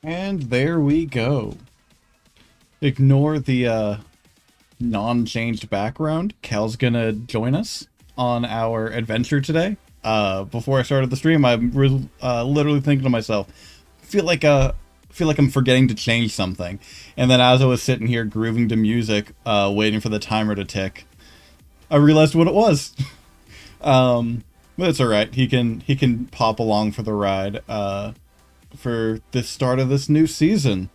And there we go. Ignore the non-changed background. Cal's gonna join us on our adventure today. Before I started the stream, I was literally thinking to myself, feel like I'm forgetting to change something. And then as I was sitting here grooving to music, waiting for the timer to tick, I realized what it was. But it's alright. He can pop along for the ride for the start of this new season.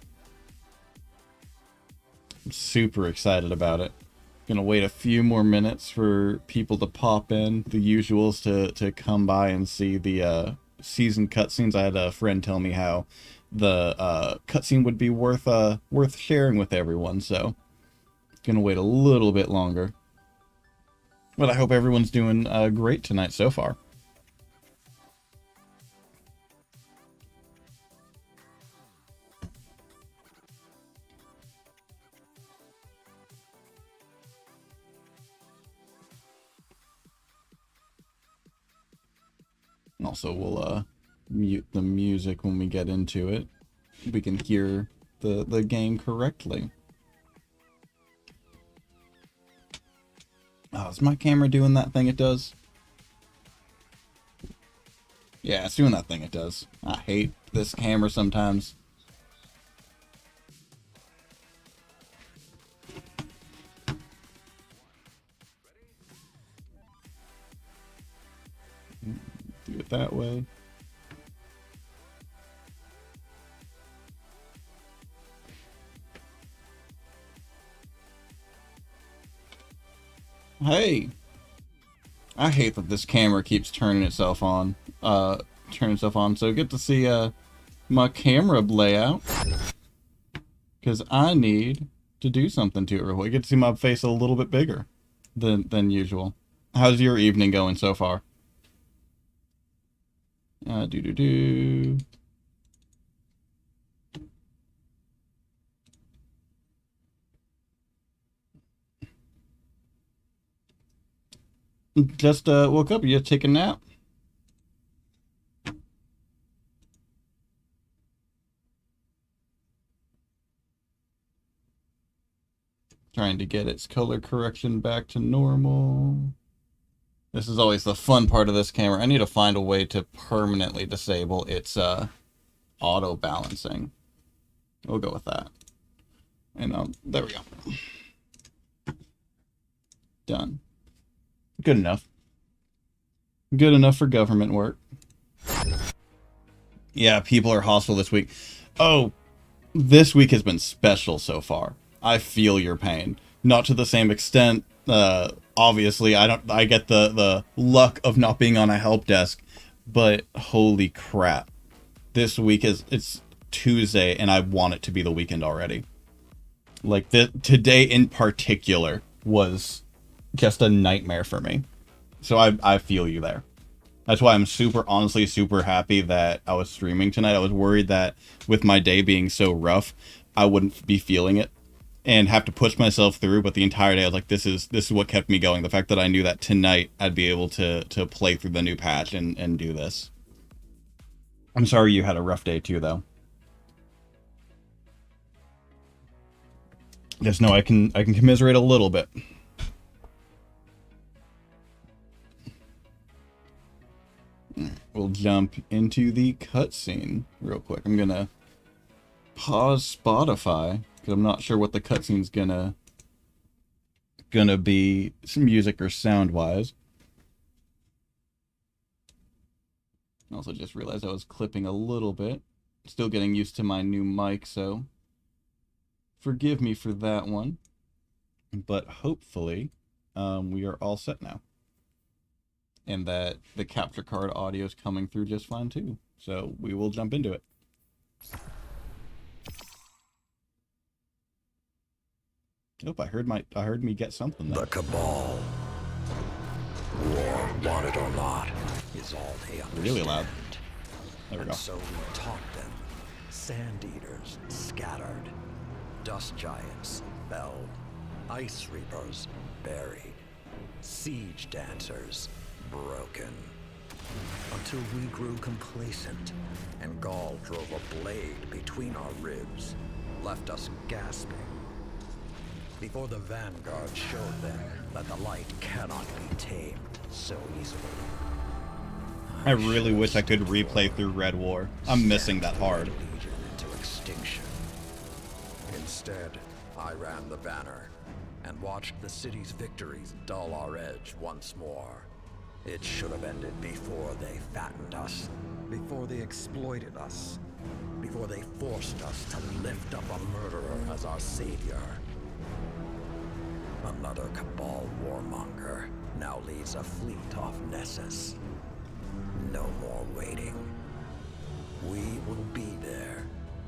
I'm super excited about it. Gonna wait a few more minutes for people to pop in, the usuals to come by and see the season cutscenes. I had a friend tell me how the cutscene would be worth sharing with everyone, so gonna wait a little bit longer. But I hope everyone's doing great tonight so far. And also, we'll mute the music when we get into it. We can hear the game correctly. Oh, is my camera doing that thing it does? Yeah, it's doing that thing it does. I hate this camera sometimes. Do it that way. Hey! I hate that this camera keeps turning itself on. So get to see my camera layout. Because I need to do something to it real quick. You get to see my face a little bit bigger than usual. How's your evening going so far? Do. Just woke up. You just take a nap. Trying to get its color correction back to normal. This is always the fun part of this camera. I need to find a way to permanently disable its auto balancing. We'll go with that. And there we go. Done. Good enough. Good enough for government work. Yeah, people are hostile this week. Oh, this week has been special so far. I feel your pain. Not to the same extent. Obviously, I get the luck of not being on a help desk, but holy crap. This week it's Tuesday and I want it to be the weekend already. Like today in particular was just a nightmare for me. So I feel you there. That's why I'm honestly super happy that I was streaming tonight. I was worried that with my day being so rough, I wouldn't be feeling it and have to push myself through, but the entire day I was like, this is what kept me going. The fact that I knew that tonight I'd be able to play through the new patch and do this. I'm sorry you had a rough day too, though. Just know I can commiserate a little bit. We'll jump into the cutscene real quick. I'm gonna pause Spotify because I'm not sure what the cutscene's gonna be, some music or sound wise. Also just realized I was clipping a little bit. Still getting used to my new mic, so forgive me for that one. But hopefully we are all set now. And that the capture card audio is coming through just fine too. So we will jump into it. Oh, I heard me get something there. The Cabal, war, want it or not, is all they understand. Really loud. There we go. And so we taught them. Sand eaters scattered, dust giants felled, ice reapers buried, siege dancers broken. until we grew complacent, and Gaul drove a blade between our ribs, left us gasping. Before the vanguard showed them that the light cannot be tamed so easily. I really wish I could replay through Red War. I'm missing that hard. Legion into extinction. Instead, I ran the banner and watched the city's victories dull our edge once more. It should have ended before they fattened us, before they exploited us, before they forced us to lift up a murderer as our savior. Another Cabal warmonger now leads a fleet off Nessus. No more waiting. We will be there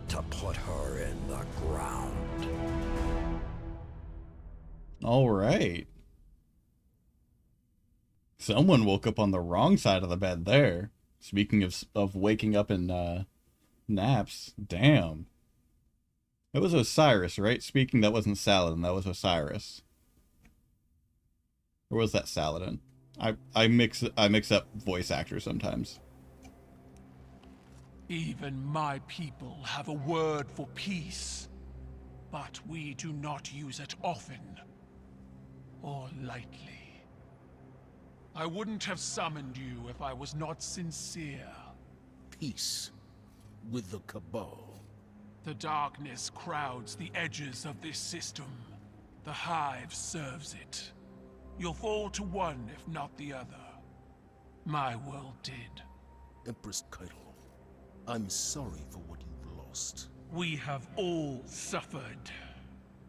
to put her in the ground. All right. Someone woke up on the wrong side of the bed there. Speaking of waking up in naps, damn. That was Osiris, right? Speaking, that wasn't Saladin, that was Osiris. Or was that Saladin? I mix up voice actors sometimes. Even my people have a word for peace, but we do not use it often or lightly. I wouldn't have summoned you if I was not sincere. Peace with the Cabal. The darkness crowds the edges of this system. The Hive serves it. You'll fall to one, if not the other. My world did. Empress Keitel, I'm sorry for what you've lost. We have all suffered.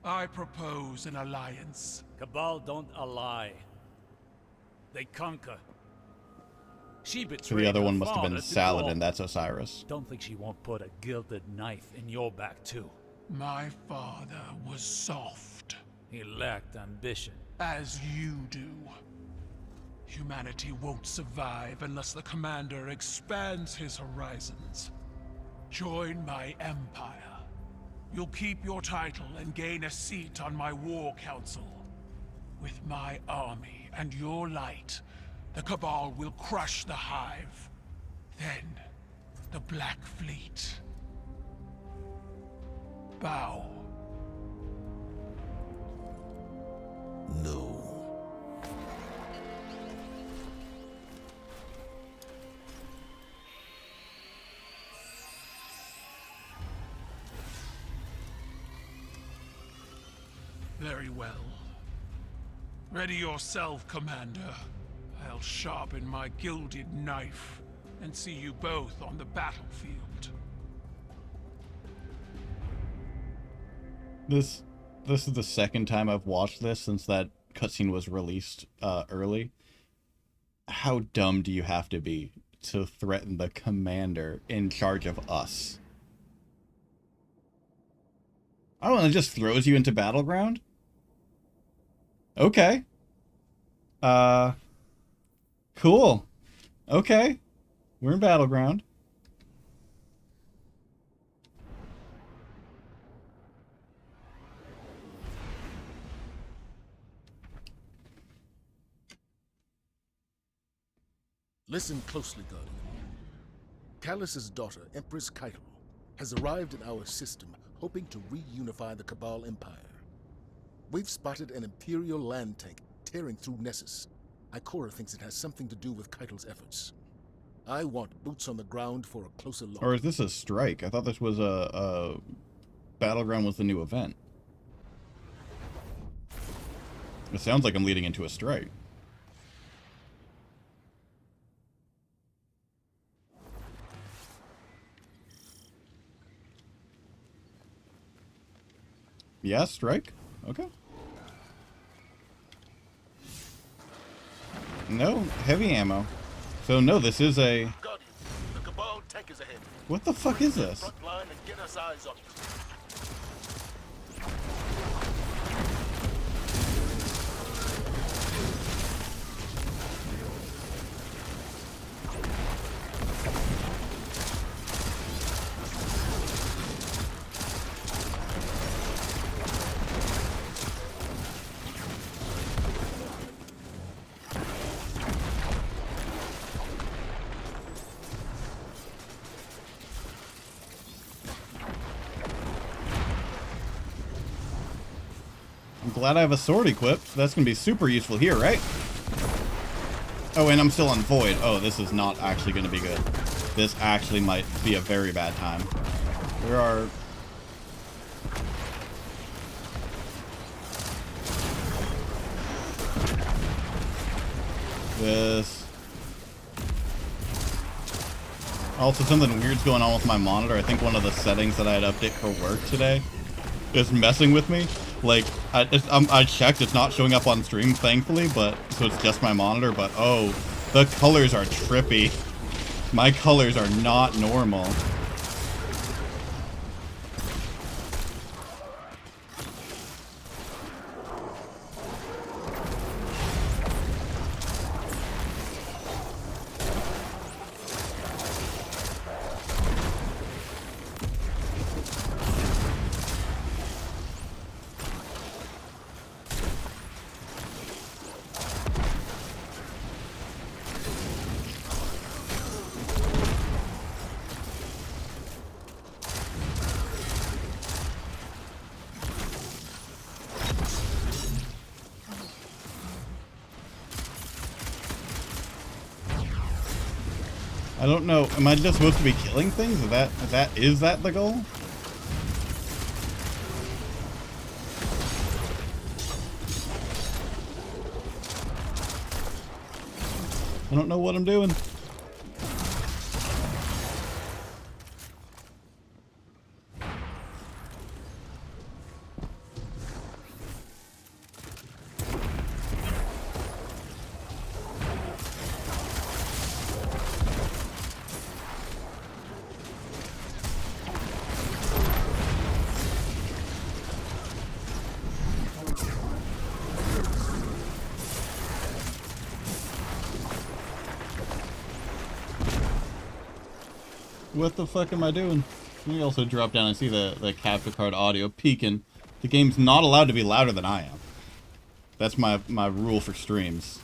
I propose an alliance. Cabal don't ally. They conquer. She So betrayed the other her one must have been father to Saladin, Gaul. that's Osiris. Don't think she won't put a gilded knife in your back too. My father was soft, He lacked ambition. as you do. Humanity won't survive unless the Commander expands his horizons. Join my empire. You'll keep your title and gain a seat on my war council. With my army and your light, the Cabal will crush the Hive. Then, the Black Fleet. Bow. No. Very well. Ready yourself, Commander. I'll sharpen my gilded knife and see you both on the battlefield. This is the second time I've watched this since that cutscene was released early. How dumb do you have to be to threaten the commander in charge of us? I don't know, it just throws you into Battleground? Okay. Cool. Okay. We're in Battleground. Listen closely, Guardian. Callus's daughter, Empress Keitel, has arrived in our system, hoping to reunify the Cabal Empire. We've spotted an Imperial land tank tearing through Nessus. Ikora thinks it has something to do with Keitel's efforts. I want boots on the ground for a closer look. Or is this a strike? I thought this was a Battleground was the new event. It sounds like I'm leading into a strike. Yeah, strike? Okay. No, heavy ammo. So no, this is a... Guardian, the Cabal tank is ahead. What the fuck is this? Front line and get us eyes on it. I'm glad I have a sword equipped. That's going to be super useful here, right? Oh, and I'm still on Void. Oh, this is not actually going to be good. This actually might be a very bad time. There are... This... Also, something weird's going on with my monitor. I think one of the settings that I had update for work today is messing with me. Like, I checked, it's not showing up on stream, thankfully, but, so it's just my monitor, but oh, the colors are trippy. My colors are not normal. I don't know. Am I just supposed to be killing things? Is that the goal? I don't know what I'm doing. What the fuck am I doing? Let me also drop down and see the capture card audio peaking. The game's not allowed to be louder than I am. That's my rule for streams.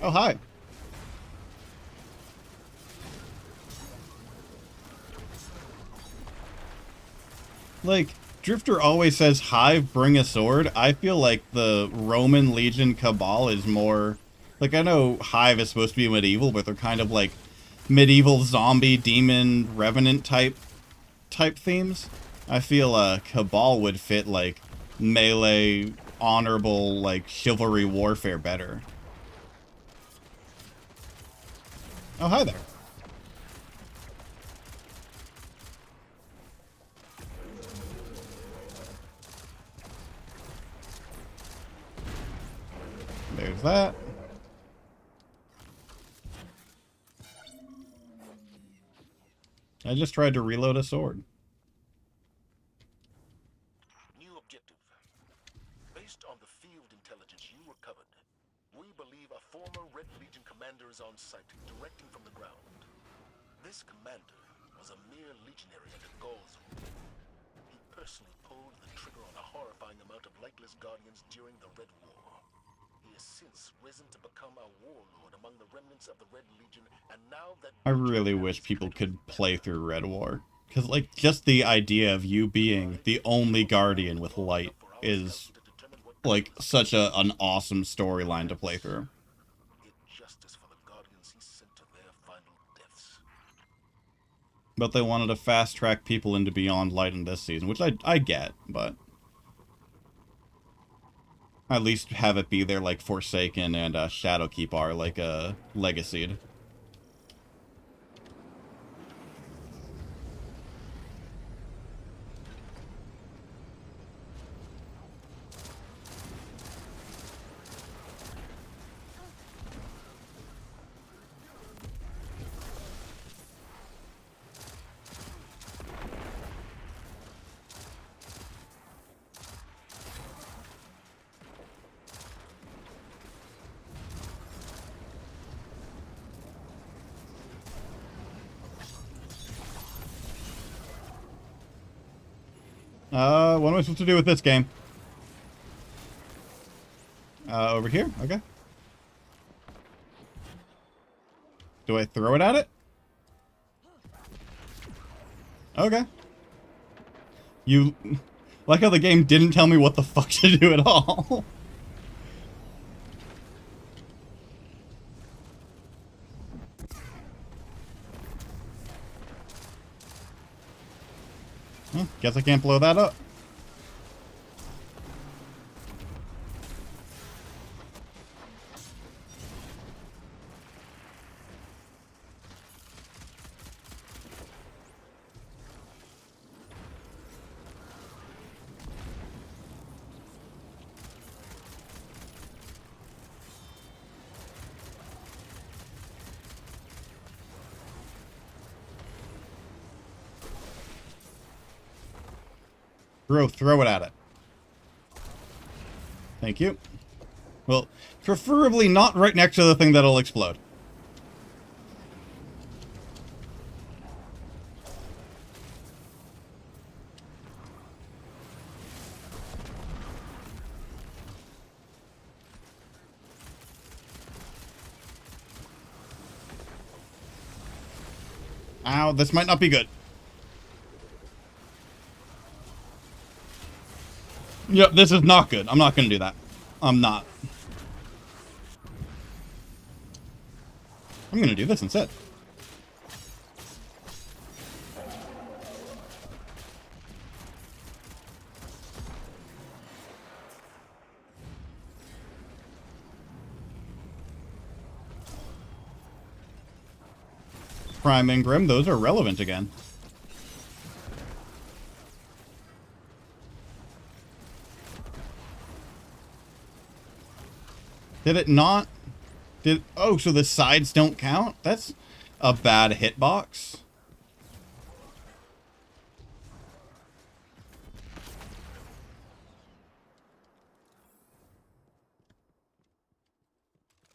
Oh, hi. Like, Drifter always says, Hive, bring a sword. I feel like the Roman Legion Cabal is more... Like, I know Hive is supposed to be medieval, but they're kind of like medieval zombie, demon, revenant type themes. I feel Cabal would fit, like, melee, honorable, like, chivalry warfare better. Oh, hi there. There's that. I just tried to reload a sword. New objective. Based on the field intelligence you recovered, we believe a former Red Legion commander is on site, directing from the ground. This commander was a mere legionary under Gaul's rule. He personally pulled the trigger on a horrifying amount of lightless guardians during the Red War. He has since risen to become a warlord among the remnants of the Red Legion, and now that... I really wish people could play through Red War. Because, like, just the idea of you being the only guardian with light is, like, such an awesome storyline to play through. Justice for the guardians he sent to their final deaths. But they wanted to fast-track people into Beyond Light in this season, which I get, but... At least have it be there like Forsaken and Shadowkeep are, like Legacied. What am I supposed to do with this game? Over here? Okay. Do I throw it at it? Okay. You... Like how the game didn't tell me what the fuck to do at all. Well, guess I can't blow that up. Bro, throw it at it. Thank you. Well, preferably not right next to the thing that'll explode. Ow, this might not be good. Yep, this is not good. I'm not gonna do that. I'm not. I'm gonna do this instead. Prime and Grim, those are relevant again. Did it not? Oh, so the sides don't count? That's a bad hitbox.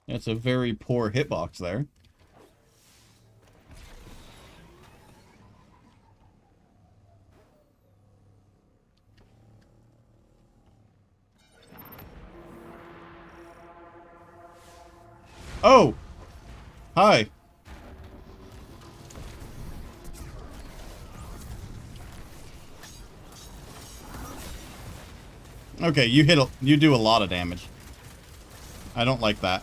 That's a very poor hitbox there. Oh! Hi. Okay, you do a lot of damage. I don't like that.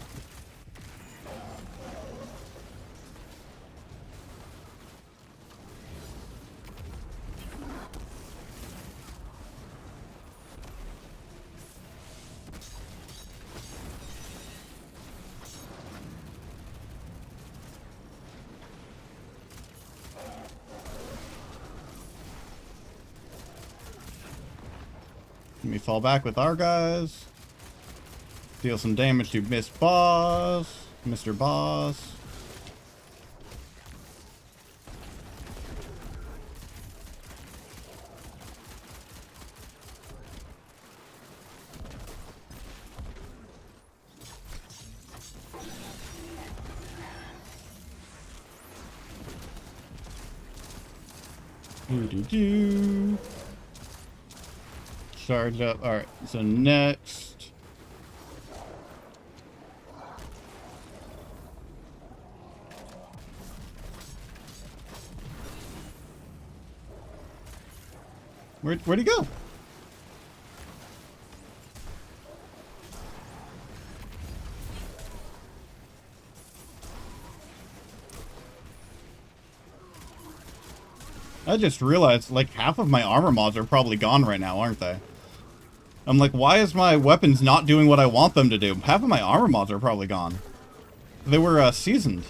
Let me fall back with our guys. Deal some damage to Mr. Boss. Do. Charge up. Alright, so next. Where'd he go? I just realized, like, half of my armor mods are probably gone right now, aren't they? I'm like, why is my weapons not doing what I want them to do? Half of my armor mods are probably gone. They were, seasoned.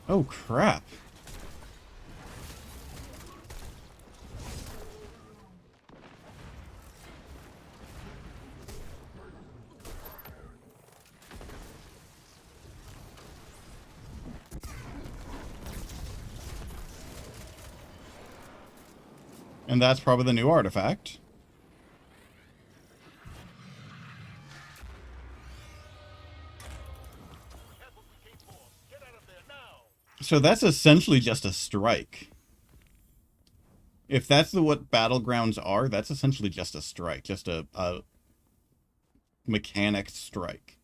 Oh, crap. And that's probably the new artifact. So that's essentially just a strike. If that's what battlegrounds are, that's essentially just a strike. Just a mechanic strike.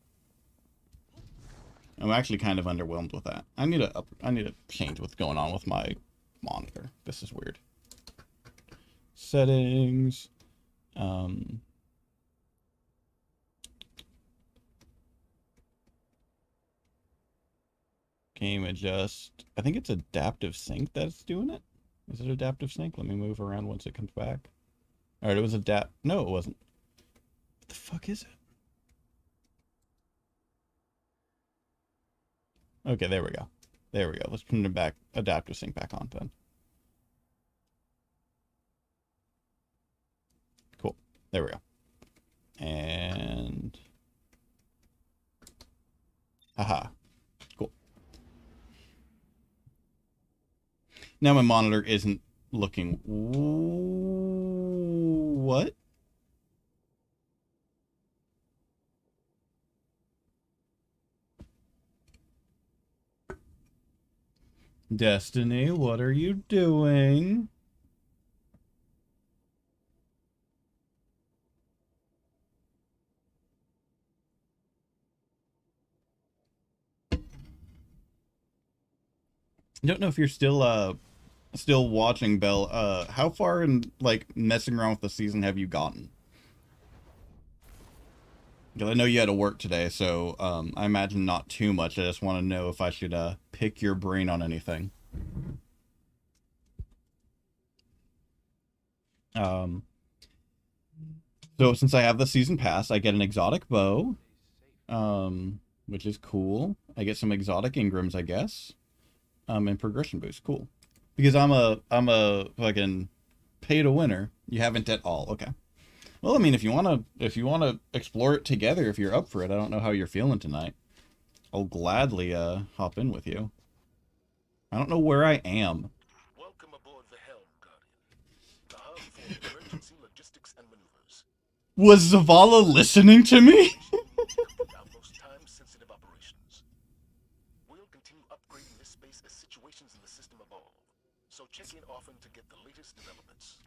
I'm actually kind of underwhelmed with that. I need to change what's going on with my monitor. This is weird. Settings. Game adjust. I think it's adaptive sync that's doing it. Is it adaptive sync? Let me move around once it comes back. Alright, it was no, it wasn't. What the fuck is it? Okay, there we go. There we go. Let's put it back, adaptive sync back on then. Cool. There we go. And... Aha. Cool. Now my monitor isn't looking... What? Destiny, what are you doing? I don't know if you're still watching, Belle. How far in like messing around with the season have you gotten? Because I know you had to work today, so I imagine not too much. I just want to know if I should pick your brain on anything. So since I have the season pass, I get an exotic bow, which is cool. I get some exotic Ingrams, I guess, and progression boost. Cool. Because I'm a fucking pay to winner. You haven't at all. Okay. Well, I mean, if you wanna explore it together, if you're up for it, I don't know how you're feeling tonight. I'll gladly hop in with you. I don't know where I am. Welcome aboard the Helm, Guardian. The hub for emergency logistics and maneuvers. Was Zavala listening to me? Our most time-sensitive operations. We'll continue upgrading this space as situations in the system evolve. So check in often to get the latest developments.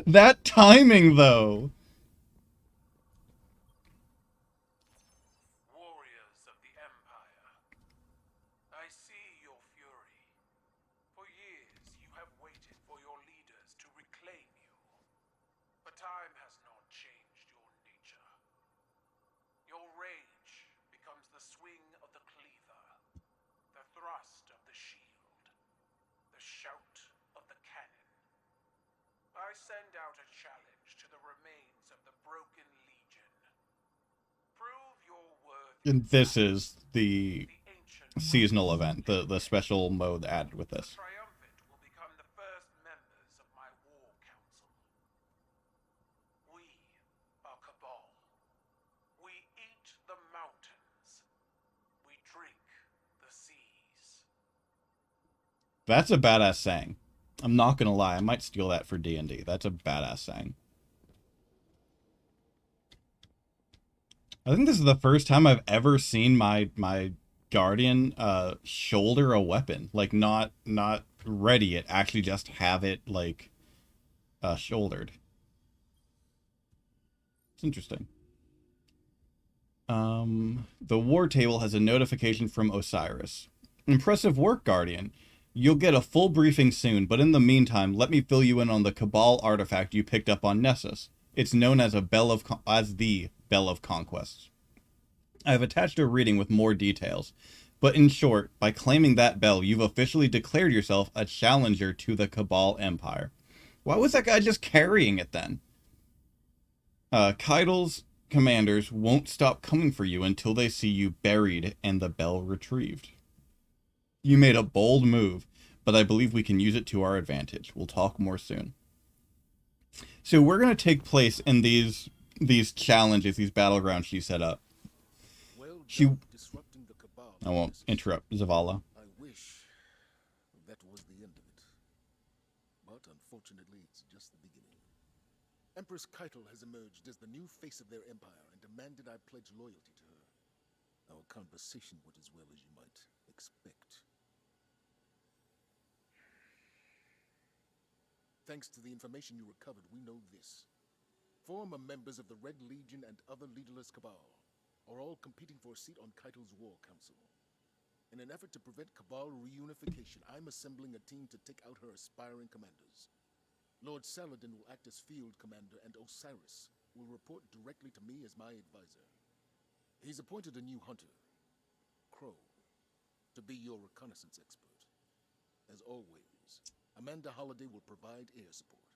That timing, though. Warriors of the Empire, I see your fury. For years, you have waited for your leaders to reclaim you. But time has not changed your nature. Your rage becomes the swing of the cleaver, the thrust of the shield, the shout of the cannon. I send out a challenge to the remains of the Broken Legion. Prove your worth. And this is the seasonal event, the special mode added with this. Triumphant will become the first members of my war council. We are Cabal. We eat the mountains. We drink the seas. That's a badass saying. I'm not gonna lie, I might steal that for D&D. That's a badass saying. I think this is the first time I've ever seen my guardian shoulder a weapon. Like not ready it, actually just have it like shouldered. It's interesting. The war table has a notification from Osiris. Impressive work, Guardian. You'll get a full briefing soon, but in the meantime, let me fill you in on the Cabal artifact you picked up on Nessus. It's known as the Bell of Conquests. I have attached a reading with more details, but in short, by claiming that bell, you've officially declared yourself a challenger to the Cabal Empire. Why was that guy just carrying it then? Keidel's commanders won't stop coming for you until they see you buried and the bell retrieved. You made a bold move, but I believe we can use it to our advantage. We'll talk more soon. So we're going to take place in these challenges, these battlegrounds she set up. Disrupting the Cabal. I won't interrupt Zavala. I wish that was the end of it. But unfortunately, it's just the beginning. Empress Keitel has emerged as the new face of their empire and demanded I pledge loyalty to her. Our conversation went as well as you might expect. Thanks to the information you recovered, we know this. Former members of the Red Legion and other leaderless Cabal are all competing for a seat on Keitel's War Council. In an effort to prevent Cabal reunification, I'm assembling a team to take out her aspiring commanders. Lord Saladin will act as field commander, and Osiris will report directly to me as my advisor. He's appointed a new hunter, Crow, to be your reconnaissance expert. As always, Amanda Holliday will provide air support.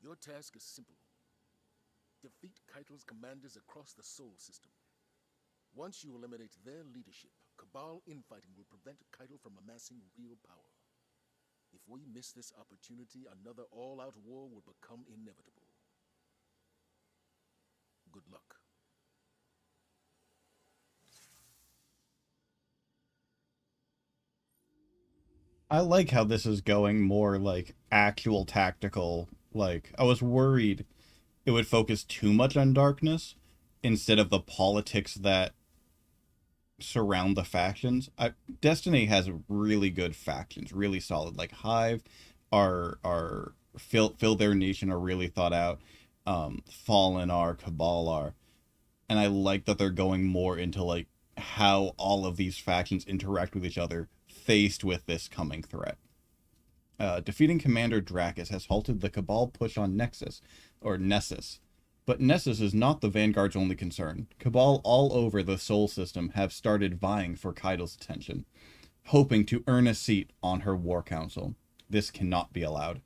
Your task is simple. Defeat Keitel's commanders across the Sol system. Once you eliminate their leadership, Cabal infighting will prevent Keitel from amassing real power. If we miss this opportunity, another all-out war will become inevitable. Good luck. I like how this is going more like actual tactical. Like, I was worried it would focus too much on darkness instead of the politics that surround the factions. Destiny has really good factions, really solid. Like Hive are fill their niche and are really thought out. Fallen are, Cabal are, and I like that they're going more into like how all of these factions interact with each other faced with this coming threat. Defeating Commander Dracus has halted the Cabal push on Nessus. But Nessus is not the Vanguard's only concern. Cabal all over the Sol system have started vying for Keitel's attention, hoping to earn a seat on her war council. This cannot be allowed.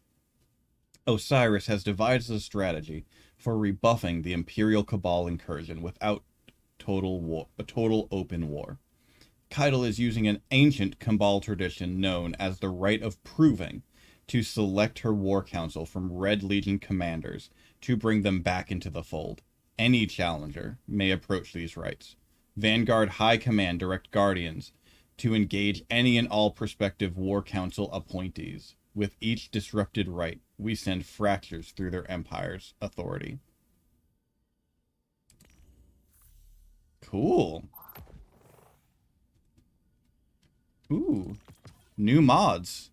Osiris has devised a strategy for rebuffing the Imperial Cabal incursion without a total open war. Keitel is using an ancient Cabal tradition known as the Right of Proving to select her war council from Red Legion commanders to bring them back into the fold. Any challenger may approach these rights. Vanguard High Command direct Guardians to engage any and all prospective war council appointees. With each disrupted right, we send fractures through their empire's authority. Cool. Ooh. New mods.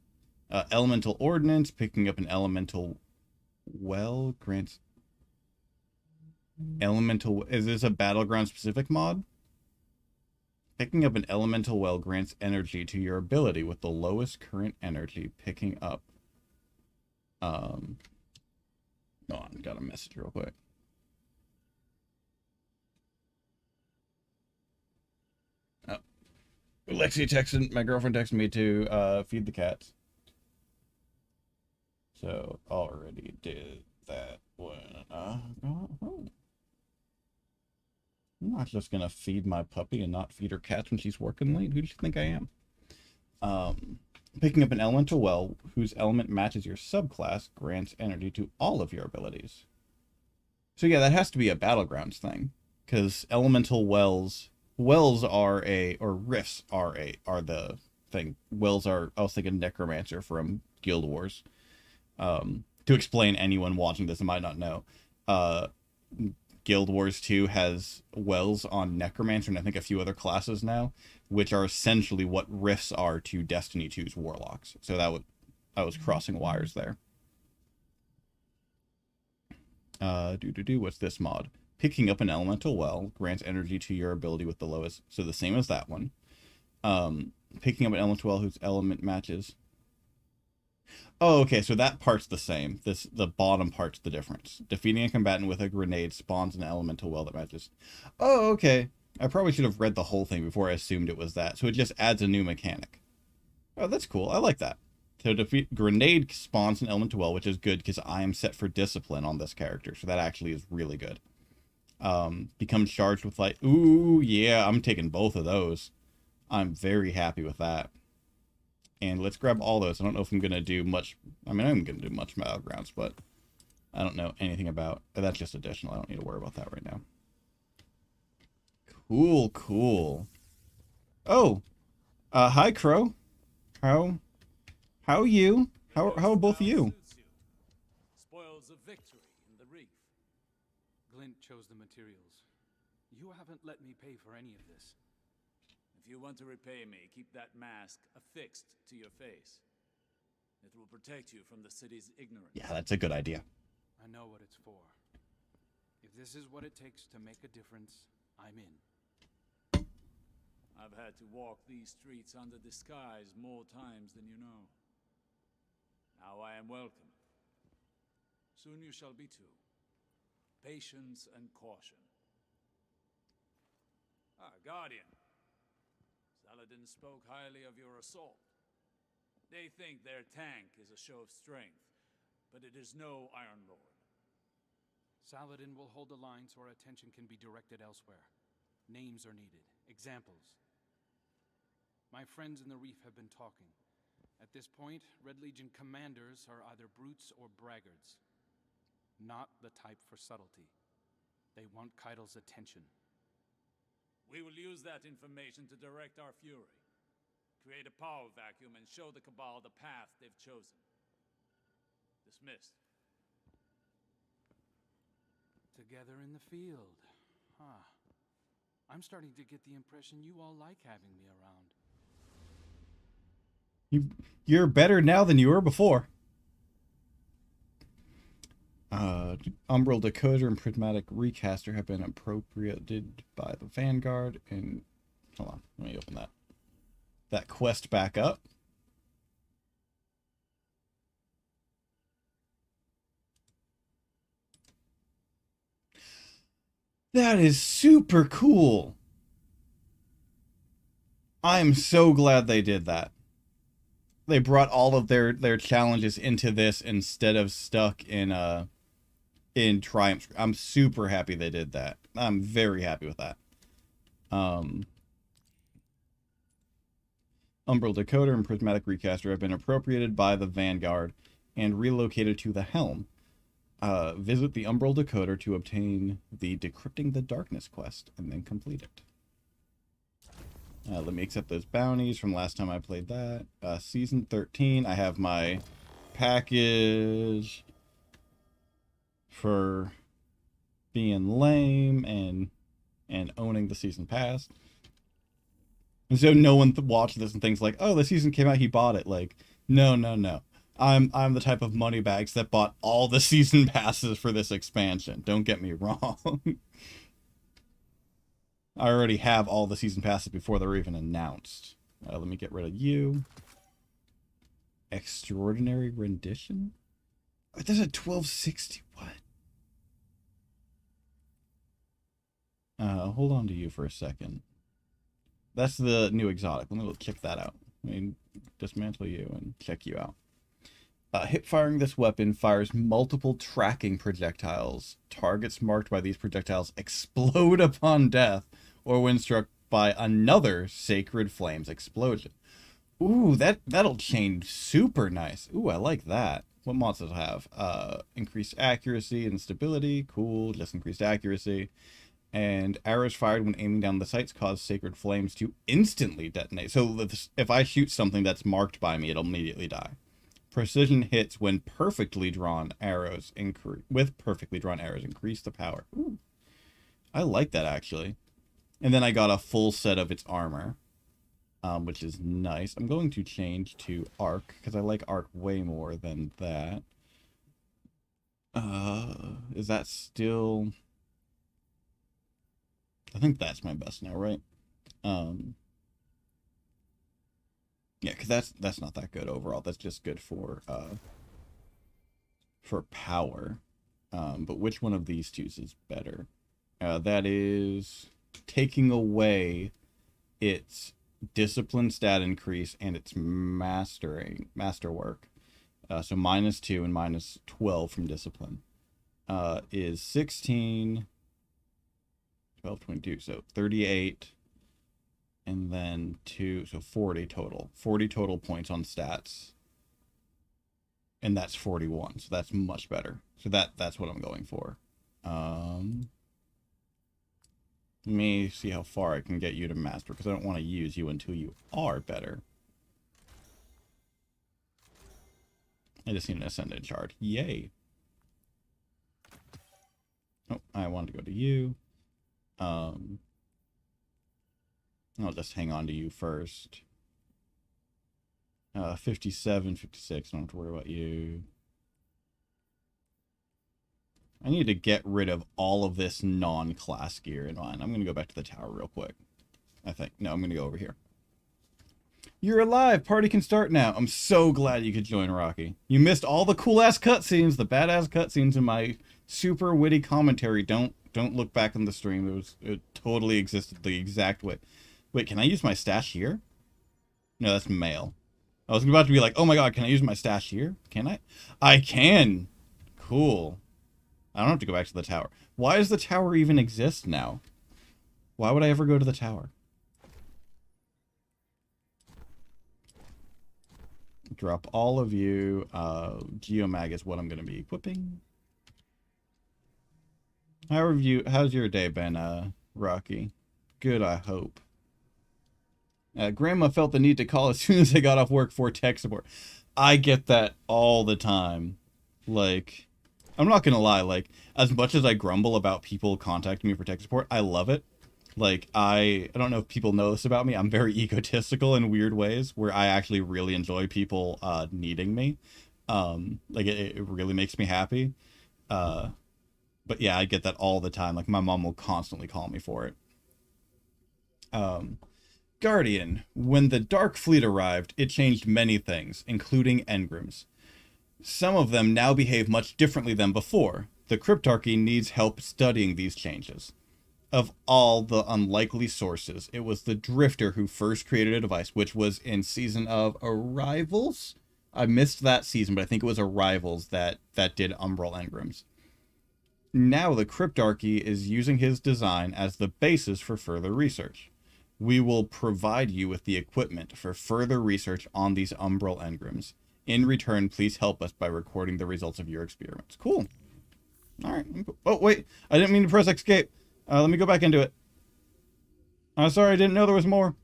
Elemental Ordnance, picking up an elemental well grants elemental. Is this a battleground specific mod? Picking up an elemental well grants energy to your ability with the lowest current energy. Picking up. Hold on, got a message real quick. Oh, my girlfriend texted me to feed the cats. So already did that when I got home. I'm not just gonna feed my puppy and not feed her cats when she's working late. Who do you think I am? Picking up an elemental well whose element matches your subclass grants energy to all of your abilities. So yeah, that has to be a battlegrounds thing, because elemental wells are rifts are the thing. Wells are, I was thinking necromancer from Guild Wars. To explain anyone watching this that might not know, Guild Wars 2 has wells on Necromancer and I think a few other classes now, which are essentially what rifts are to Destiny 2's Warlocks. So I was crossing wires there. What's this mod? Picking up an elemental well grants energy to your ability with the lowest, so the same as that one. Picking up an elemental well whose element matches. Oh, okay, so that part's the same. The bottom part's the difference. Defeating a combatant with a grenade spawns an elemental well that matches. Oh, okay. I probably should have read the whole thing before I assumed it was that. So it just adds a new mechanic. Oh, that's cool. I like that. So defeat grenade spawns an elemental well, which is good because I am set for discipline on this character. So that actually is really good. Becomes charged with light. Ooh, yeah, I'm taking both of those. I'm very happy with that. And let's grab all those. I don't know if I'm going to do much. I mean, I'm going to do much Battlegrounds, but I don't know anything about. That's just additional. I don't need to worry about that right now. Cool. Oh, hi, Crow. How are you? How are both of you? Spoils of victory in the reef. Glint chose the materials. You haven't let me pay for any of this. If you want to repay me, keep that mask affixed to your face. It will protect you from the city's ignorance. Yeah, that's a good idea. I know what it's for. If this is what it takes to make a difference, I'm in. I've had to walk these streets under disguise more times than you know. Now I am welcome. Soon you shall be too. Patience and caution. Ah, Guardian. Saladin spoke highly of your assault. They think their tank is a show of strength, but it is no Iron Lord. Saladin will hold the line so our attention can be directed elsewhere. Names are needed. Examples. My friends in the Reef have been talking. At this point, Red Legion commanders are either brutes or braggarts. Not the type for subtlety. They want Keitel's attention. We will use that information to direct our fury. Create a power vacuum and show the Cabal the path they've chosen. Dismissed. Together in the field. Huh. I'm starting to get the impression you all like having me around. You're better now than you were before. Umbral Decoder and Prismatic Recaster have been appropriated by the Vanguard. And hold on, let me open that quest back up. That is super cool. I'm so glad they did that. They brought all of their challenges into this instead of stuck in Triumph. I'm super happy they did that. I'm very happy with that. Umbral Decoder and Prismatic Recaster have been appropriated by the Vanguard and relocated to the Helm. Visit the Umbral Decoder to obtain the Decrypting the Darkness quest and then complete it. Let me accept those bounties from last time I played that. Season 13, I have my package for being lame and owning the season pass. And so no one watched this and thinks like, oh, the season came out, he bought it. Like, no. I'm the type of moneybags that bought all the season passes for this expansion. Don't get me wrong. I already have all the season passes before they're even announced. Let me get rid of you. Extraordinary Rendition? Oh, there's a 1260. What? Hold on to you for a second. That's the new exotic. Let me check that out. Let me dismantle you and check you out. Hip firing this weapon fires multiple tracking projectiles. Targets marked by these projectiles explode upon death or when struck by another Sacred Flames explosion. Ooh, that'll change super nice. Ooh, I like that. What mods does it have? Increased accuracy and stability. Cool, just increased accuracy. And arrows fired when aiming down the sights cause Sacred Flames to instantly detonate. So if I shoot something that's marked by me, it'll immediately die. Precision hits when perfectly drawn arrows increase the power. Ooh, I like that actually. And then I got a full set of its armor, which is nice. I'm going to change to Arc because I like Arc way more than that. Is that still? I think that's my best now, right? Yeah, because that's not that good overall. That's just good for power. But which one of these two is better? That is taking away its discipline stat increase and its masterwork. So -2 and -12 from discipline is 16, 12, 22, so 38. And then 2, so 40 total. 40 total points on stats. And that's 41, so that's much better. So that's what I'm going for. Let me see how far I can get you to master, because I don't want to use you until you are better. I just need an Ascendant Shard. Yay! Oh, I wanted to go to you. I'll just hang on to you first. 57, 56, I don't have to worry about you. I need to get rid of all of this non-class gear in mine. I'm going to go back to the tower real quick. I think. No, I'm going to go over here. You're alive! Party can start now. I'm so glad you could join, Rocky. You missed all the cool-ass cutscenes, the badass cutscenes in my super witty commentary. Don't look back on the stream. It totally existed the exact way. Wait, can I use my stash here? No, that's mail. I was about to be like, oh my god, can I use my stash here? Can I? I can! Cool. I don't have to go back to the tower. Why does the tower even exist now? Why would I ever go to the tower? Drop all of you. Geomag is what I'm going to be equipping. How's your day been, Rocky? Good, I hope. Grandma felt the need to call as soon as I got off work for tech support. I get that all the time. Like, I'm not going to lie. Like, as much as I grumble about people contacting me for tech support, I love it. Like, I don't know if people know this about me. I'm very egotistical in weird ways where I actually really enjoy people needing me. Like, it really makes me happy. But yeah, I get that all the time. Like, my mom will constantly call me for it. Guardian. When the Dark Fleet arrived, it changed many things, including engrams. Some of them now behave much differently than before. The Cryptarchy needs help studying these changes. Of all the unlikely sources, it was the Drifter who first created a device, which was in Season of Arrivals? I missed that season, but I think it was Arrivals that did Umbral engrams. Now the Cryptarchy is using his design as the basis for further research. We will provide you with the equipment for further research on these Umbral engrams. In return, please help us by recording the results of your experiments. Cool. Alright. Oh, wait. I didn't mean to press escape. Let me go back into it. Sorry, I didn't know there was more.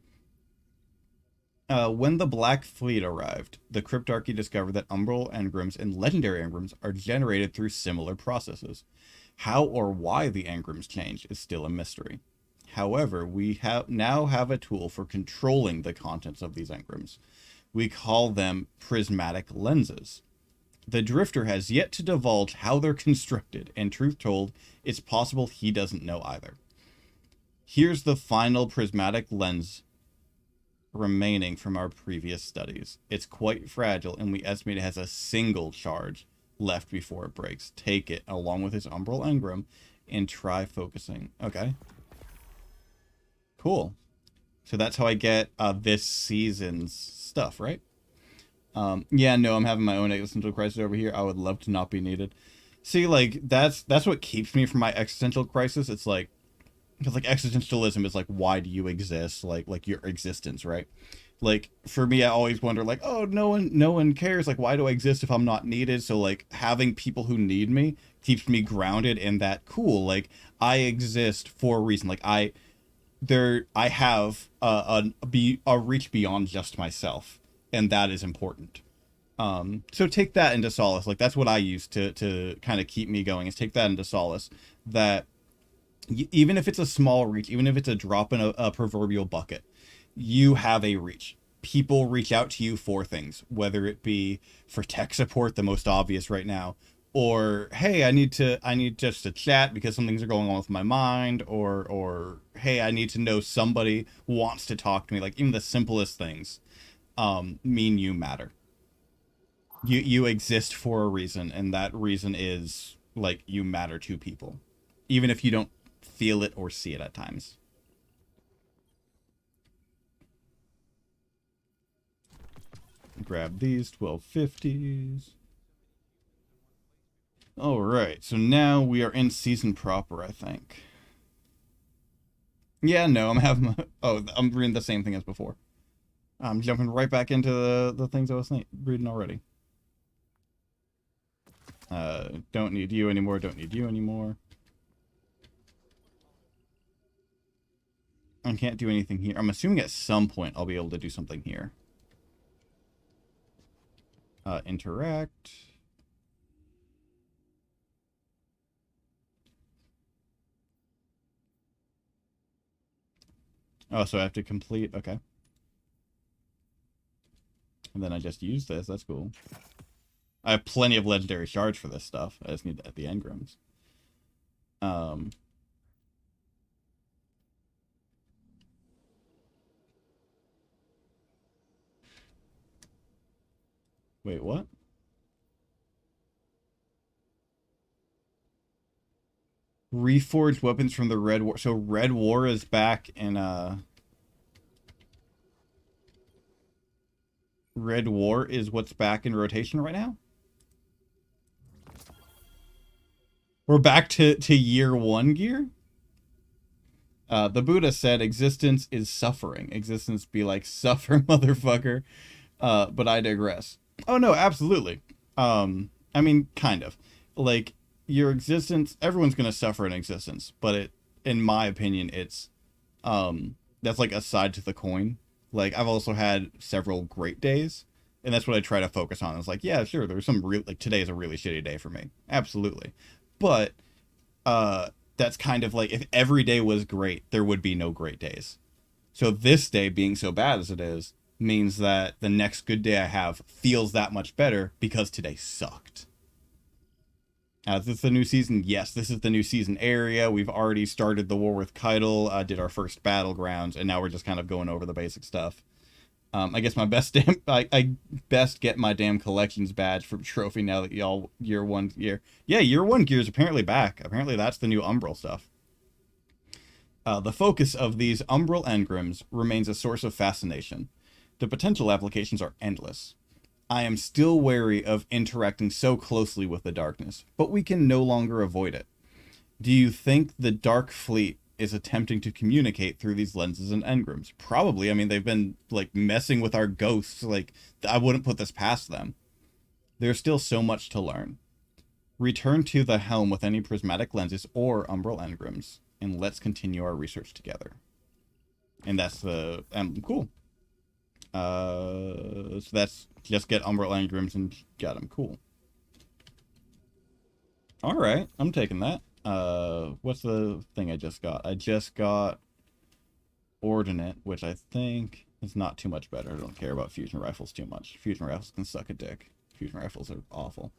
When the Black Fleet arrived, the Cryptarchy discovered that Umbral engrams and Legendary engrams are generated through similar processes. How or why the engrams change is still a mystery. However, we now have a tool for controlling the contents of these engrams. We call them prismatic lenses. The Drifter has yet to divulge how they're constructed, and truth told, it's possible he doesn't know either. Here's the final prismatic lens remaining from our previous studies. It's quite fragile, and we estimate it has a single charge left before it breaks. Take it, along with its Umbral engram, and try focusing. Okay. Cool. So that's how I get this season's stuff, right? Yeah, no, I'm having my own existential crisis over here. I would love to not be needed. See, like, that's what keeps me from my existential crisis. It's like, because, like, existentialism is like, why do you exist? Like your existence, right? Like, for me, I always wonder, like, oh, no one cares. Like, why do I exist if I'm not needed? So, like, having people who need me keeps me grounded in that, cool, like, I exist for a reason. Like, I have a reach beyond just myself. And that is important. So take that into solace. Like, that's what I use to kind of keep me going, is take that into solace. That even if it's a small reach, even if it's a drop in a proverbial bucket, you have a reach. People reach out to you for things, whether it be for tech support, the most obvious right now, or, hey, I need just to chat because some things are going on with my mind, or hey, I need to know somebody wants to talk to me. Like, even the simplest things mean you matter. You exist for a reason, and that reason is, like, you matter to people, even if you don't feel it or see it at times. Grab these 1250s. All right, so now we are in season proper, I think. Yeah, no, I'm reading the same thing as before. I'm jumping right back into the things I was reading already. Don't need you anymore, don't need you anymore. I can't do anything here. I'm assuming at some point I'll be able to do something here. Interact. Oh, so I have to complete, okay. And then I just use this. That's cool. I have plenty of legendary shards for this stuff. I just need the engrams. Um, wait, what? Reforged weapons from the Red War. So Red War is back in Red War is what's back in rotation right now. We're back to year 1 gear. The Buddha said existence is suffering. Existence be like, suffer, motherfucker. But I digress. Oh no, absolutely. I mean, kind of. Like, your existence, everyone's gonna suffer in existence, but in my opinion, it's that's like a side to the coin. Like, I've also had several great days, and that's what I try to focus on. It's like, yeah, sure, there's some real, like, today's a really shitty day for me. Absolutely. But that's kind of like, if every day was great, there would be no great days. So this day being so bad as it is means that the next good day I have feels that much better because today sucked. Is this the new season? Yes, this is the new season area. We've already started the war with Keitel, did our first battlegrounds, and now we're just kind of going over the basic stuff. I guess my best I best get my damn collections badge for trophy now that y'all year 1 gear. Yeah, year 1 gear is apparently back. Apparently that's the new Umbral stuff. The focus of these Umbral engrams remains a source of fascination. The potential applications are endless. I am still wary of interacting so closely with the darkness, but we can no longer avoid it. Do you think the Dark Fleet is attempting to communicate through these lenses and engrams? Probably. I mean, they've been, like, messing with our ghosts. Like, I wouldn't put this past them. There's still so much to learn. Return to the helm with any prismatic lenses or umbral engrams, and let's continue our research together. And that's the... cool. So that's... Just get umbral engrams and get them. Cool. Alright, I'm taking that. What's the thing I just got? I just got Ordnate, which I think is not too much better. I don't care about fusion rifles too much. Fusion rifles can suck a dick. Fusion rifles are awful.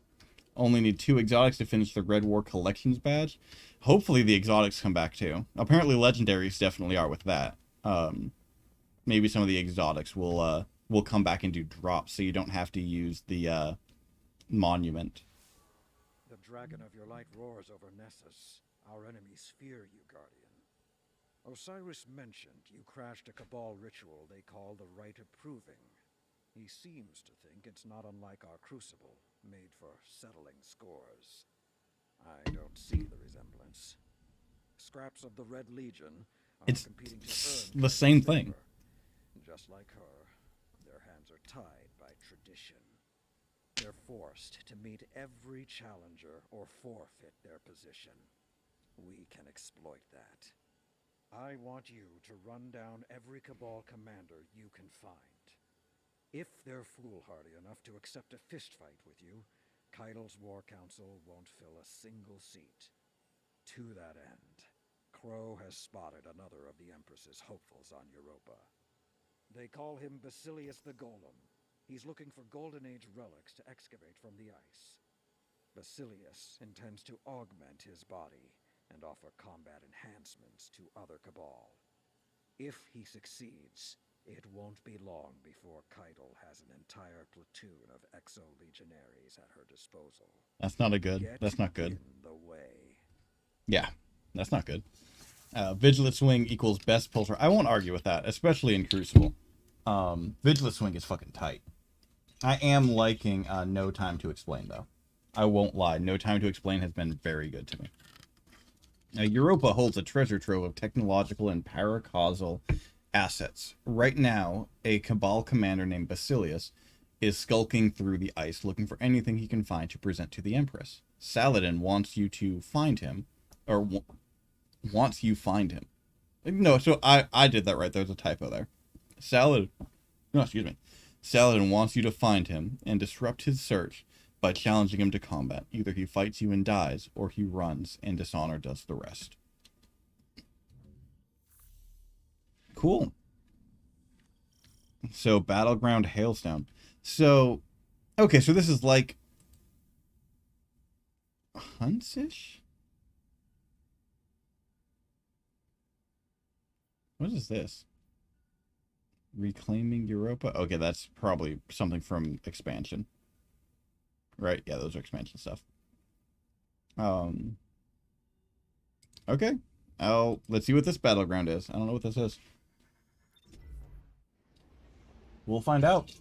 Only need 2 exotics to finish the Red War Collections badge. Hopefully the exotics come back too. Apparently legendaries definitely are with that. Maybe some of the exotics will come back and do drops, so you don't have to use the monument. The dragon of your light roars over Nessus. Our enemies fear you, Guardian. Osiris mentioned you crashed a Cabal ritual they call the Rite of Proving. He seems to think it's not unlike our Crucible, made for settling scores. I don't see the resemblance. Scraps of the Red Legion are competing to earn the same thing. Just like her, their hands are tied by tradition. They're forced to meet every challenger or forfeit their position. We can exploit that. I want you to run down every Cabal commander you can find. If they're foolhardy enough to accept a fistfight with you, Keitel's War Council won't fill a single seat. To that end, Crow has spotted another of the Empress's hopefuls on Europa. They call him Basilius the Golem. He's looking for Golden Age relics to excavate from the ice. Basilius intends to augment his body and offer combat enhancements to other Cabal. If he succeeds, it won't be long before Keitel has an entire platoon of exo-legionaries at her disposal. That's not that's not good. In the way. Yeah, that's not good. Vigilant Swing equals best pulse. I won't argue with that, especially in Crucible. Vigilant Swing is fucking tight. I am liking No Time to Explain, though. I won't lie. No Time to Explain has been very good to me. Europa holds a treasure trove of technological and paracausal assets. Right now, a Cabal commander named Basilius is skulking through the ice looking for anything he can find to present to the Empress. Saladin wants you to find him, or wants you find him. No, so I did that right. There's a typo there. Saladin wants you to find him and disrupt his search by challenging him to combat. Either he fights you and dies, or he runs and Dishonor does the rest. Cool. So, Battleground Hailstone. So, okay, so this is like Hunts-ish? What is this? Reclaiming Europa? Okay, that's probably something from expansion. Right? Yeah, those are expansion stuff. Okay. Let's see what this battleground is. I don't know what this is. We'll find out.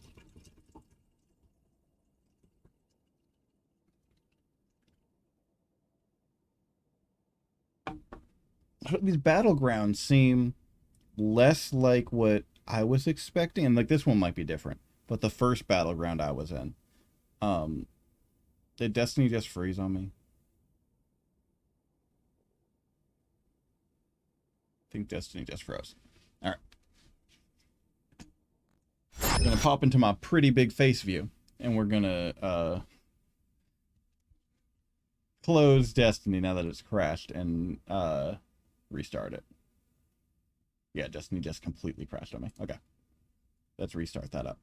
These battlegrounds seem less like what I was expecting, and like this one might be different. But the first battleground I was in, did Destiny just freeze on me? I think Destiny just froze. All right. I'm gonna pop into my pretty big face view, and we're gonna close Destiny now that it's crashed and restart it. Yeah, Destiny just completely crashed on me. Okay. Let's restart that up.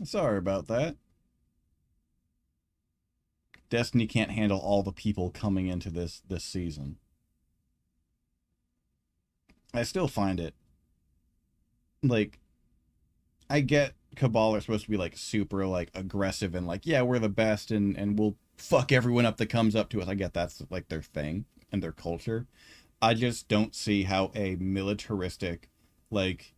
Sorry about that. Destiny can't handle all the people coming into this season. I still find it like, I get Cabal are supposed to be like super like aggressive and like, yeah, we're the best and we'll fuck everyone up that comes up to us. I get that's like their thing and their culture. I just don't see how a militaristic like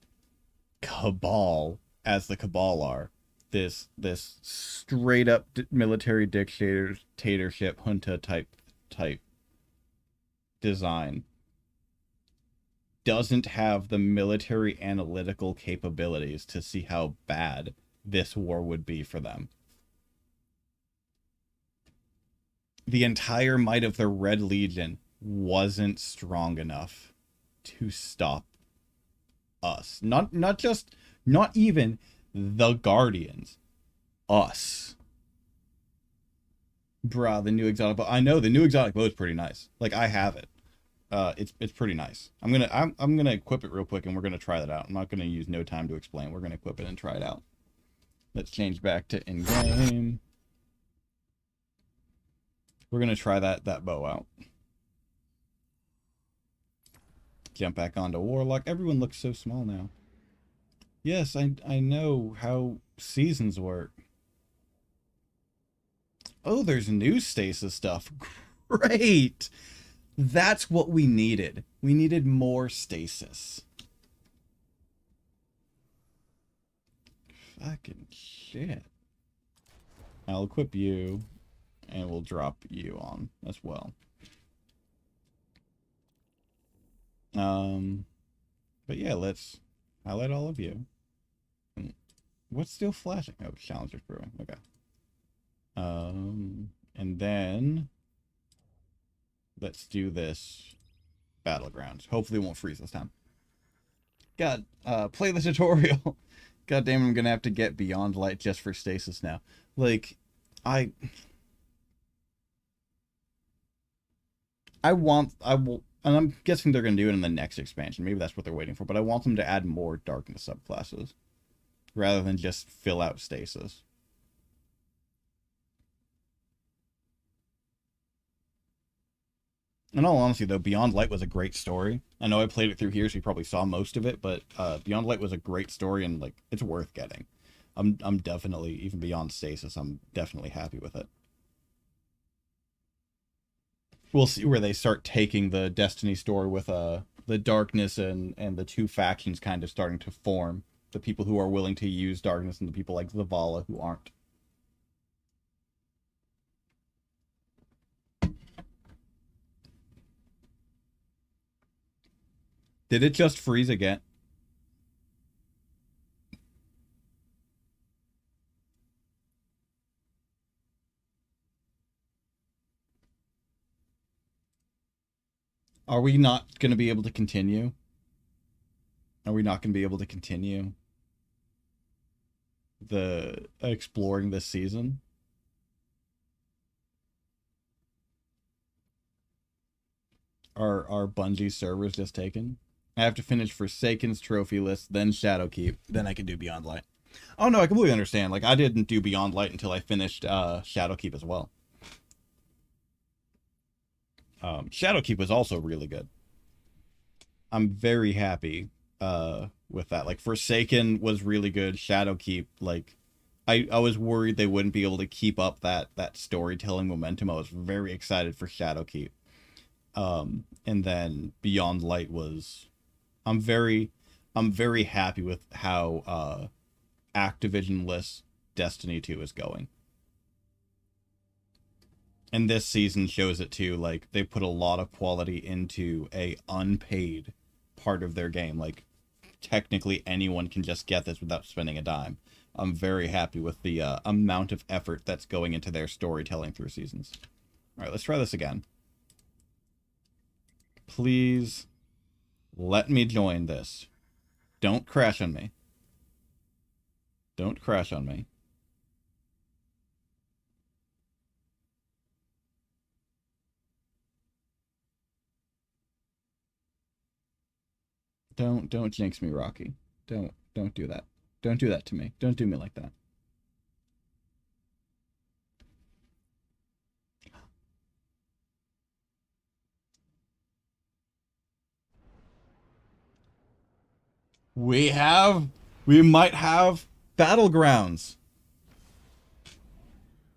Cabal, as the Cabal are, this straight up military dictatorship junta type design, doesn't have the military analytical capabilities to see how bad this war would be for them. The entire might of the Red Legion wasn't strong enough to stop us. Not even the Guardians. Us. Bruh, the new exotic bow. I know the new exotic bow is pretty nice. Like, I have it. It's pretty nice. I'm gonna equip it real quick and we're gonna try that out. I'm not gonna use no time to explain. We're gonna equip it and try it out. Let's change back to in-game. We're gonna try that bow out. Jump back onto Warlock. Everyone looks so small now. Yes, I know how seasons work. Oh, there's new stasis stuff. Great! That's what we needed. We needed more stasis. Fucking shit. I'll equip you, and we'll drop you on as well. But yeah, let's highlight all of you. What's still flashing? Oh, Challenger's brewing. Okay. And then let's do this battlegrounds. Hopefully it won't freeze this time. God, play the tutorial. God damn, I'm gonna have to get Beyond Light just for stasis now. Like, I will, and I'm guessing they're gonna do it in the next expansion. Maybe that's what they're waiting for. But I want them to add more darkness subclasses rather than just fill out stasis. In all honesty, though, Beyond Light was a great story. I know I played it through here, so you probably saw most of it, but Beyond Light was a great story, and like it's worth getting. I'm definitely, even beyond stasis, I'm definitely happy with it. We'll see where they start taking the Destiny story with the darkness and the two factions kind of starting to form. The people who are willing to use darkness and the people like Zavala who aren't. Did it just freeze again? Are we not going to be able to continue? Are we not going to be able to continue the exploring this season? Are Bungie's servers just taken? I have to finish Forsaken's trophy list, then Shadowkeep, then I can do Beyond Light. Oh no, I completely understand. Like, I didn't do Beyond Light until I finished Shadowkeep as well. Shadowkeep was also really good. I'm very happy with that. Like Forsaken was really good. Shadowkeep, like I was worried they wouldn't be able to keep up that storytelling momentum. I was very excited for Shadowkeep. And then Beyond Light was I'm very happy with how Activision lists Destiny 2 is going. And this season shows it too. Like they put a lot of quality into a unpaid part of their game. Like technically anyone can just get this without spending a dime. I'm very happy with the amount of effort that's going into their storytelling through seasons. All right, let's try this again. Please let me join this. Don't crash on me. Don't crash on me. Don't jinx me, Rocky. Don't do that. Don't do that to me. Don't do me like that. We might have Battlegrounds.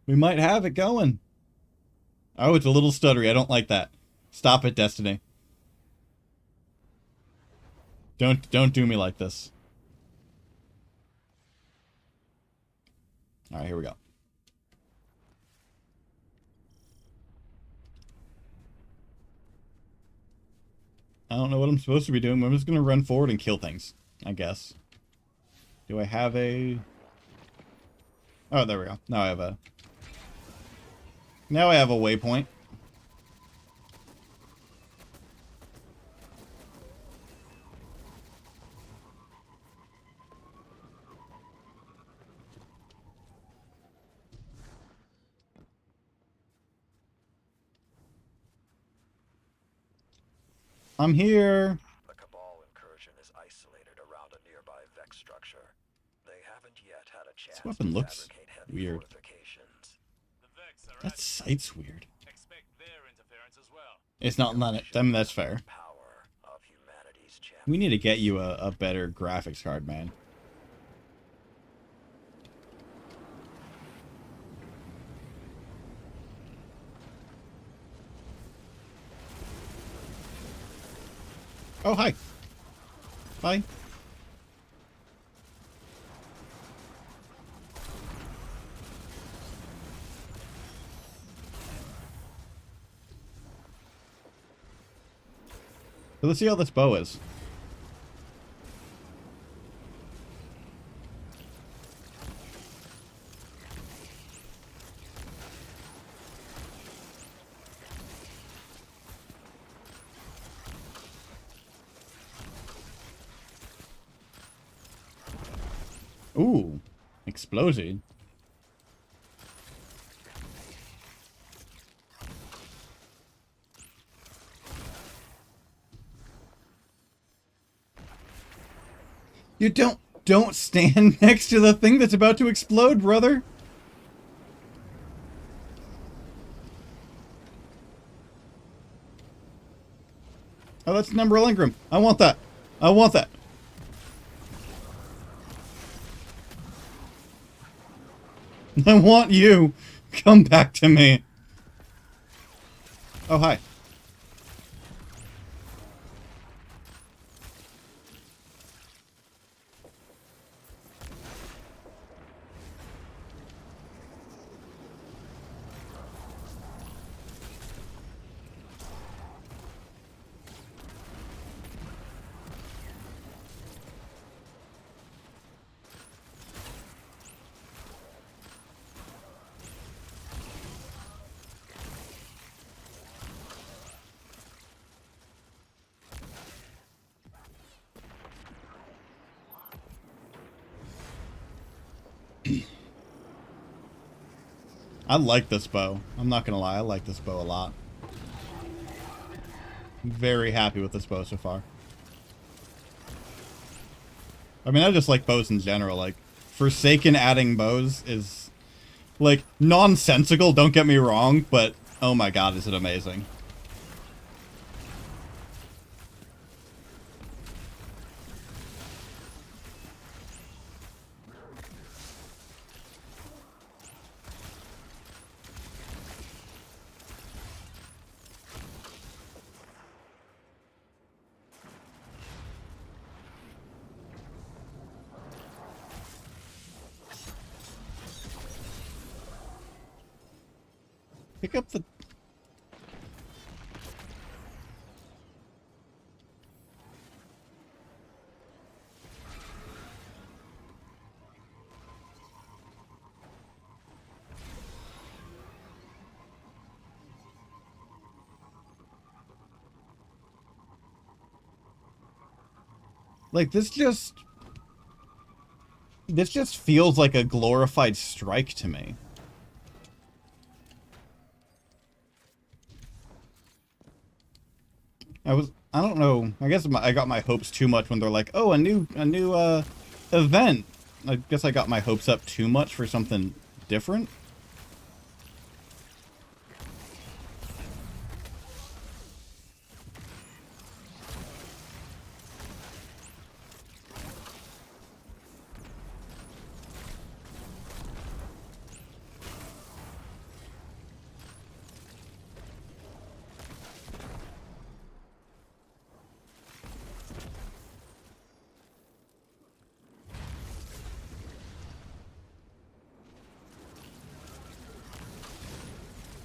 We might have it going. Oh, it's a little stuttery. I don't like that. Stop it, Destiny. Don't do me like this. All right, here we go. I don't know what I'm supposed to be doing, but I'm just going to run forward and kill things, I guess. Do I have a... Oh, there we go. Now I have a waypoint. I'm here. The Cabal incursion is isolated around a nearby Vex structure. They haven't yet had a chance This weapon to looks fabricate heavy weird. fortifications. That sight's weird. Expect their interference as well. It's not letting it. I mean, that's fair. Power of humanity's champion. We need to get you a better graphics card, man. Oh, hi. Bye. So let's see how this bow is. Ooh, exploded. You don't stand next to the thing that's about to explode, brother. Oh, that's an Umbrella Ingram. I want that. I want that. I want you. Come back to me. Oh, hi. I like this bow. I'm not gonna lie, I like this bow a lot. I'm very happy with this bow so far. I mean, I just like bows in general. Like, Forsaken adding bows is, like, nonsensical, don't get me wrong, but oh my god, is it amazing. Pick up the... Like, this just feels like a glorified strike to me. I don't know. I guess I got my hopes too much when they're like, oh, a new event. I guess I got my hopes up too much for something different.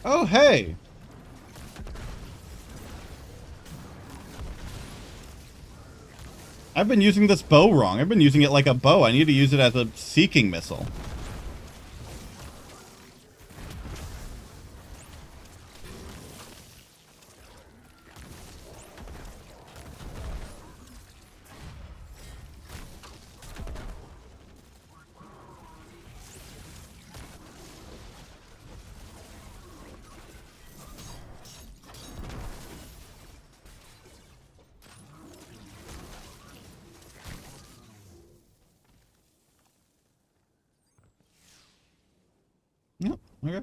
Oh, hey! I've been using this bow wrong. I've been using it like a bow. I need to use it as a seeking missile. Yep, okay.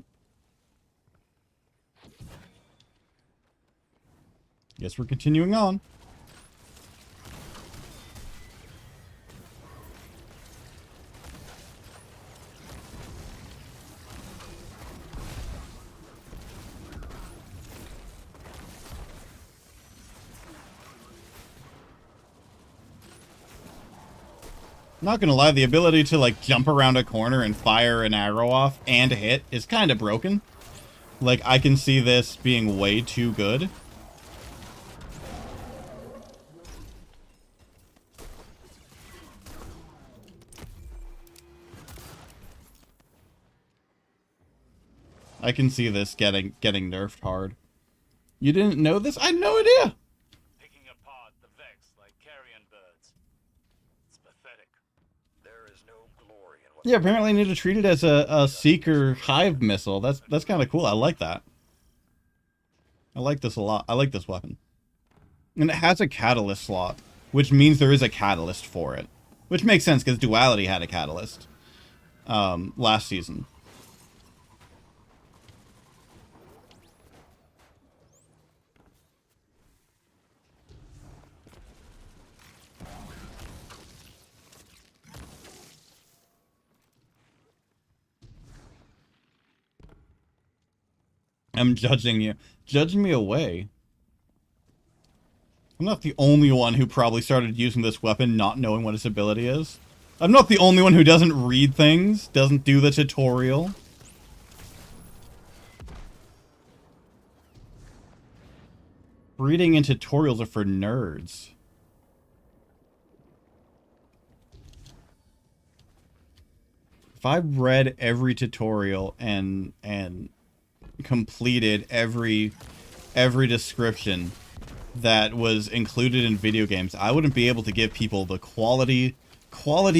Guess we're continuing on. Not gonna lie, the ability to, like, jump around a corner and fire an arrow off and hit is kind of broken. Like, I can see this being way too good. I can see this getting nerfed hard. You didn't know this? I had no idea! Picking apart the Vex like carrion birds. It's pathetic. There is no glory in what Yeah, apparently I need to treat it as a Seeker Hive missile. That's kind of cool. I like that. I like this a lot. I like this weapon. And it has a catalyst slot, which means there is a catalyst for it. Which makes sense, because Duality had a catalyst last season. I'm judging you. Judge me away. I'm not the only one who probably started using this weapon not knowing what its ability is. I'm not the only one who doesn't read things, doesn't do the tutorial. Reading and tutorials are for nerds. If I read every tutorial and completed every description that was included in video games, I wouldn't be able to give people the quality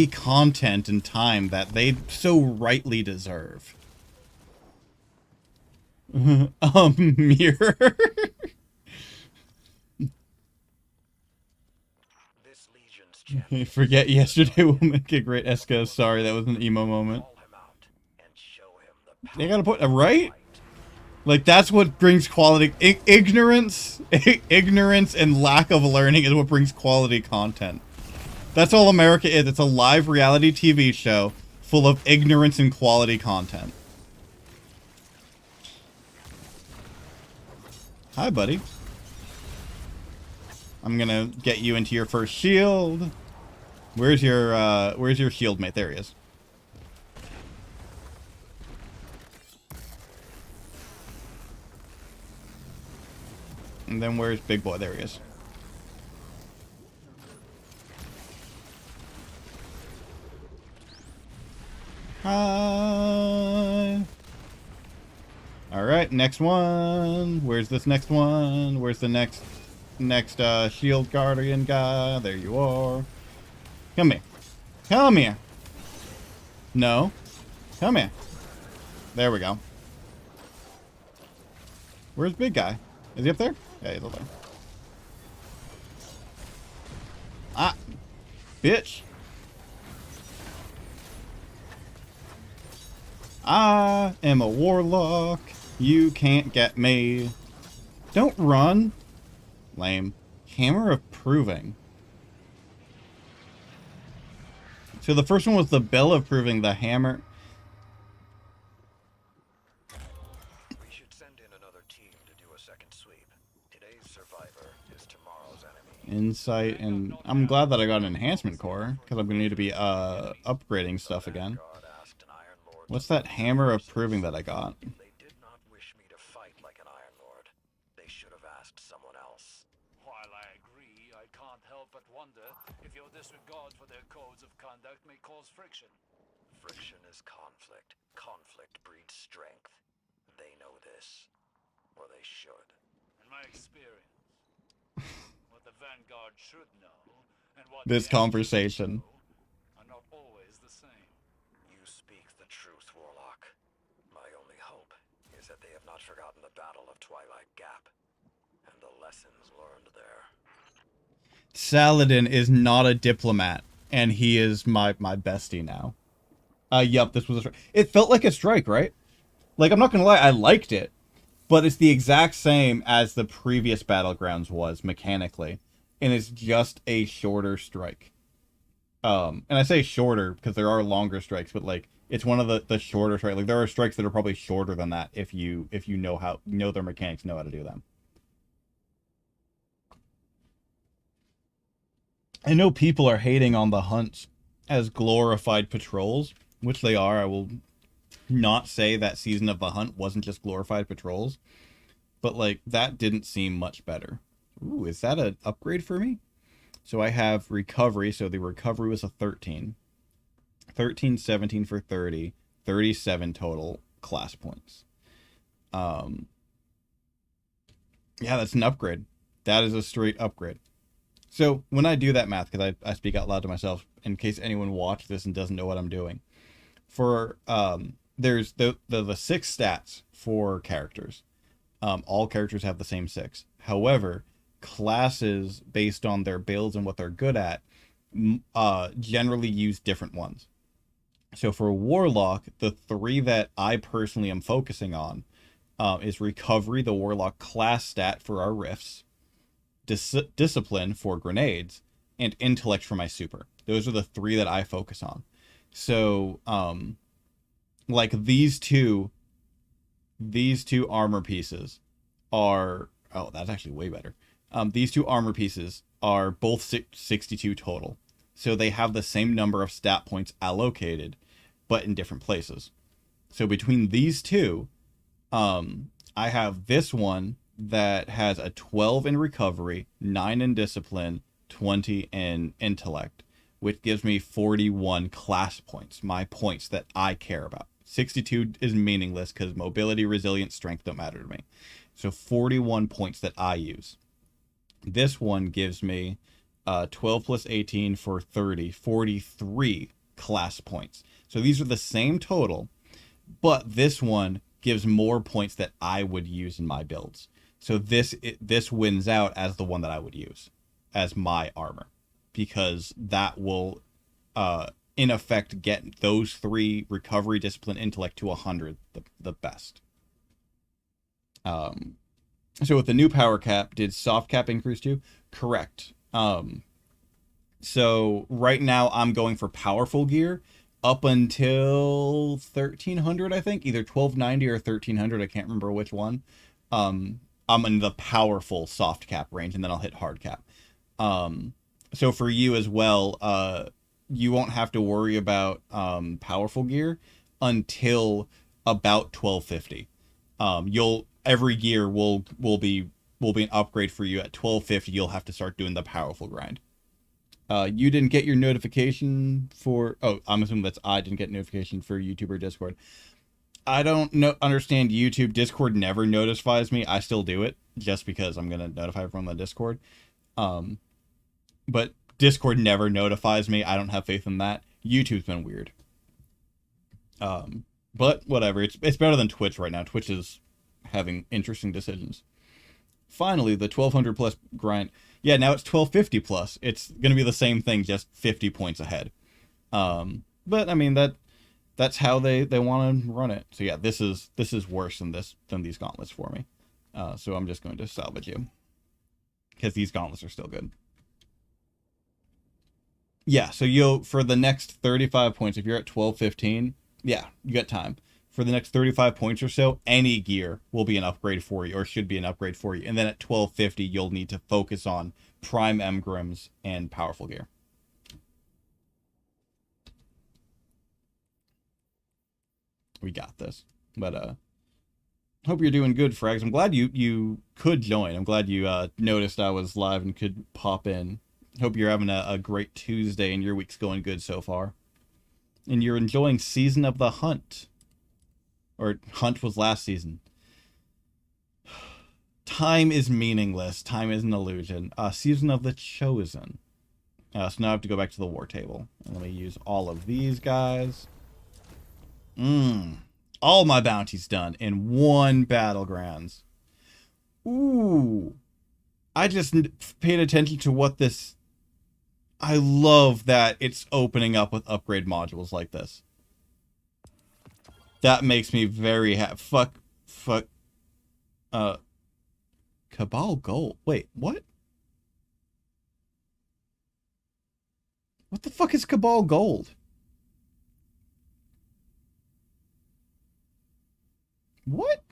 content and time that they so rightly deserve. Mirror. this legion's champion. Forget yesterday will make a great Eska. Sorry, that was an emo moment. Call him out and show him the They power gotta put of right. light. Like, that's what brings quality. Ignorance and lack of learning is what brings quality content. That's all America is. It's a live reality TV show full of ignorance and quality content. Hi, buddy. I'm gonna get you into your first shield. Where's your shield mate? There he is. And then where's Big Boy? There he is. Hi. Alright, next one. Where's this next one? Where's the next shield guardian guy? There you are. Come here. Come here. No. Come here. There we go. Where's big guy? Is he up there? Yeah, he's up there. Ah. Bitch. I am a warlock. You can't get me. Don't run. Lame. Hammer of Proving. So the first one was the Bell of Proving, the Hammer. We should send in another team to do a second sweep. Today's survivor is tomorrow's enemy. Insight, and I'm glad that I got an enhancement core, because I'm going to need to be upgrading stuff again. What's that Hammer of Proving that I got? They did not wish me to fight like an Iron Lord. They should have asked someone else. While I agree, I can't help but wonder if your disregard for their codes of conduct may cause friction. Friction is conflict. Conflict breeds strength. They know this. Or they should. In my experience, what the Vanguard should know and what This the Ancients conversation. know are not always the same. You speak the truth, Warlock. My only hope is that they have not forgotten the Battle of Twilight Gap and the lessons learned there. Saladin is not a diplomat, and he is my bestie now. Yup, this was a strike. It felt like a strike, right? Like, I'm not gonna lie, I liked it. But it's the exact same as the previous Battlegrounds was, mechanically. And it's just a shorter strike. And I say shorter, because there are longer strikes, but, like, it's one of the shorter strikes. Like, there are strikes that are probably shorter than that if you know their mechanics, know how to do them. I know people are hating on the hunts as glorified patrols, which they are. I will not say that Season of the Hunt wasn't just glorified patrols, but like that didn't seem much better. Ooh, is that an upgrade for me? So I have recovery, so the recovery was a 13. 13, 17 for 30, 37 total class points. Yeah, that's an upgrade. That is a straight upgrade. So when I do that math, because I speak out loud to myself in case anyone watched this and doesn't know what I'm doing, for there's the 6 stats for characters. All characters have the same 6. However, classes based on their builds and what they're good at generally use different ones. So for Warlock, the 3 that I personally am focusing on is Recovery, the Warlock class stat for our rifts, Discipline for grenades, and Intellect for my super. Those are the 3 that I focus on. So, like these two armor pieces are, oh, that's actually way better. These 2 armor pieces are both 62 total. So they have the same number of stat points allocated, but in different places. So between these 2, I have this one that has a 12 in recovery, 9 in discipline, 20 in intellect, which gives me 41 class points, my points that I care about. 62 is meaningless because mobility, resilience, strength don't matter to me. So 41 points that I use. This one gives me 12 plus 18 for 30, 43 class points. So these are the same total, but this one gives more points that I would use in my builds. So this wins out as the one that I would use as my armor, because that will in effect get those 3 recovery, discipline, intellect to 100 the best. So with the new power cap, did soft cap increase too? Correct. So right now I'm going for powerful gear up until 1300, I think, either 1290 or 1300. I can't remember which one. I'm in the powerful soft cap range, and then I'll hit hard cap. So for you as well, you won't have to worry about powerful gear until about 1250. Every gear will be will be an upgrade for you. At 1250, you'll have to start doing the powerful grind. You didn't get your notification for... Oh, I'm assuming that's I didn't get notification for YouTube or Discord. I don't understand YouTube. Discord never notifies me. I still do it just because I'm going to notify everyone on Discord. But Discord never notifies me. I don't have faith in that. YouTube's been weird. But whatever. It's better than Twitch right now. Twitch is having interesting decisions. Finally, the 1200 plus grind. Yeah, now it's 1250 plus. It's going to be the same thing, just 50 points ahead. But I mean that's how they want to run it. So yeah, this is worse than these gauntlets for me. So I'm just going to salvage you because these gauntlets are still good. Yeah, so you'll for the next 35 points, if you're at 1215, yeah, you got time. For the next 35 points or so, any gear will be an upgrade for you, or should be an upgrade for you. And then at 1250, you'll need to focus on Prime Emgrims and Powerful Gear. We got this. But, hope you're doing good, Frags. I'm glad you could join. I'm glad you noticed I was live and could pop in. Hope you're having a great Tuesday and your week's going good so far. And you're enjoying Season of the Hunt. Or Hunt was last season. Time is meaningless. Time is an illusion. Season of the Chosen. So now I have to go back to the war table. And let me use all of these guys. All my bounties done in one battlegrounds. Ooh. I just paid attention to what this... I love that it's opening up with upgrade modules like this. That makes me very happy. Fuck. Cabal Gold. Wait, what? What the fuck is Cabal Gold? What?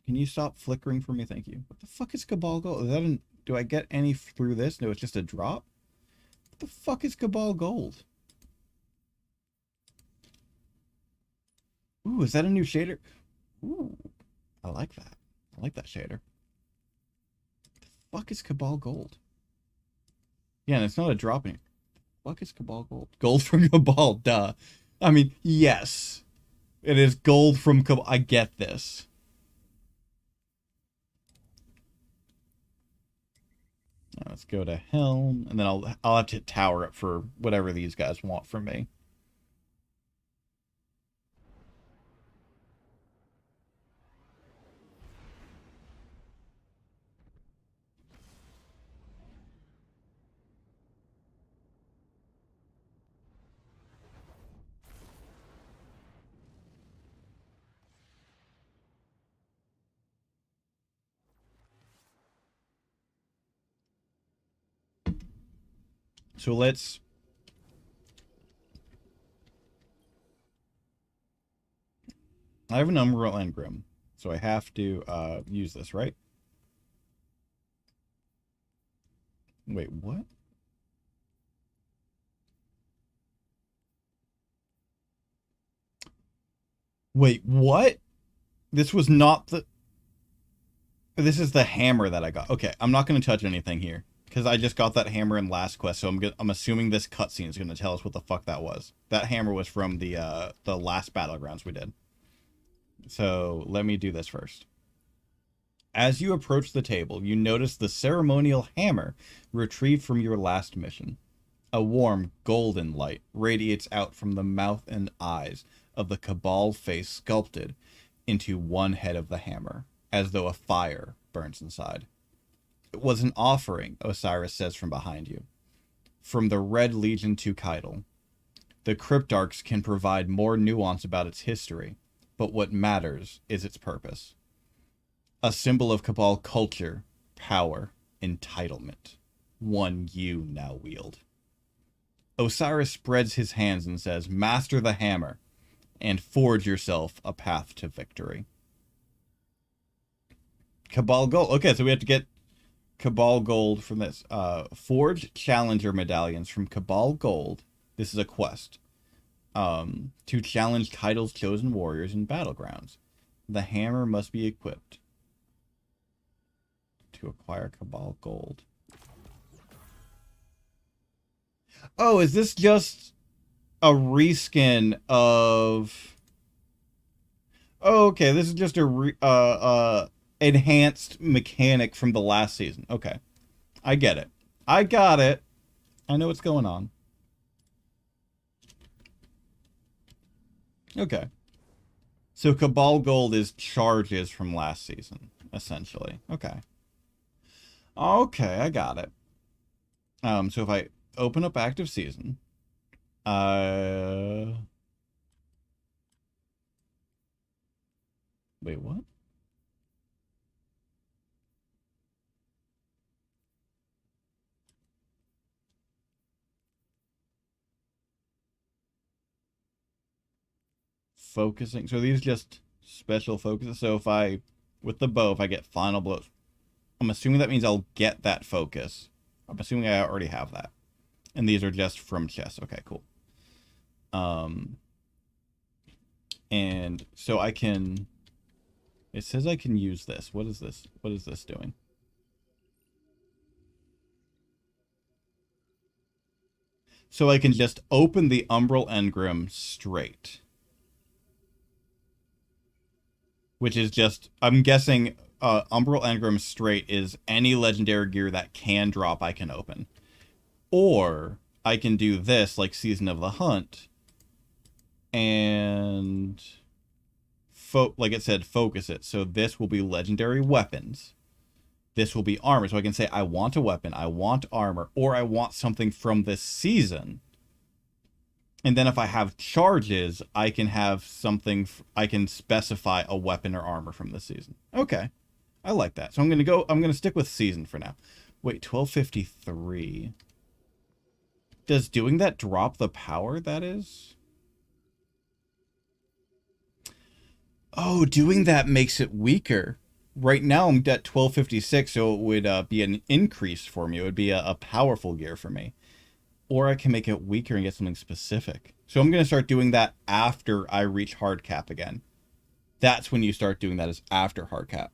Can you stop flickering for me? Thank you. What the fuck is Cabal Gold? Is that do I get any through this? No, it's just a drop? What the fuck is Cabal Gold? Ooh, is that a new shader? Ooh, I like that. I like that shader. What the fuck is Cabal Gold? Yeah, and it's not a drop in. What the fuck is Cabal Gold? Gold from Cabal, duh. I mean, yes. It is gold from Cabal. I get this. Now let's go to Helm, and then I'll have to tower up for whatever these guys want from me. So let's... I have an Umbral Engram, so I have to use this, right? Wait, what? Wait, what? This was not the... This is the hammer that I got. Okay, I'm not going to touch anything here. Because I just got that hammer in last quest, so I'm assuming this cutscene is going to tell us what the fuck that was. That hammer was from the last battlegrounds we did. So let me do this first. As you approach the table, you notice the ceremonial hammer retrieved from your last mission. A warm golden light radiates out from the mouth and eyes of the Cabal face sculpted into one head of the hammer, as though a fire burns inside. It was an offering, Osiris says from behind you. From the Red Legion to Keitel. The Cryptarchs can provide more nuance about its history, but what matters is its purpose. A symbol of Cabal culture, power, entitlement. One you now wield. Osiris spreads his hands and says, "Master the hammer, and forge yourself a path to victory." Cabal Gold. Okay, so we have to get Cabal Gold from this. Forge Challenger medallions from Cabal Gold. This is a quest. To challenge Keitel's chosen warriors in battlegrounds. The hammer must be equipped to acquire Cabal Gold. Oh, is this just a reskin of... Oh, okay, this is just a enhanced mechanic from the last season. Okay, I get it. I got it. I know what's going on. Okay. So Cabal Gold is charges from last season, essentially. Okay. Okay, I got it. So if I open up active season, wait, what? Focusing. So these just special focuses. So if I, with the bow, if I get final blows, I'm assuming that means I'll get that focus. I'm assuming I already have that. And these are just from chests. Okay, cool. And so I can, it says I can use this. What is this? What is this doing? So I can just open the Umbral Engram straight. Which is just, I'm guessing Umbral Engram straight is any legendary gear that can drop I can open. Or I can do this like Season of the Hunt and like it said, focus it. So this will be legendary weapons. This will be armor. So I can say I want a weapon, I want armor, or I want something from this season. And then if I have charges, I can have something, I can specify a weapon or armor from this season. Okay. I like that. So I'm going to stick with season for now. Wait, 1253. Does doing that drop the power that is? Oh, doing that makes it weaker. Right now I'm at 1256, so it would be an increase for me. It would be a powerful gear for me. Or I can make it weaker and get something specific. So I'm going to start doing that after I reach hard cap again. That's when you start doing that, is after hard cap.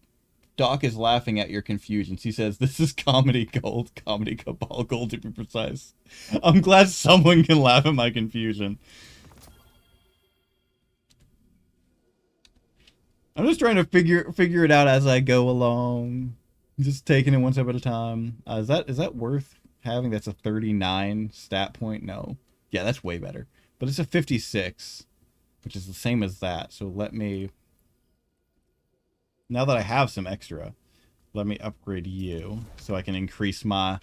Doc is laughing at your confusion. He says, this is comedy gold, comedy Cabal Gold to be precise. I'm glad someone can laugh at my confusion. I'm just trying to figure it out as I go along. Just taking it one step at a time. Is that worth having? That's a 39 stat point? No. Yeah, that's way better. But it's a 56, which is the same as that. So let me, now that I have some extra, let me upgrade you so I can increase my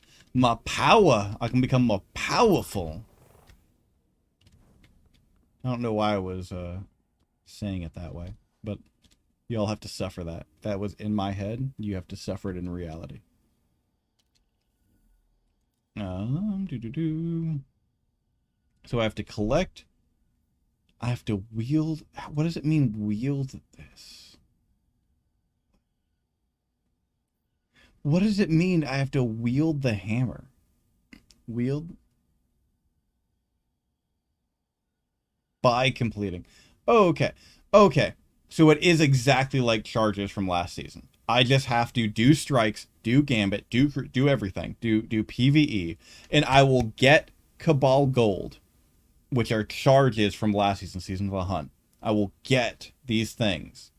power. I can become more powerful. I don't know why I was saying it that way, but y'all have to suffer that. That was in my head. You have to suffer it in reality. So I have to collect. I have to wield. What does it mean, wield this? What does it mean I have to wield the hammer? Wield? By completing. Oh, okay. Okay. So it is exactly like charges from last season. I just have to do strikes, do gambit, do everything, do PvE, and I will get Cabal Gold, which are charges from last season of the Hunt. I will get these things,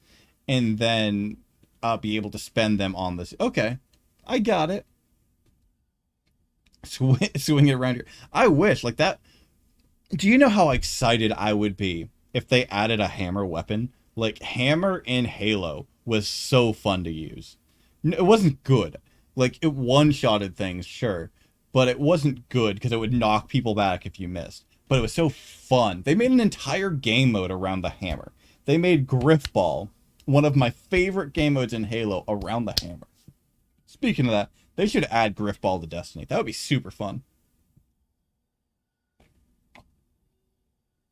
and then I'll be able to spend them on this. Okay, I got it. Swing it around here. I wish, like that. Do you know how excited I would be if they added a hammer weapon? Like, hammer in Halo was so fun to use. It wasn't good. Like, it one-shotted things, sure. But it wasn't good because it would knock people back if you missed. But it was so fun. They made an entire game mode around the hammer. They made Griffball, one of my favorite game modes in Halo, around the hammer. Speaking of that, they should add Griffball to Destiny. That would be super fun.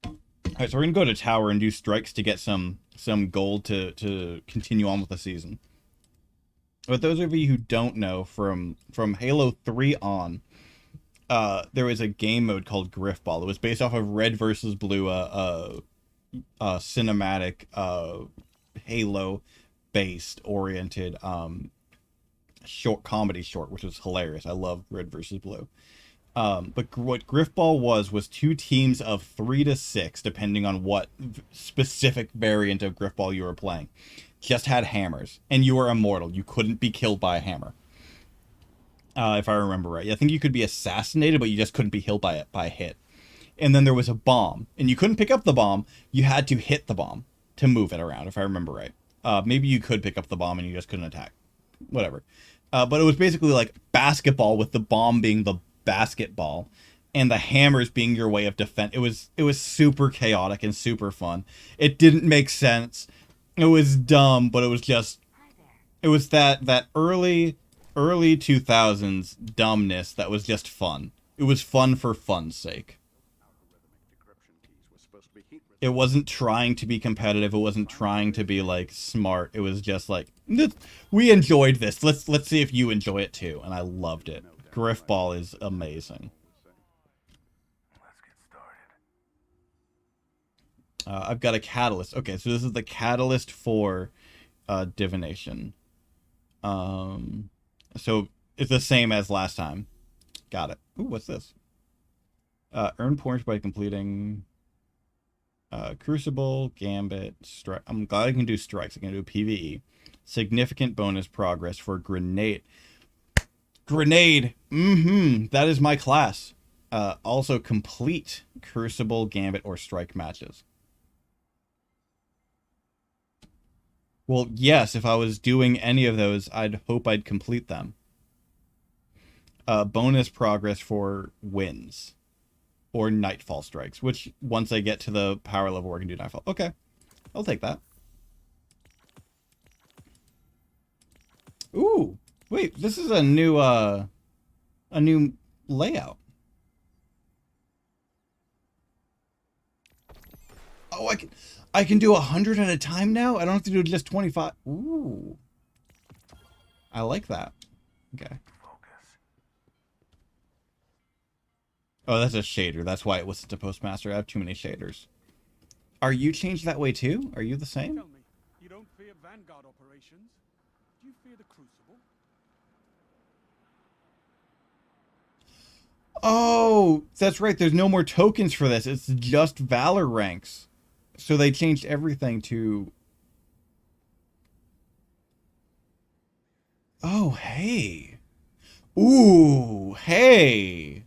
Alright, so we're going to go to Tower and do strikes to get some gold to continue on with the season. But those of you who don't know, from Halo 3 on, there was a game mode called Griffball. It was based off of Red versus Blue, cinematic Halo based oriented short comedy short, which was hilarious. I love Red versus Blue. But what Griffball was 2 teams of 3 to 6, depending on what specific variant of Griffball you were playing. Just had hammers, and you were immortal. You couldn't be killed by a hammer, if I remember right. I think you could be assassinated, but you just couldn't be killed by a hit. And then there was a bomb, and you couldn't pick up the bomb. You had to hit the bomb to move it around, if I remember right. Maybe you could pick up the bomb and you just couldn't attack. Whatever. But it was basically like basketball, with the bomb being the basketball and the hammers being your way of defense. It was super chaotic and super fun. It didn't make sense. It was dumb, but it was just, it was that early 2000s dumbness that was just fun. It was fun for fun's sake. It wasn't trying to be competitive. It wasn't trying to be like smart. It was just like, we enjoyed this. Let's see if you enjoy it too. And I loved it. Griffball is amazing. I've got a catalyst. Okay, so this is the catalyst for divination. So it's the same as last time. Got it. Ooh, what's this? Earn points by completing Crucible, Gambit, Strike. I'm glad I can do strikes. I can do PvE. Significant bonus progress for Grenade. Grenade! That is my class. Also complete Crucible, Gambit, or Strike matches. Well, yes, if I was doing any of those, I'd hope I'd complete them. Bonus progress for wins. Or Nightfall strikes, which once I get to the power level, I can do Nightfall. Okay, I'll take that. Ooh, wait, this is a new layout. Oh, I can do 100 at a time now? I don't have to do just 25. Ooh. I like that. Okay. Oh, that's a shader. That's why it was to Postmaster. I have too many shaders. Are you changed that way too? Are you the same? Tell me, you don't fear Vanguard operations? Do you fear the Crucible? Oh, that's right. There's no more tokens for this. It's just Valor ranks. So they changed everything to... Oh, hey. Ooh, hey.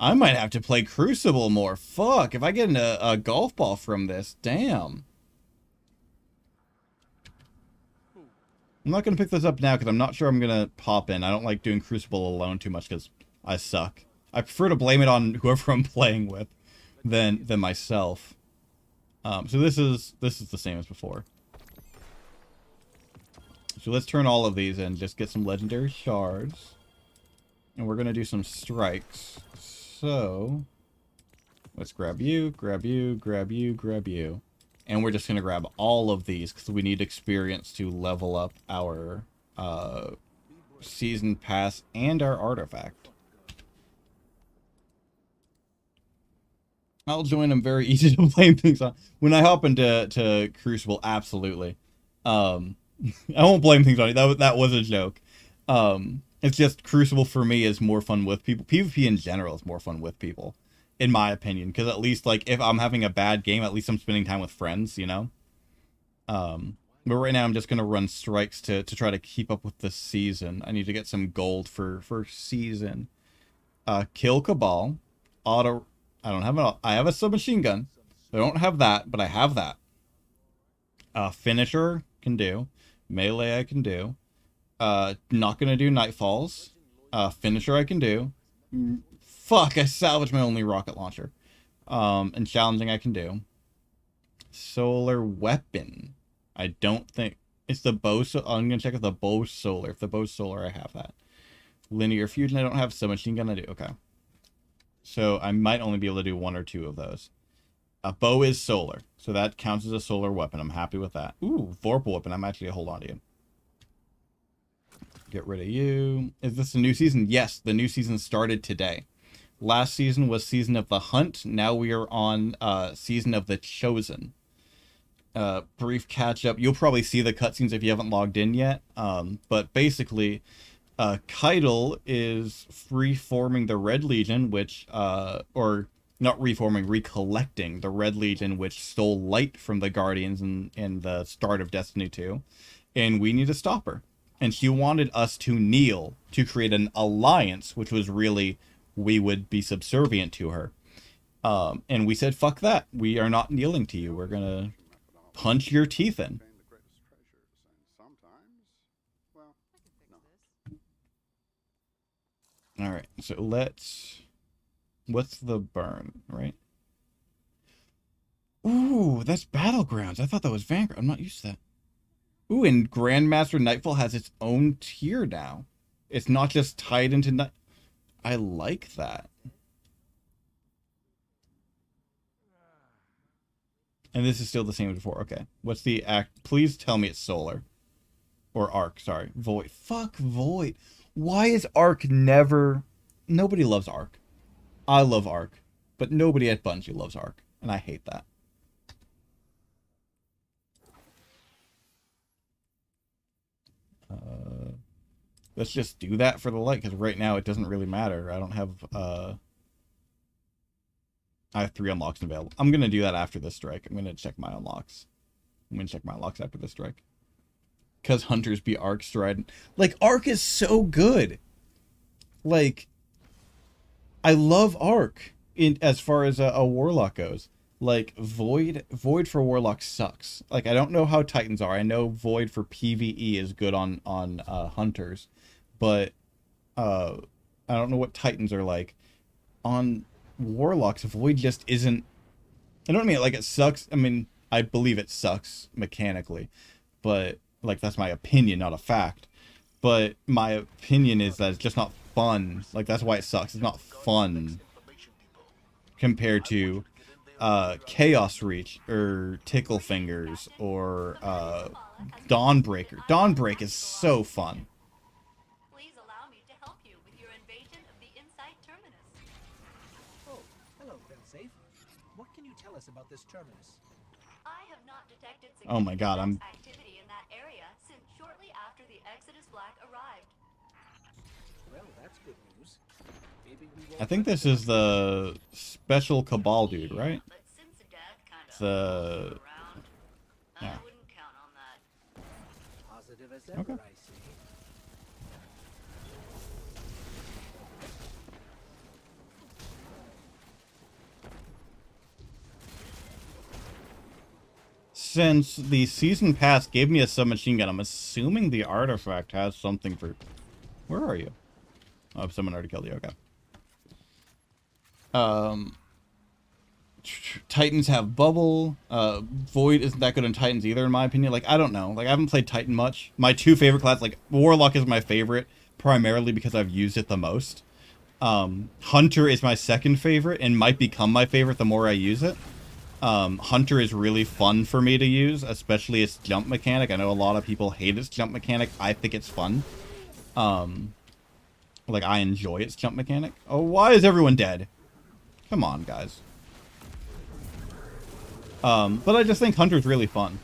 I might have to play Crucible more. Fuck, if I get a golf ball from this, damn. I'm not going to pick this up now because I'm not sure I'm going to pop in. I don't like doing Crucible alone too much because I suck. I prefer to blame it on whoever I'm playing with than myself. So this is the same as before. So let's turn all of these in, just get some legendary shards. And we're going to do some strikes. So let's grab you, grab you, grab you, grab you. And we're just going to grab all of these because we need experience to level up our season pass and our artifact. I'll join them. Very easy to blame things on. When I hop into Crucible, absolutely. I won't blame things on it. That was a joke. It's just Crucible for me is more fun with people. PvP in general is more fun with people, in my opinion. Because at least, like, if I'm having a bad game, at least I'm spending time with friends, you know? But right now I'm just going to run strikes to try to keep up with the season. I need to get some gold for season. Kill Cabal. Auto... I don't have I have a submachine gun. I don't have that, but I have that. Finisher can do. Melee I can do. Not gonna do Nightfalls. Finisher I can do. Fuck, I salvaged my only rocket launcher. And challenging I can do. Solar weapon. I don't think it's the bow. So I'm gonna check if the bow's solar. If the bow's solar, I have that. Linear fusion I don't have. Submachine gun I do. Okay. So I might only be able to do 1 or 2 of those. A bow is solar, so that counts as a solar weapon. I'm happy with that. Ooh, Vorpal weapon. I'm actually going to hold on to you. Get rid of you. Is this a new season? Yes, the new season started today. Last season was Season of the Hunt. Now we are on Season of the Chosen. brief catch up. You'll probably see the cutscenes if you haven't logged in yet. But basically, Keitel is reforming the Red Legion, which, or not reforming, recollecting the Red Legion, which stole light from the Guardians in the start of Destiny 2. And we need to stop her. And she wanted us to kneel to create an alliance, which was really, we would be subservient to her. And we said, fuck that. We are not kneeling to you. We're gonna punch your teeth in. Alright, so let's... What's the burn, right? Ooh, that's Battlegrounds. I thought that was Vanguard. I'm not used to that. Ooh, and Grandmaster Nightfall has its own tier now. It's not just tied into Night... I like that. And this is still the same as before. Okay. What's the act? Please tell me it's Solar. Or Arc, sorry. Void. Fuck Void. Why is Arc never... Nobody loves Arc. I love Arc. But nobody at Bungie loves Arc. And I hate that. Let's just do that for the light, because right now it doesn't really matter. I don't have... I have 3 unlocks available. I'm going to do that after this strike. I'm going to check my unlocks. I'm going to check my unlocks after this strike. Because Hunters be Arc Strident. Like, Arc is so good. Like, I love Arc as far as a Warlock goes. Like, Void for Warlock sucks. Like, I don't know how Titans are. I know Void for PvE is good on Hunters. But, I don't know what Titans are like. On Warlocks, Void just isn't... I don't mean like it sucks. I mean, I believe it sucks mechanically. But, like, that's my opinion, not a fact. But my opinion is that it's just not fun. Like, that's why it sucks. It's not fun compared to Chaos Reach or Tickle Fingers or Dawnbreaker. Dawnbreak is so fun. Please allow me to help you with your invasion of the Inside Terminus. Oh, hello, Failsafe. What can you tell us about this terminus? I have not detected Oh my god, I'm... activity in that area since shortly after the Exodus Black arrived. Well, that's good news. Maybe we I think this is the special Cabal dude, right? But since the death kind of The... around, Yeah. I wouldn't count on that. positive as ever, Okay. I see. Since the season pass gave me a submachine gun, I'm assuming the artifact has something for... Where are you? Oh, someone already killed you. Okay. Titans have bubble. Void isn't that good in Titans either, in my opinion. Like, I don't know. Like, I haven't played Titan much. My 2 favorite classes, like, Warlock is my favorite, primarily because I've used it the most. Hunter is my second favorite, and might become my favorite the more I use it. Hunter is really fun for me to use, especially its jump mechanic. I know a lot of people hate its jump mechanic. I think it's fun. Like, I enjoy its jump mechanic. Oh, why is everyone dead? Come on, guys. But I just think Hunter's really fun.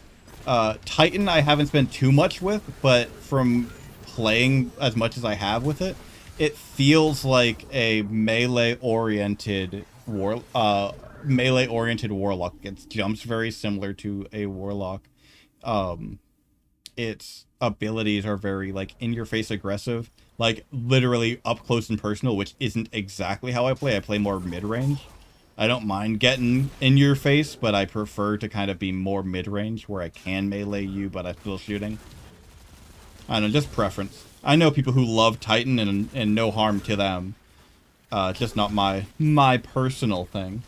Titan I haven't spent too much with, but from playing as much as I have with it, it feels like a melee-oriented warlock. It jumps very similar to a warlock. Its abilities are very, like, in-your-face aggressive. Like, literally up close and personal, which isn't exactly how I play. I play more mid-range. I don't mind getting in your face, but I prefer to kind of be more mid-range, where I can melee you, but I'm still shooting. I don't know, just preference. I know people who love Titan, and no harm to them. Just not my personal thing.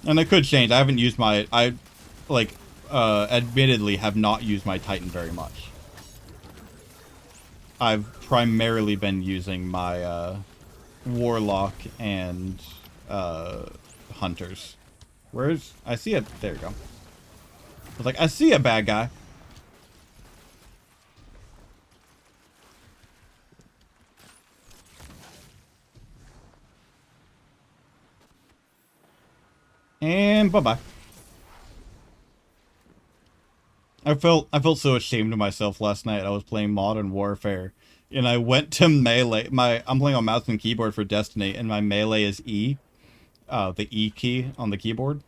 And I could change. I haven't used my... admittedly have not used my Titan very much. I've primarily been using my Warlock and Hunters. Where's... I see it. There you go. I was like, I see a bad guy. And bye-bye. I felt so ashamed of myself last night. I was playing Modern Warfare, and I went to melee. I'm playing on mouse and keyboard for Destiny, and my melee is E, the E key on the keyboard.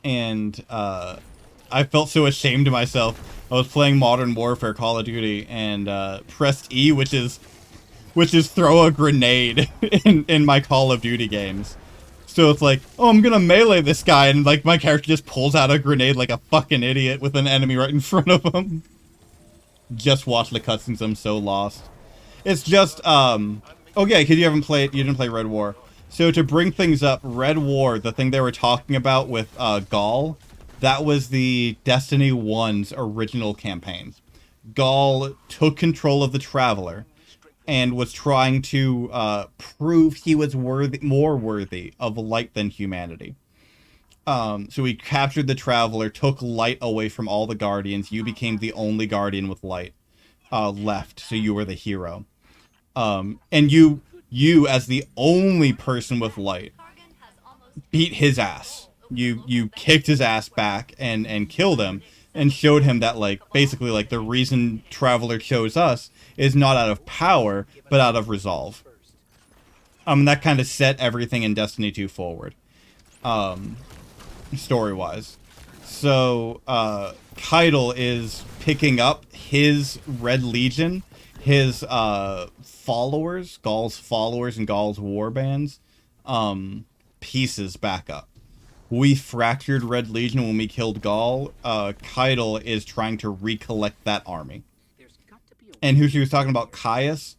And I felt so ashamed of myself. I was playing Modern Warfare, Call of Duty, and pressed E, which is throw a grenade in my Call of Duty games. So it's like, oh, I'm gonna melee this guy, and like my character just pulls out a grenade like a fucking idiot with an enemy right in front of him. Just watch the cutscenes, I'm so lost. It's just, oh yeah, because you didn't play Red War. So to bring things up, Red War, the thing they were talking about with Gaul, that was the Destiny 1's original campaign. Gaul took control of the Traveler and was trying to prove he was more worthy of light than humanity. So he captured the Traveler, took light away from all the Guardians. You became the only Guardian with light left, so you were the hero. And you, as the only person with light, beat his ass. You kicked his ass back and killed him, and showed him that, like, basically, like, the reason Traveler chose us is not out of power, but out of resolve. That kind of set everything in Destiny 2 forward, story-wise. So, Keitel is picking up his Red Legion, his, followers, Gaul's followers and Gaul's warbands, pieces back up. We fractured Red Legion when we killed Gaul. Keitel is trying to recollect that army. And who she was talking about, Caius,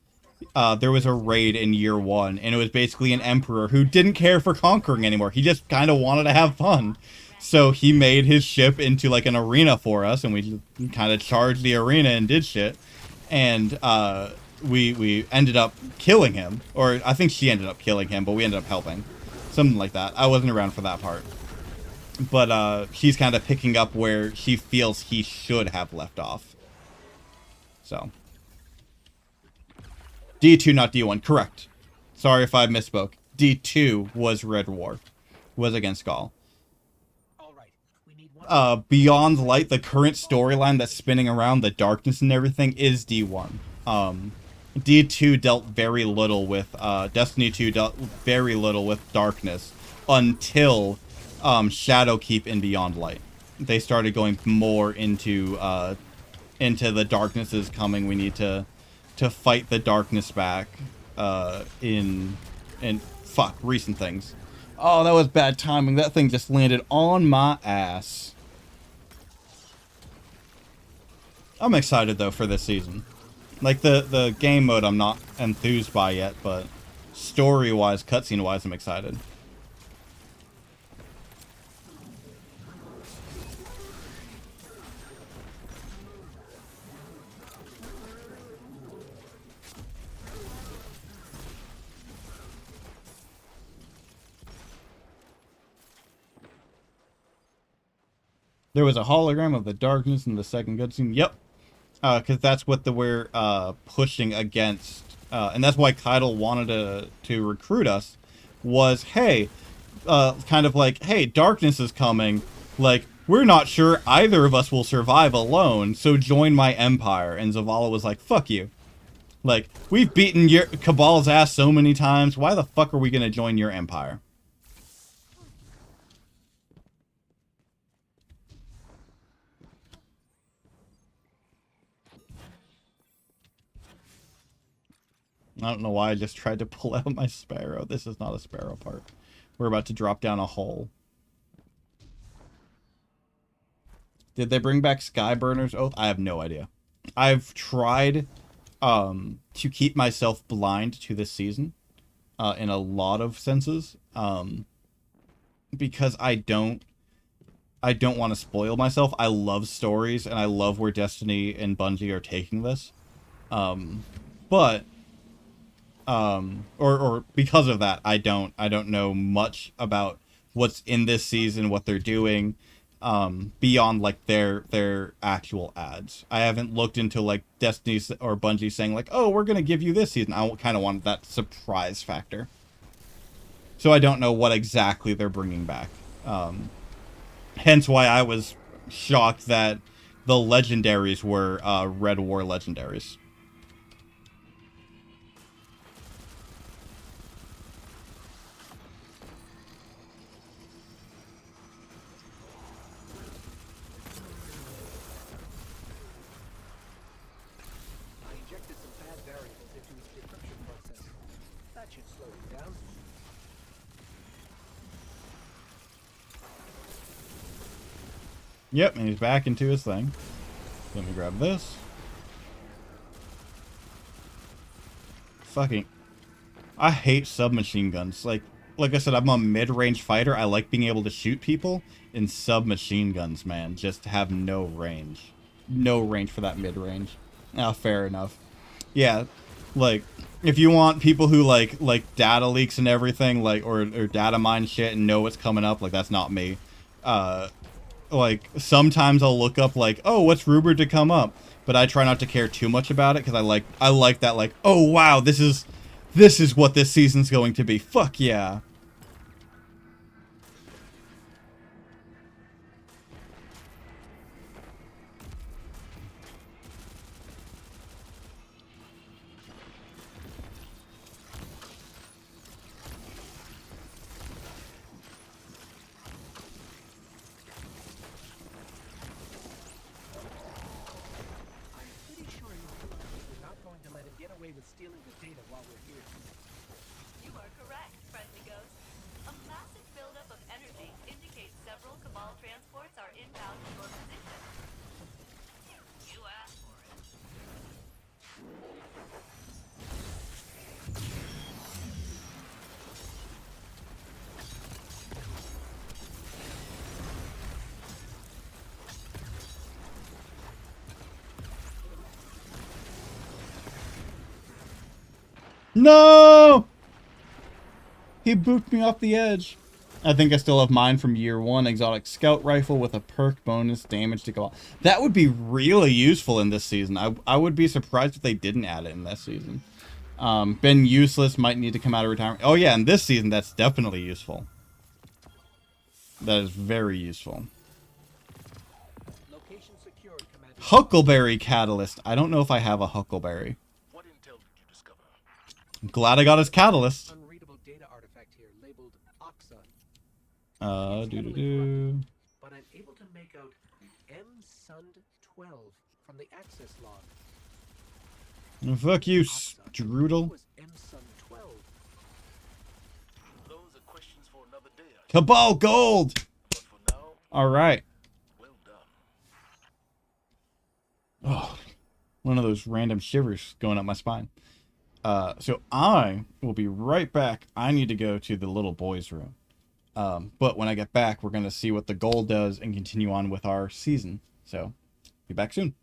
there was a raid in year 1, and it was basically an emperor who didn't care for conquering anymore. He just kind of wanted to have fun. So he made his ship into like an arena for us, and we kind of charged the arena and did shit. And we ended up killing him. Or I think she ended up killing him, but we ended up helping. Something like that. I wasn't around for that part. But she's kind of picking up where she feels he should have left off. So. D2, not D1. Correct. Sorry if I misspoke. D2 was Red War. Was against Gaul. Beyond Light, the current storyline that's spinning around, the darkness and everything, is D1. D2 dealt very little with, Destiny 2 dealt very little with darkness until Shadowkeep and Beyond Light. They started going more into the darkness is coming. We need to fight the darkness back in recent things. Oh, that was bad timing. That thing just landed on my ass. I'm excited though for this season. Like the game mode I'm not enthused by yet, but story-wise, cutscene-wise, I'm excited. There was a hologram of the darkness in the second cutscene. Yep. Because that's what we're pushing against. And that's why Keitel wanted to recruit us. Was, hey, kind of like, hey, darkness is coming. Like, we're not sure either of us will survive alone, so join my empire. And Zavala was like, fuck you. Like, we've beaten your Cabal's ass so many times. Why the fuck are we going to join your empire? I don't know why I just tried to pull out my sparrow. This is not a sparrow part. We're about to drop down a hole. Did they bring back Skyburner's Oath? I have no idea. I've tried to keep myself blind to this season in a lot of senses because I don't want to spoil myself. I love stories and I love where Destiny and Bungie are taking this. But because of that, I don't know much about what's in this season, what they're doing, beyond like their actual ads. I haven't looked into like Destiny or Bungie saying like, oh, we're gonna give you this season. I kind of want that surprise factor. So I don't know what exactly they're bringing back. Hence why I was shocked that the legendaries were Red War legendaries. I injected some bad variables into his decryption process. That should slow him down. Yep, and he's back into his thing. Let me grab this. Fucking... I hate submachine guns. Like I said, I'm a mid-range fighter. I like being able to shoot people. And submachine guns, man, just have no range. No range for that mid-range. Ah, fair enough. Yeah, like, if you want people who like data leaks and everything, like, or data mine shit and know what's coming up, like, that's not me. Like, sometimes I'll look up, like, oh, what's rumored to come up? But I try not to care too much about it, because I like that, like, oh, wow, this is what this season's going to be. Fuck yeah. I'm pretty sure you're not going to let him get away with stealing the data while we're here. You are correct, friendly ghost. A massive buildup of energy indicates several Cabal transports are inbound to your position. You asked for it. No! He booped me off the edge. I think I still have mine from year 1. Exotic scout rifle with a perk bonus damage to go. That would be really useful in this season. I would be surprised if they didn't add it in this season. Been useless, might need to come out of retirement. Oh yeah, in this season, that's definitely useful. That is very useful. Location secured, Commander. Huckleberry catalyst. I don't know if I have a huckleberry. What intel did you discover? I'm glad I got his catalyst. Unreadable data artifact here labeled Oxon. But I'm able to make out M-Sund-12 from the access log. Fuck you, Oxon. Who strudel. was M-Sund-12? Those are questions for another day. Cabal gold! But for now, Alright. well done. Oh, one of those random shivers going up my spine. So I will be right back. I need to go to the little boys' room. But when I get back, we're going to see what the gold does and continue on with our season. So, be back soon.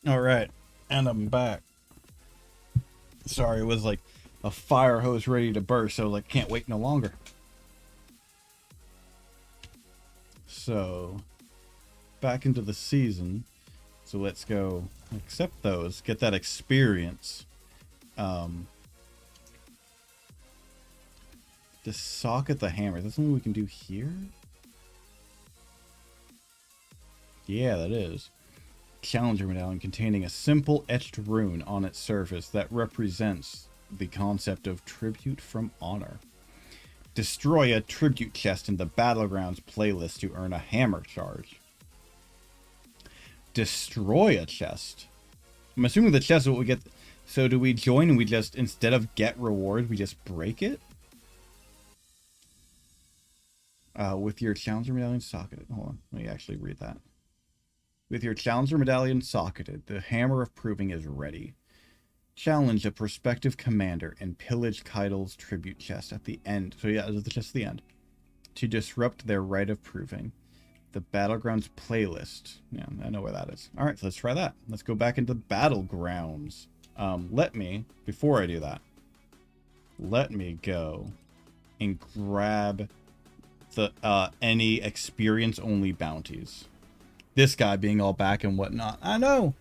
All right, and I'm back. Sorry, it was like a fire hose ready to burst, so like can't wait no longer. So, back into the season. So let's go accept those, get that experience. To socket the hammer. Is that something we can do here? Yeah, that is. Challenger medallion containing a simple etched rune on its surface that represents the concept of tribute from honor. Destroy a tribute chest in the Battlegrounds playlist to earn a hammer charge. Destroy a chest. I'm assuming the chest is what we get. So do we join and we just, instead of get reward, we just break it? With your Challenger medallion socketed. Hold on, let me actually read that. With your Challenger medallion socketed, the Hammer of Proving is ready. Challenge a prospective commander and pillage Keitel's tribute chest at the end. So yeah, it's just the end. To disrupt their right of proving. The Battlegrounds playlist. Yeah, I know where that is. Alright, so let's try that. Let's go back into Battlegrounds. Let me, before I do that, let me go and grab the any experience only bounties. This guy being all back and whatnot. I know.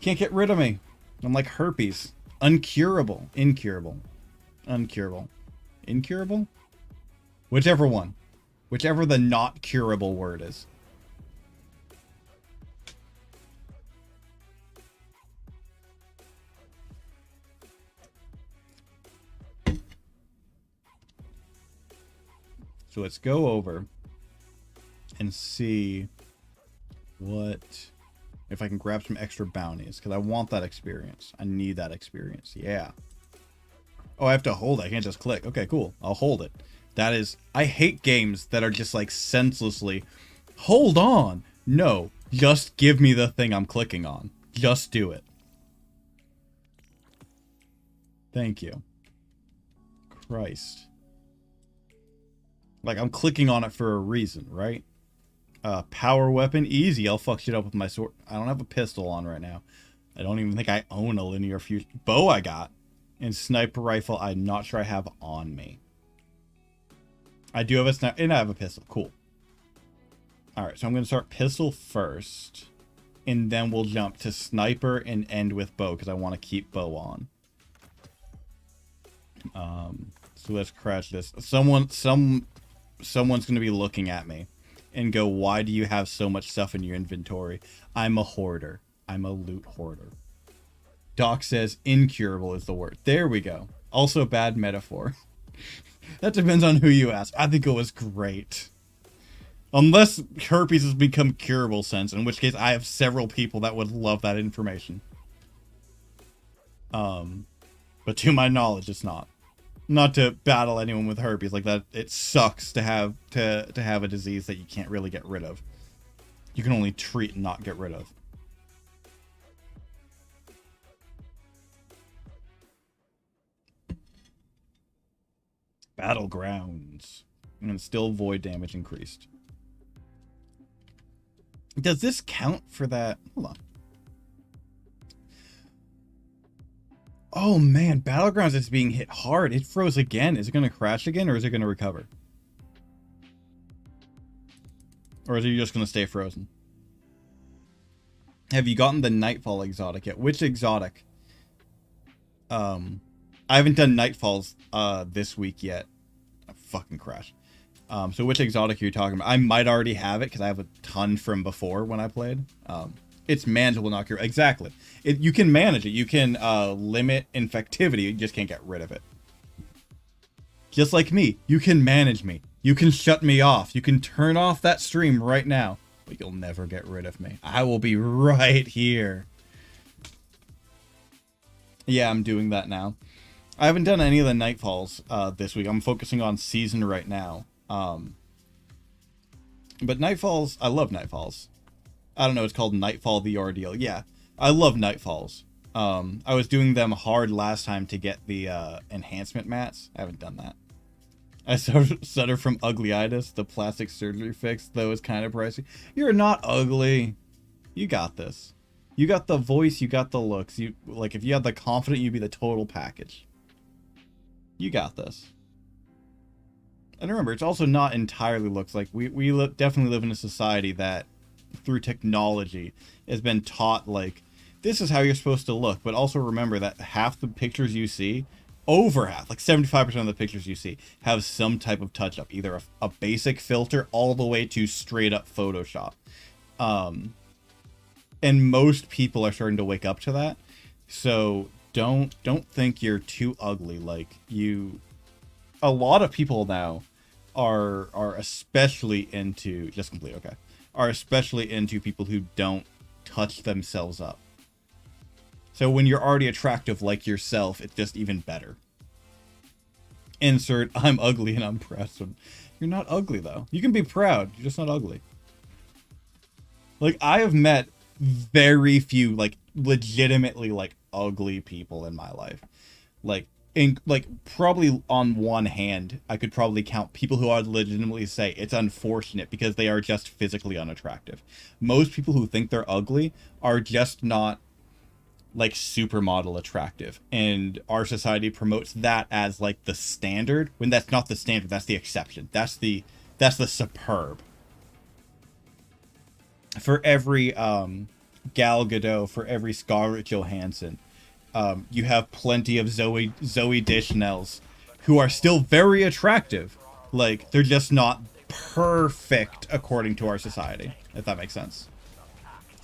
Can't get rid of me. I'm like herpes. Uncurable. Incurable. Uncurable. Incurable? Whichever one. Whichever the not curable word is. So let's go over and see what if I can grab some extra bounties, because I want that experience. I need that experience. Yeah. Oh, I have to hold it. I can't just click. Okay, cool. I'll hold it. That is, I hate games that are just like senselessly, hold on. No, just give me the thing I'm clicking on. Just do it. Thank you. Christ. Like, I'm clicking on it for a reason, right? Power weapon, easy. I'll fuck shit up with my sword. I don't have a pistol on right now. I don't even think I own a linear fusion. Bow I got. And sniper rifle, I'm not sure I have on me. I do have a sniper, and I have a pistol. Cool. Alright, so I'm going to start pistol first. And then we'll jump to sniper and end with bow, because I want to keep bow on. So let's crash this. Someone's going to be looking at me and go, why do you have so much stuff in your inventory? I'm a hoarder. I'm a loot hoarder. Doc says incurable is the word. There we go. Also a bad metaphor. That depends on who you ask. I think it was great. Unless herpes has become curable since, in which case I have several people that would love that information. But to my knowledge, it's not. Not to battle anyone with herpes like that. It sucks to have a disease that you can't really get rid of. You can only treat and not get rid of. Battlegrounds. And still void damage increased. Does this count for that? Hold on. Oh man, Battlegrounds is being hit hard. It froze again. Is it going to crash again or is it going to recover? Or is it just going to stay frozen? Have you gotten the Nightfall exotic yet? Which exotic? I haven't done Nightfalls this week yet. I fucking crashed. So which exotic are you talking about? I might already have it because I have a ton from before when I played. It's manageable, not cure. Exactly. You can manage it. You can limit infectivity. You just can't get rid of it. Just like me. You can manage me. You can shut me off. You can turn off that stream right now. But you'll never get rid of me. I will be right here. Yeah, I'm doing that now. I haven't done any of the Nightfalls this week. I'm focusing on Season right now. But Nightfalls, I love Nightfalls. I don't know, it's called Nightfall the Ordeal. Yeah, I love Nightfalls. I was doing them hard last time to get the enhancement mats. I haven't done that. I suffer from uglyitis. The plastic surgery fix, though, is kind of pricey. You're not ugly. You got this. You got the voice, you got the looks. You like if you had the confident, you'd be the total package. You got this. And remember, it's also not entirely looks. Like we definitely live in a society that through technology has been taught like this is how you're supposed to look. But also remember that half the pictures you see, over half, like 75% of the pictures you see, have some type of touch up, either a basic filter all the way to straight up Photoshop. And most people are starting to wake up to that. So don't think you're too ugly. Like a lot of people now are especially into are especially into people who don't touch themselves up. So when you're already attractive like yourself, it's just even better. Insert I'm ugly and I'm proud. You're not ugly though. You can be proud, you're just not ugly. Like I have met very few like legitimately like ugly people in my life. Like probably on one hand, I could probably count people who I would legitimately say it's unfortunate because they are just physically unattractive. Most people who think they're ugly are just not like supermodel attractive, and our society promotes that as like the standard when that's not the standard. That's the exception. That's the superb. For every Gal Gadot, for every Scarlett Johansson, you have plenty of Zoe Deschanel's who are still very attractive. Like, they're just not perfect according to our society, if that makes sense.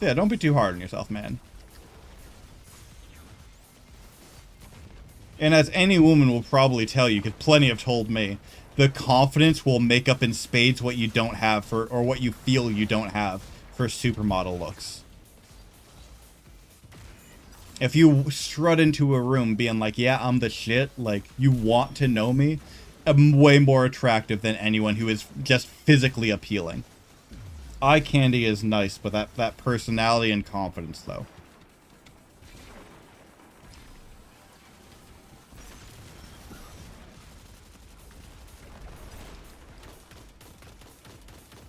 So yeah, don't be too hard on yourself, man. And as any woman will probably tell you, because plenty have told me, the confidence will make up in spades what you don't have for, or what you feel you don't have for supermodel looks. If you strut into a room being like, yeah, I'm the shit, like, you want to know me, I'm way more attractive than anyone who is just physically appealing. Eye candy is nice, but that personality and confidence, though.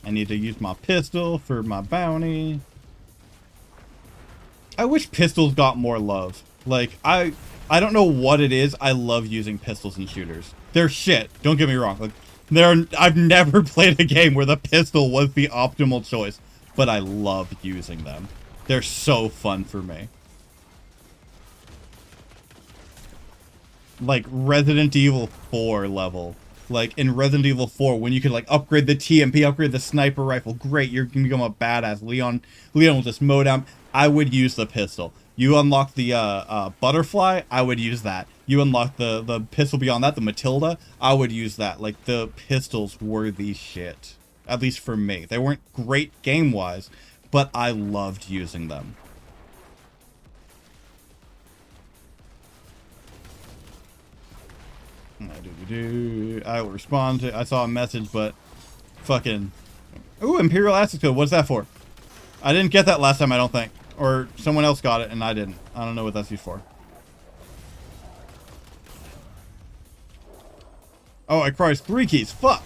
I need to use my pistol for my bounty. I wish pistols got more love. Like, I don't know what it is. I love using pistols in shooters. They're shit. Don't get me wrong. Like, I've never played a game where the pistol was the optimal choice, but I love using them. They're so fun for me. Like Resident Evil 4 level. Like in Resident Evil 4, when you could like upgrade the TMP, upgrade the sniper rifle, great, you're gonna become a badass. Leon will just mow down. I would use the pistol. You unlock the butterfly, I would use that. You unlock the pistol beyond that, the Matilda, I would use that. Like, the pistols were the shit. At least for me. They weren't great game-wise, but I loved using them. I will respond to... I saw a message, but... Fucking... Ooh, Imperial Access Code. What's that for? I didn't get that last time, I don't think. Or someone else got it, and I didn't. I don't know what that's used for. Oh, it requires 3 keys. Fuck!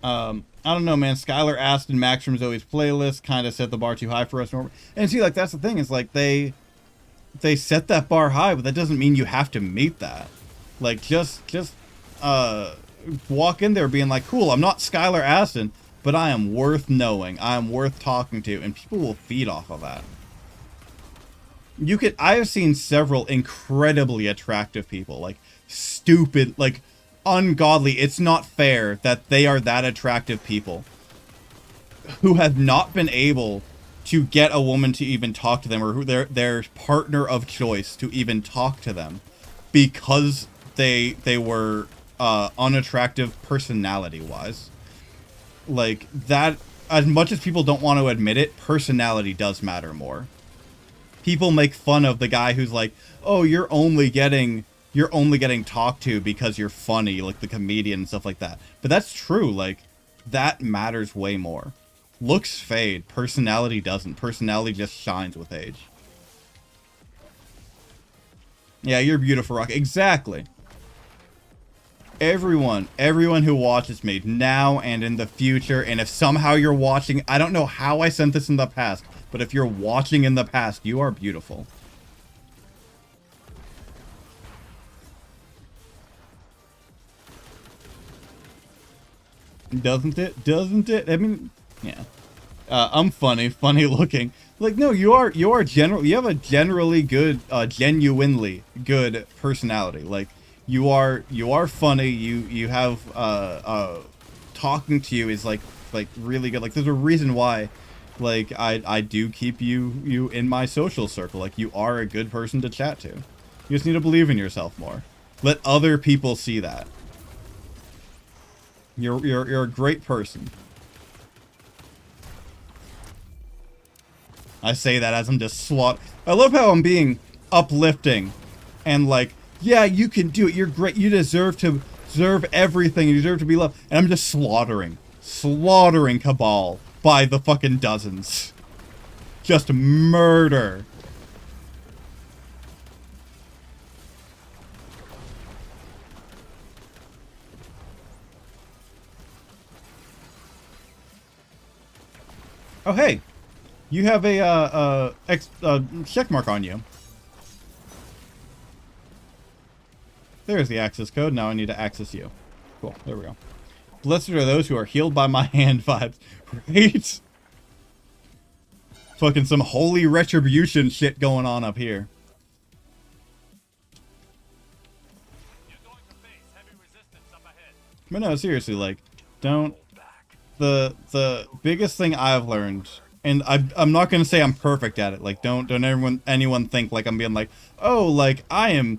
I don't know, man. Skylar asked in Max from Zoe's playlist, kind of set the bar too high for us. And see, like, that's the thing. Is like, they set that bar high, but that doesn't mean you have to meet that. Like, just walk in there being like, cool, I'm not Skylar Aston, but I am worth knowing. I am worth talking to, and people will feed off of that. I have seen several incredibly attractive people, like, stupid, like, ungodly, it's not fair that they are that attractive people who have not been able to get a woman to even talk to them, or who their partner of choice to even talk to them, because they were unattractive personality-wise. Like, that, as much as people don't want to admit it, personality does matter more. People make fun of the guy who's like, oh, you're only getting talked to because you're funny, like the comedian and stuff like that. But that's true, like, that matters way more. Looks fade, personality doesn't. Personality just shines with age. Yeah, you're beautiful, Rock. Exactly. everyone who watches me now and in the future, and if somehow you're watching, I don't know how I sent this in the past, but if you're watching in the past, you are beautiful. Doesn't it? Doesn't it? I mean, yeah. I'm funny looking. Like, no, you are you have a generally good, genuinely good personality. Like, you are funny. You have, talking to you is like really good. Like, there's a reason why, like, I do keep you in my social circle. Like, you are a good person to chat to. You just need to believe in yourself more. Let other people see that. You're a great person. I say that as I'm just I love how I'm being uplifting and like, yeah, you can do it. You're great. You deserve everything. You deserve to be loved. And I'm just slaughtering Cabal by the fucking dozens. Just murder. Oh, hey. You have a check mark on you. There's the access code. Now I need to access you. Cool. There we go. Blessed are those who are healed by my hand vibes. Right? Fucking some holy retribution shit going on up here. You're going to face heavy resistance up ahead. But no, seriously, like, don't... The biggest thing I've learned... And I'm not gonna say I'm perfect at it. Like, don't anyone think like I'm being like, oh, like I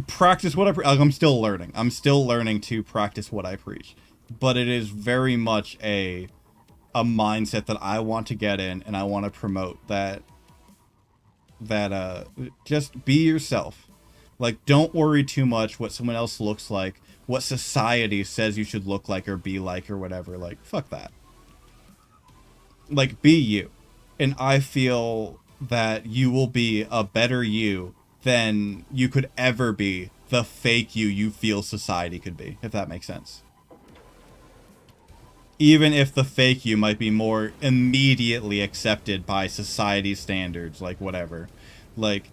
practice what I preach. Like, I'm still learning. I'm still learning to practice what I preach. But it is very much a mindset that I want to get in, and I want to promote that just be yourself. Like, don't worry too much what someone else looks like, what society says you should look like or be like or whatever. Like, fuck that. Like, be you. And I feel that you will be a better you than you could ever be the fake you feel society could be, if that makes sense. Even if the fake you might be more immediately accepted by society's standards, like whatever. Like,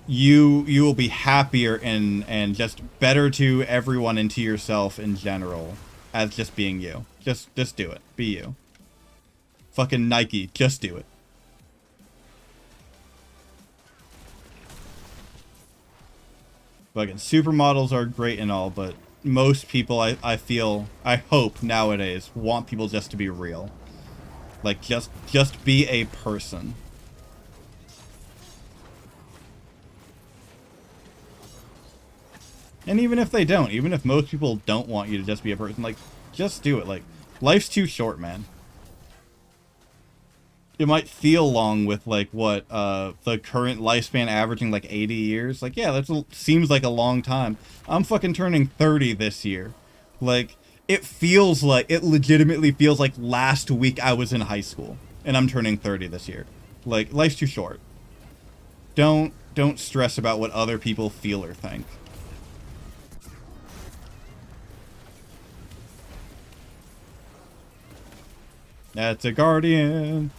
you will be happier and just better to everyone and to yourself in general as just being you. Just do it. Be you. Fucking Nike, just do it. Fucking supermodels are great and all, but most people, I hope nowadays, want people just to be real. Like, just be a person. And even if they don't, even if most people don't want you to just be a person, like, just do it. Like, life's too short, man. It might feel long with, like, what, the current lifespan averaging, like, 80 years. Like, yeah, that seems like a long time. I'm fucking turning 30 this year. Like, it legitimately feels like last week I was in high school. And I'm turning 30 this year. Like, life's too short. Don't stress about what other people feel or think. That's a guardian.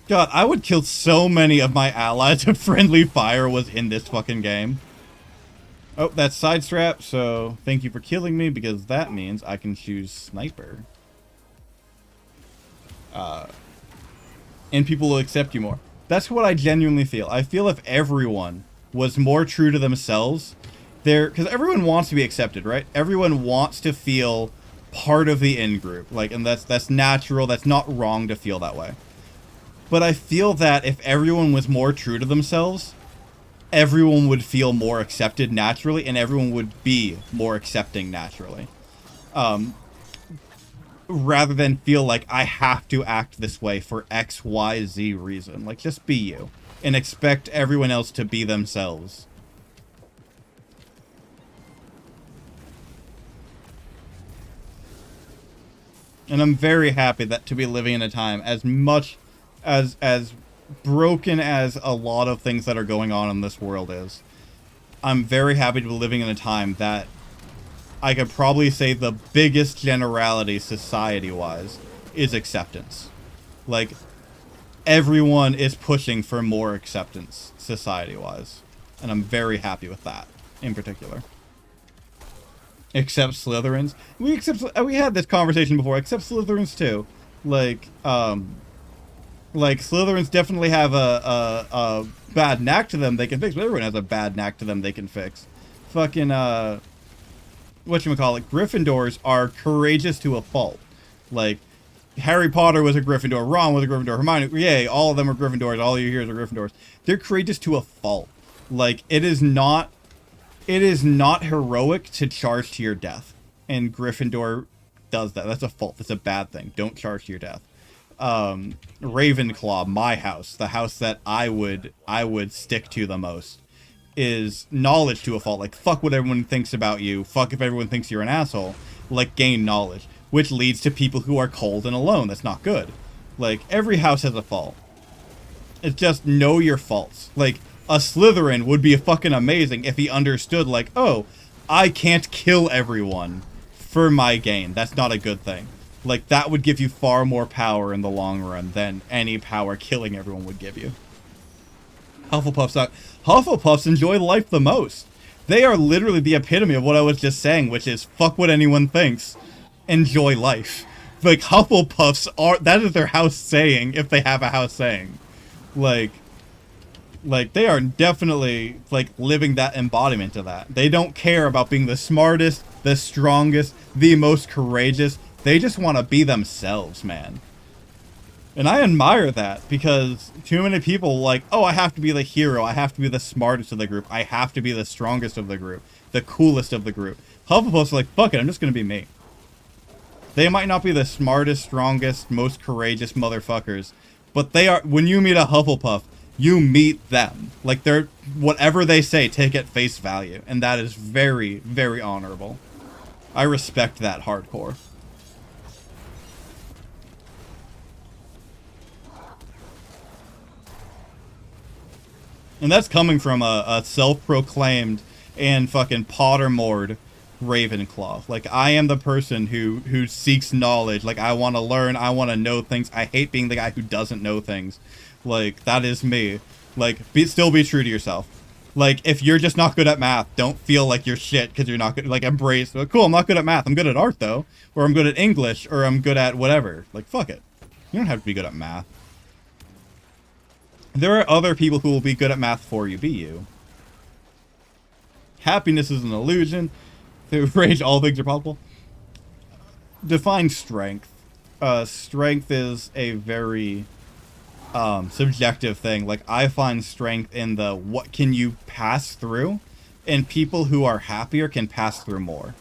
God, I would kill so many of my allies if friendly fire was in this fucking game. Oh, that's side strap, so thank you for killing me, because that means I can choose sniper. And people will accept you more. That's what I genuinely feel. I feel if everyone was more true to themselves, because everyone wants to be accepted, right? Everyone wants to feel part of the in-group. Like, and that's natural, that's not wrong to feel that way. But I feel that if everyone was more true to themselves, everyone would feel more accepted naturally, and everyone would be more accepting naturally. Rather than feel like I have to act this way for X, Y, Z reason. Like, just be you. And expect everyone else to be themselves. And I'm very happy to be living in a time as much as broken as a lot of things that are going on in this world is. I'm very happy to be living in a time that I could probably say the biggest generality society-wise is acceptance. Like, everyone is pushing for more acceptance society-wise. And I'm very happy with that, in particular. Except Slytherins. We had this conversation before, except Slytherins too. Like Slytherins definitely have a bad knack to them they can fix, but everyone has a bad knack to them they can fix. Fucking, whatchamacallit, Gryffindors are courageous to a fault. Like, Harry Potter was a Gryffindor, Ron was a Gryffindor, Hermione, yay, all of them are Gryffindors, all your heroes are Gryffindors. They're courageous to a fault. Like, it is not heroic to charge to your death. And Gryffindor does that. That's a fault. That's a bad thing. Don't charge to your death. Ravenclaw, my house, the house that I would stick to the most, is knowledge to a fault. Like, fuck what everyone thinks about you. Fuck if everyone thinks you're an asshole. Like, gain knowledge. Which leads to people who are cold and alone. That's not good. Like, every house has a fault. It's just know your faults. Like, a Slytherin would be fucking amazing if he understood, like, oh, I can't kill everyone for my gain. That's not a good thing. Like, that would give you far more power in the long run than any power killing everyone would give you. Hufflepuffs enjoy life the most. They are literally the epitome of what I was just saying, which is fuck what anyone thinks. Enjoy life. Like, Hufflepuffs that is their house saying, if they have a house saying. Like, they are definitely, like, living that embodiment of that. They don't care about being the smartest, the strongest, the most courageous. They just want to be themselves, man. And I admire that, because too many people like, oh, I have to be the hero, I have to be the smartest of the group, I have to be the strongest of the group, the coolest of the group. Hufflepuffs are like, fuck it, I'm just gonna be me. They might not be the smartest, strongest, most courageous motherfuckers, but they are, when you meet a Hufflepuff, you meet them. Like, they're, whatever they say, take at face value. And that is very, very honorable. I respect that hardcore. And that's coming from a self-proclaimed and fucking Pottermore Ravenclaw. Like, I am the person who seeks knowledge. Like, I want to learn, I want to know things. I hate being the guy who doesn't know things. Like, that is me. Like, still be true to yourself. Like, if you're just not good at math, don't feel like you're shit because you're not good. Like, embrace, like, cool, I'm not good at math. I'm good at art, though. Or I'm good at English. Or I'm good at whatever. Like, fuck it. You don't have to be good at math. There are other people who will be good at math for you. Be you. Happiness is an illusion. Through rage, all things are possible. Define strength. Strength is a very subjective thing. Like, I find strength in the what can you pass through, and people who are happier can pass through more.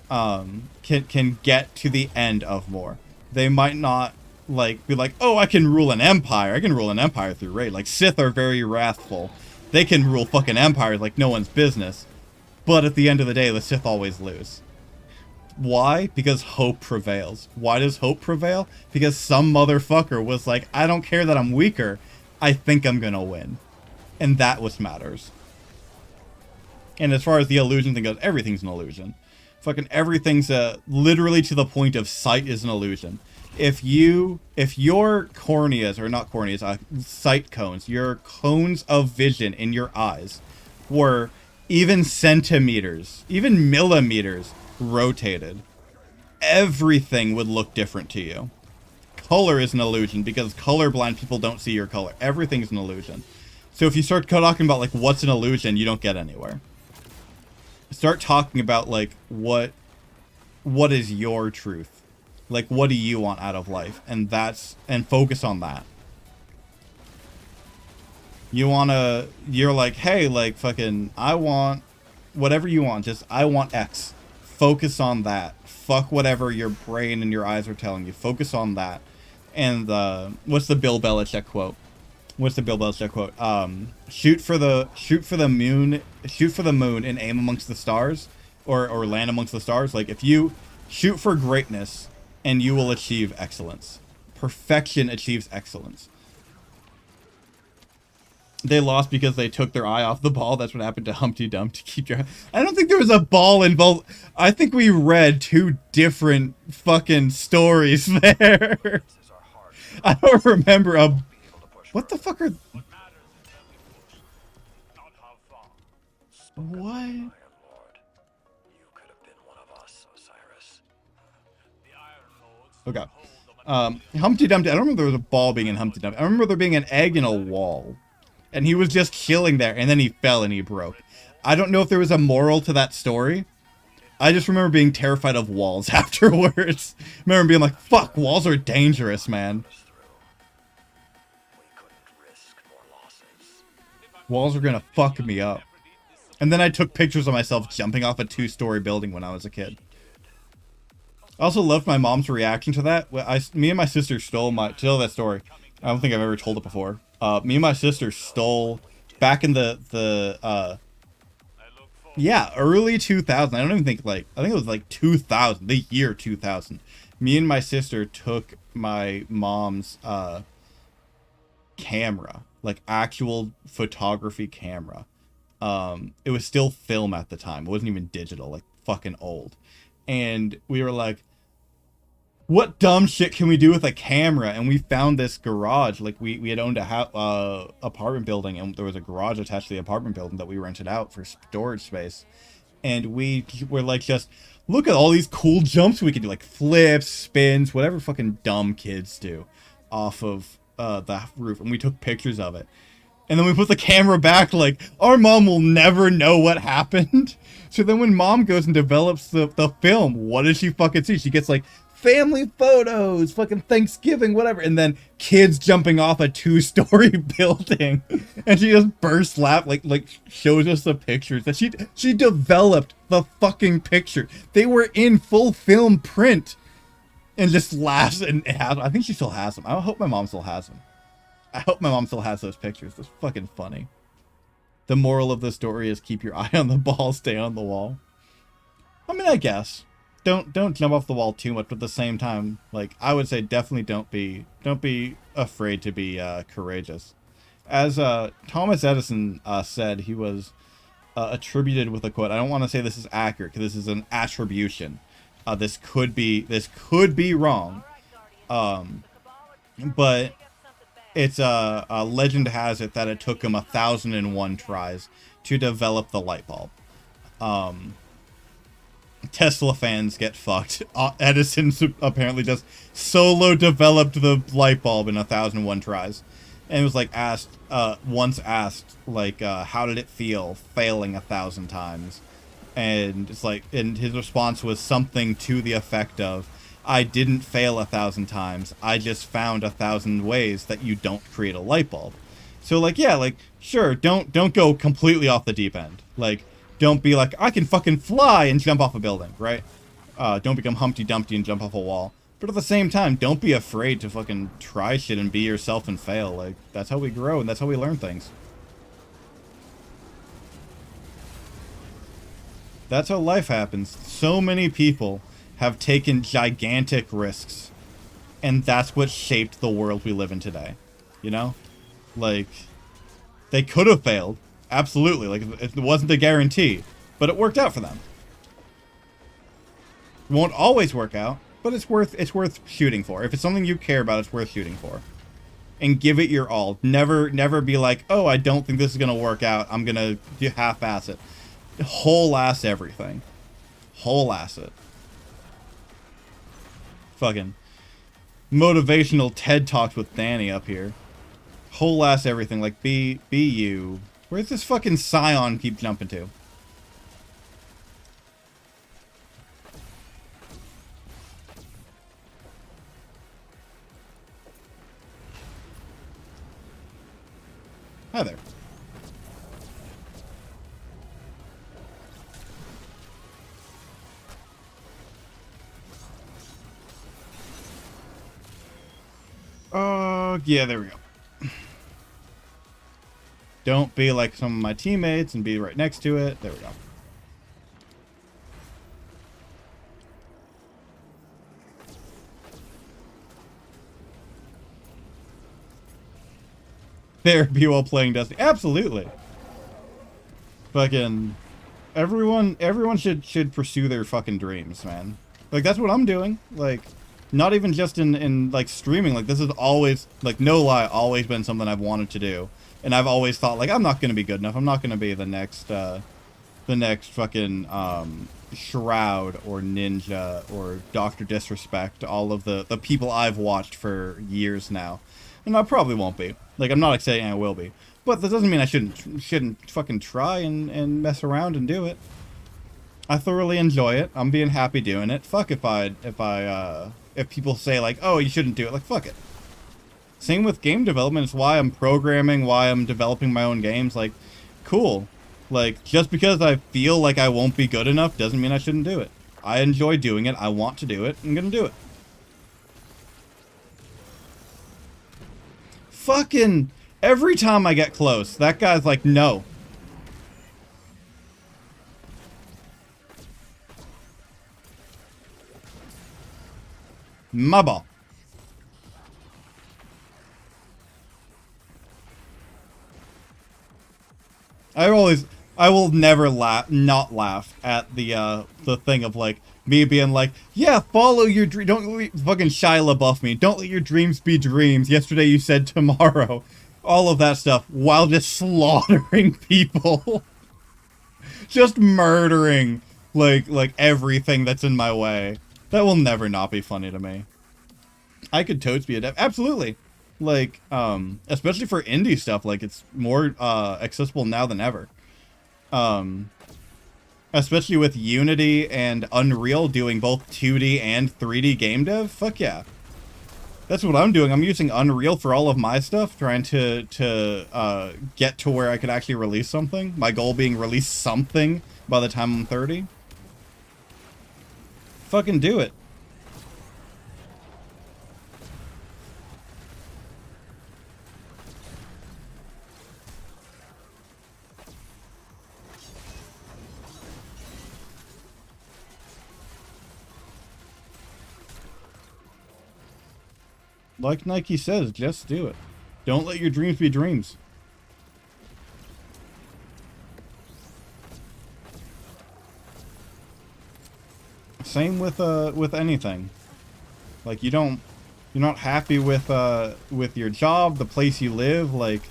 Can get to the end of more. They might not like be like, oh, I can rule an empire. I can rule an empire through rage. Like, Sith are very wrathful. They can rule fucking empires like no one's business. But at the end of the day, the Sith always lose. Why? Because hope prevails. Why does hope prevail? Because some motherfucker was like, I don't care that I'm weaker. I think I'm gonna win. And that what matters. And as far as the illusion thing goes, everything's an illusion. Fucking everything's literally to the point of sight is an illusion. If your corneas, or not corneas, sight cones, your cones of vision in your eyes were even centimeters, even millimeters rotated, everything would look different to you. Color is an illusion because colorblind people don't see your color. Everything's an illusion. So if you start talking about, like, what's an illusion, you don't get anywhere. Start talking about, like, what is your truth? Like, what do you want out of life? And focus on that. You're like, hey, like, fucking, I want whatever you want. Just, I want X. Focus on that. Fuck whatever your brain and your eyes are telling you. Focus on that. And, what's the Bill Belichick quote? Shoot for the moon and aim amongst the stars. Or land amongst the stars. Like, if you shoot for greatness, and you will achieve excellence. Perfection achieves excellence. They lost because they took their eye off the ball. That's what happened to Humpty Dumpty. Keep your. I don't think there was a ball involved. I think we read two different fucking stories there. I don't remember a. What the fuck are? What? Okay. Humpty Dumpty. I don't remember there was a ball being in Humpty Dumpty. I remember there being an egg in a wall. And he was just chilling there, and then he fell and he broke. I don't know if there was a moral to that story. I just remember being terrified of walls afterwards. I remember being like, fuck, walls are dangerous, man. Walls are gonna fuck me up. And then I took pictures of myself jumping off a 2-story building when I was a kid. I also loved my mom's reaction to that. Me and my sister stole to tell that story. I don't think I've ever told it before. Me and my sister stole back in early 2000. I don't even think I think it was like 2000, the year 2000. Me and my sister took my mom's camera, like actual photography camera. It was still film at the time. It wasn't even digital, like fucking old. And we were like, what dumb shit can we do with a camera? And we found this garage. Like we had owned a apartment building, and there was a garage attached to the apartment building that we rented out for storage space. And we were like, just look at all these cool jumps we could do, like flips, spins, whatever fucking dumb kids do off of the roof. And we took pictures of it. And then we put the camera back, like, our mom will never know what happened. So then when mom goes and develops the film, what does she fucking see? She gets like family photos, fucking Thanksgiving, whatever, and then kids jumping off a 2-story building, and she just bursts laugh, like shows us the pictures that she developed the fucking picture. They were in full film print, and just laughs and has. I think she still has them. I hope my mom still has them. I hope my mom still has those pictures. That's fucking funny. The moral of the story is keep your eye on the ball, stay on the wall. I mean, I guess. Don't jump off the wall too much, but at the same time, like, I would say definitely don't be afraid to be courageous. As Thomas Edison said, he was attributed with a quote. I don't want to say this is accurate because this is an attribution. This could be wrong. But it's a legend has it that it took him 1,001 tries to develop the light bulb. Tesla fans get fucked. Edison apparently just solo developed the light bulb in 1,001 tries, and was like once asked like how did it feel failing 1,000 times, and it's like, and his response was something to the effect of, I didn't fail 1,000 times. I just found 1,000 ways that you don't create a light bulb. So like, yeah, like sure, don't go completely off the deep end. Like, don't be like, I can fucking fly and jump off a building, right? Don't become Humpty Dumpty and jump off a wall. But at the same time, don't be afraid to fucking try shit and be yourself and fail. Like, that's how we grow and that's how we learn things. That's how life happens. So many people have taken gigantic risks, and that's what shaped the world we live in today. You know? Like, they could have failed. Absolutely, like, it wasn't a guarantee, but it worked out for them. It won't always work out, but it's worth shooting for. If it's something you care about, it's worth shooting for. And give it your all. Never be like, oh, I don't think this is gonna work out. I'm gonna half-ass it. Whole-ass everything. Whole-ass it. Fucking motivational TED Talks with Danny up here. Whole-ass everything. Like, be you. Where's this fucking Scion keep jumping to? Hi there. Yeah, there we go. Don't be like some of my teammates and be right next to it. There we go. therapy while playing Destiny. Absolutely. Fucking everyone should pursue their fucking dreams, man. Like, that's what I'm doing. Like, not even just in like streaming. Like, this is always, like, no lie, always been something I've wanted to do. And I've always thought, like, I'm not gonna be good enough. I'm not gonna be the next fucking Shroud or Ninja or Dr. Disrespect, all of the people I've watched for years now. And I probably won't be. Like, I'm not saying I will be. But that doesn't mean I shouldn't fucking try and mess around and do it. I thoroughly enjoy it. I'm being happy doing it. Fuck if people say, like, oh, you shouldn't do it. Like, fuck it. Same with game development. It's why I'm programming, why I'm developing my own games. Like, cool. Like, just because I feel like I won't be good enough doesn't mean I shouldn't do it. I enjoy doing it. I want to do it. I'm gonna do it. Fucking every time I get close, that guy's like, no. My ball. I will never not laugh at the thing of, like, me being like, yeah, follow your dream. Don't fucking Shia LaBeouf me. Don't let your dreams be dreams. Yesterday you said tomorrow. All of that stuff while just slaughtering people. Just murdering, like everything that's in my way. That will never not be funny to me. I could totes be a dev. Absolutely. Like, especially for indie stuff, like, it's more accessible now than ever. Especially with Unity and Unreal doing both 2D and 3D game dev. Fuck yeah. That's what I'm doing. I'm using Unreal for all of my stuff, trying to get to where I could actually release something. My goal being release something by the time I'm 30. Fucking do it. Like Nike says, just do it. Don't let your dreams be dreams. Same with anything. Like, you're not happy with your job, the place you live. Like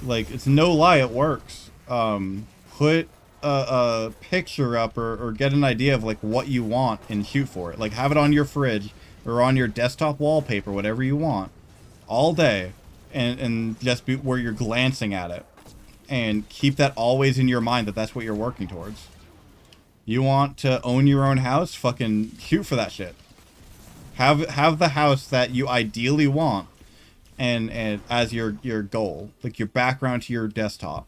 it's no lie, it works. Put a picture up or get an idea of, like, what you want and shoot for it. Like, have it on your fridge or on your desktop wallpaper, whatever you want, all day, and just be where you're glancing at it, and keep that always in your mind that that's what you're working towards. You want to own your own house? Fucking shoot for that shit. Have the house that you ideally want, and as your goal, like your background to your desktop.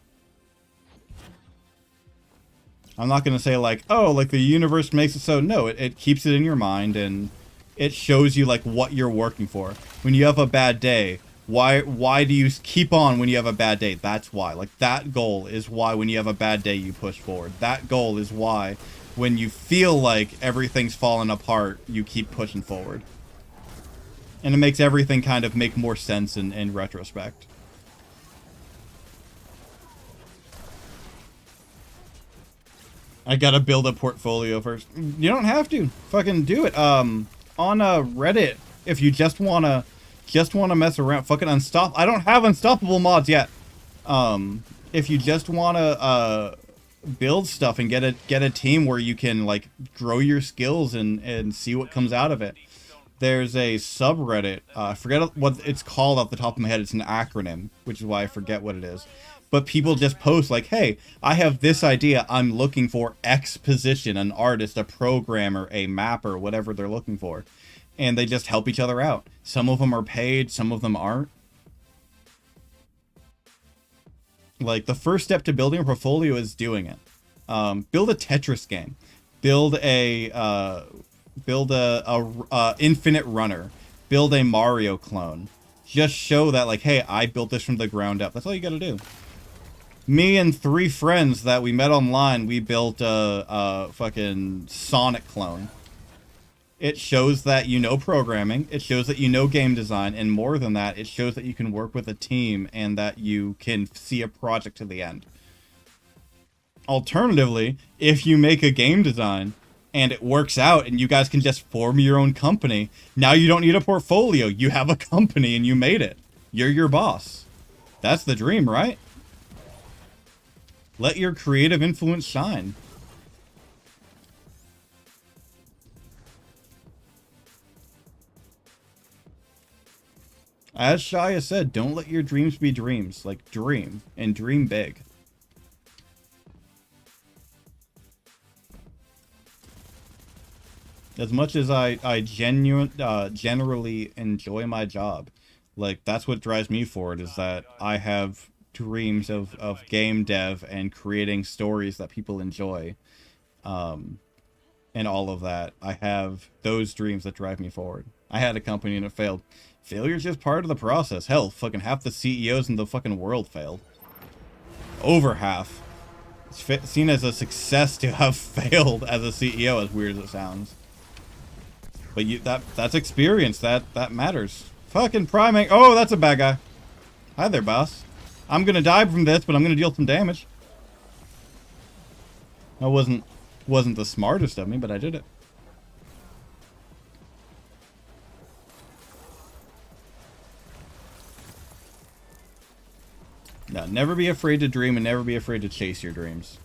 I'm not gonna say, like, oh, like the universe makes it so. No, it keeps it in your mind, and it shows you, like, what you're working for. When you have a bad day, why do you keep on when you have a bad day? That's why. Like, that goal is why when you have a bad day you push forward. That goal is why when you feel like everything's falling apart, you keep pushing forward. And it makes everything kind of make more sense in retrospect. I gotta build a portfolio first. You don't have to. Fucking do it. On Reddit, if you just wanna mess around, fucking I don't have unstoppable mods yet. If you just wanna build stuff and get a team where you can, like, grow your skills and see what comes out of it, there's a subreddit. I forget what it's called off the top of my head. It's an acronym, which is why I forget what it is. But people just post, like, hey, I have this idea. I'm looking for X position, an artist, a programmer, a mapper, whatever they're looking for. And they just help each other out. Some of them are paid, some of them aren't. Like, the first step to building a portfolio is doing it. Build a Tetris game. Build a Infinite Runner. Build a Mario clone. Just show that, like, hey, I built this from the ground up. That's all you gotta do. Me and 3 friends that we met online, we built a fucking Sonic clone. It shows that you know programming, it shows that you know game design, and more than that, it shows that you can work with a team and that you can see a project to the end. Alternatively, if you make a game design and it works out and you guys can just form your own company, now you don't need a portfolio. You have a company and you made it. You're your boss. That's the dream, right? Let your creative influence shine. As Shia said, don't let your dreams be dreams. Like, dream. And dream big. As much as I generally enjoy my job, like, that's what drives me forward, is that I have dreams of game dev and creating stories that people enjoy. And all of that. I have those dreams that drive me forward. I had a company and it failed. Failure's just part of the process. Hell, fucking half the CEOs in the fucking world failed. Over half. It's seen as a success to have failed as a CEO, as weird as it sounds. But that's experience. That matters. Fucking priming. Oh, that's a bad guy. Hi there, boss. I'm gonna die from this, but I'm gonna deal some damage. That wasn't the smartest of me, but I did it. No, never be afraid to dream and never be afraid to chase your dreams.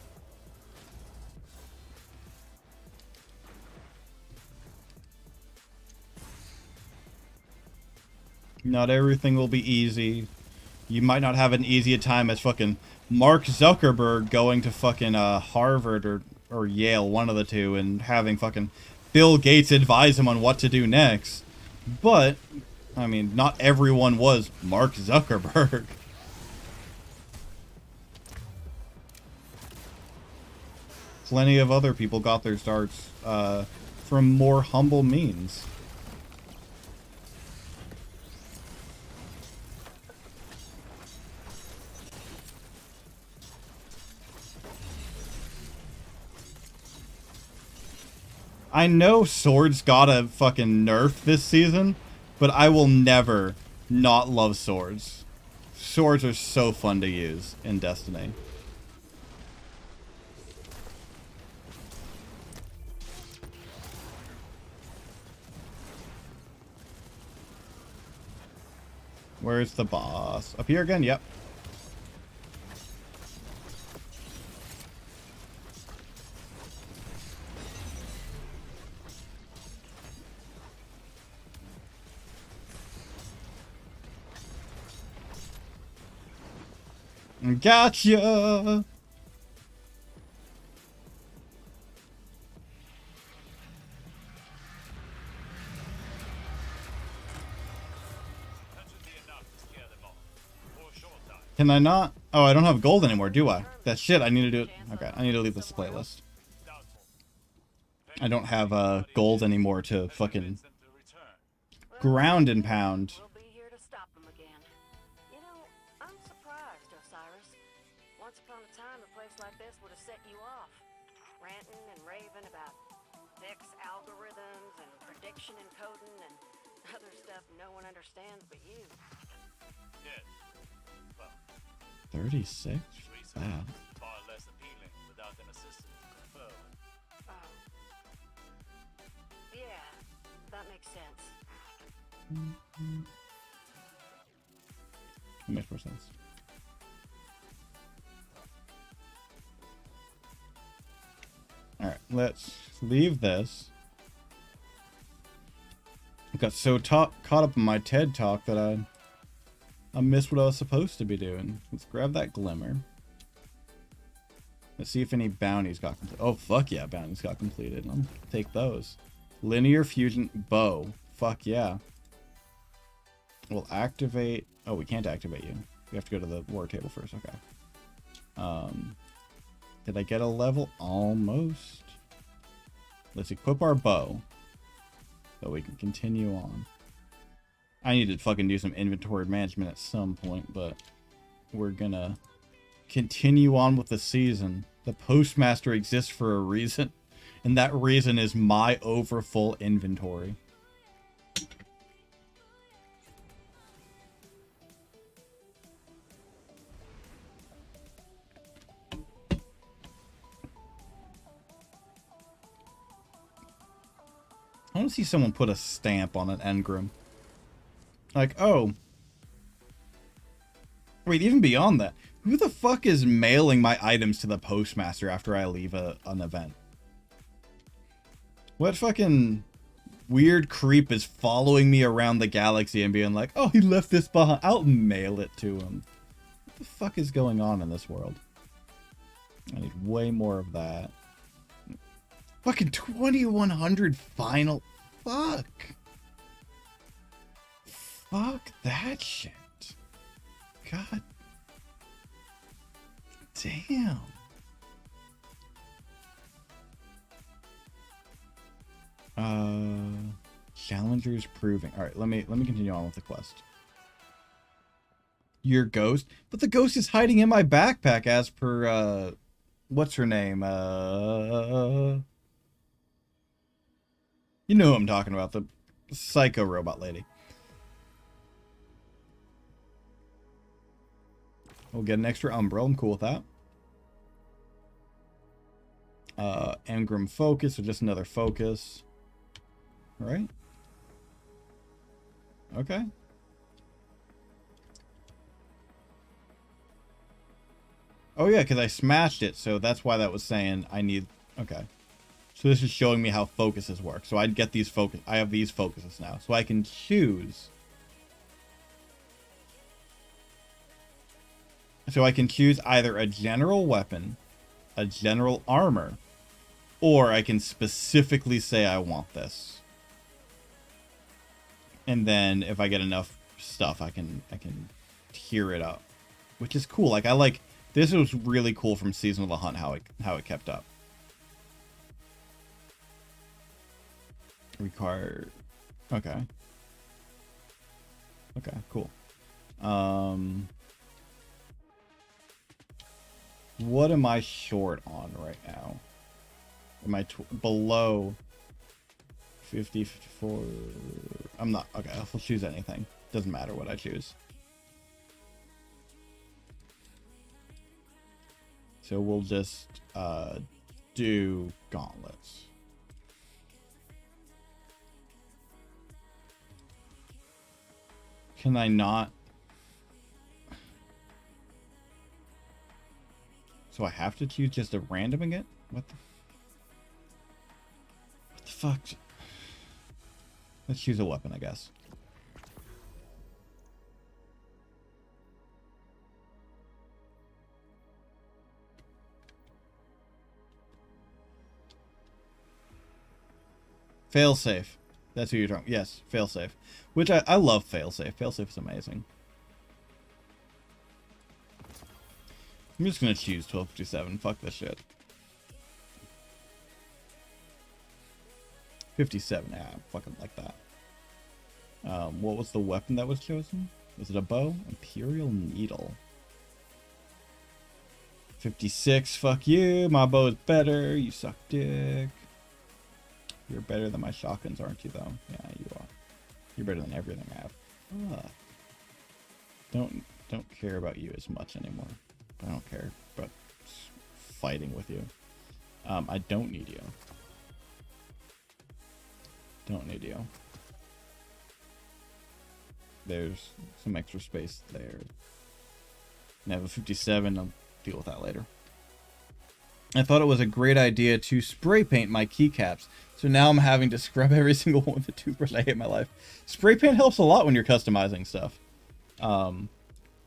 Not everything will be easy. You might not have an easy time as fucking Mark Zuckerberg going to fucking Harvard or Yale, one of the two, and having fucking Bill Gates advise him on what to do next. But, I mean, not everyone was Mark Zuckerberg. Plenty of other people got their starts from more humble means. I know Swords got a fucking nerf this season, but I will never not love Swords. Swords are so fun to use in Destiny. Where's the boss? Up here again? Yep. Gotcha! Can I not? Oh, I don't have gold anymore, do I? That shit, I need to do it. Okay, I need to leave this playlist. I don't have gold anymore to fucking ground and pound. We'll be here to stop them again. You know, I'm surprised, Osiris. Once upon a time, a place like this would have set you off, ranting and raving about Vex algorithms and prediction encoding and other stuff no one understands but you. Yes. Well, 36? Wow. far less appealing without an assistant to confer with. Oh. Yeah, that makes sense. That makes more sense. Alright, let's leave this. I got so caught up in my TED talk that I missed what I was supposed to be doing. Let's grab that glimmer. Let's see if any bounties got completed. Oh, fuck yeah, bounties got completed. I'll take those. Linear fusion bow. Fuck yeah. We'll activate... Oh, we can't activate you. We have to go to the war table first. Okay. Did I get a level? Almost. Let's equip our bow, so we can continue on. I need to fucking do some inventory management at some point, but we're gonna continue on with the season. The Postmaster exists for a reason. And that reason is my overfull inventory. I want to see someone put a stamp on an engram. Like, oh. Wait, even beyond that, who the fuck is mailing my items to the postmaster after I leave an event? What fucking weird creep is following me around the galaxy and being like, oh, he left this behind. I'll mail it to him. What the fuck is going on in this world? I need way more of that. Fucking 2100 final. Fuck. Fuck that shit. God. Damn. Challengers proving. All right, let me continue on with the quest. Your ghost, but the ghost is hiding in my backpack as per what's her name? You know who I'm talking about, the psycho robot lady. We'll get an extra umbrella. I'm cool with that. Engram focus, so just another focus. Right? Okay. Oh yeah, because I smashed it, so that's why that was saying I need... Okay. So this is showing me how focuses work. So I'd get these focus... I have these focuses now. So I can choose... So I can choose either a general weapon, a general armor, or I can specifically say I want this. And then if I get enough stuff, I can tier it up, which is cool. Like I like this was really cool from Season of the Hunt how it kept up. Required. Okay. Okay, cool. What am I short on right now? Am I below 50, 54? I'm not. Okay, I'll choose anything. Doesn't matter what I choose. So we'll just do gauntlets. Can I not? So I have to choose just a random again? What the fuck? Let's choose a weapon, I guess. Failsafe. That's who you're talking. Yes, failsafe. Which I love failsafe. Failsafe is amazing. I'm just gonna choose 1257. Fuck this shit. 57. Yeah, I fucking like that. What was the weapon that was chosen? Was it a bow? Imperial Needle. 56. Fuck you. My bow is better. You suck dick. You're better than my shotguns, aren't you, though? Yeah, you are. You're better than everything I have. Don't care about you as much anymore. I don't care about fighting with you. I don't need you. Don't need you. There's some extra space there. And I have a 57. I'll deal with that later. I thought it was a great idea to spray paint my keycaps. So now I'm having to scrub every single one with a toothbrush. I hate my life. Spray paint helps a lot when you're customizing stuff. On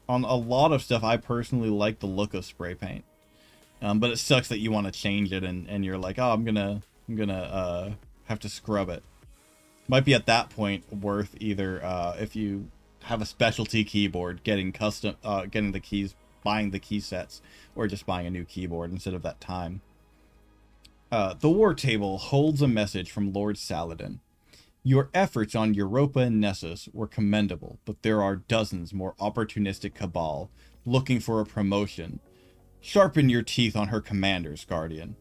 a lot of stuff, I personally like the look of spray paint. But it sucks that you want to change it and you're like, oh, I'm gonna have to scrub it. Might be at that point worth either if you have a specialty keyboard, getting the keys, buying the key sets, or just buying a new keyboard instead of that time. The War Table holds a message from Lord Saladin. Your efforts on Europa and Nessus were commendable, but there are dozens more opportunistic cabal looking for a promotion. Sharpen your teeth on her commanders, Guardian.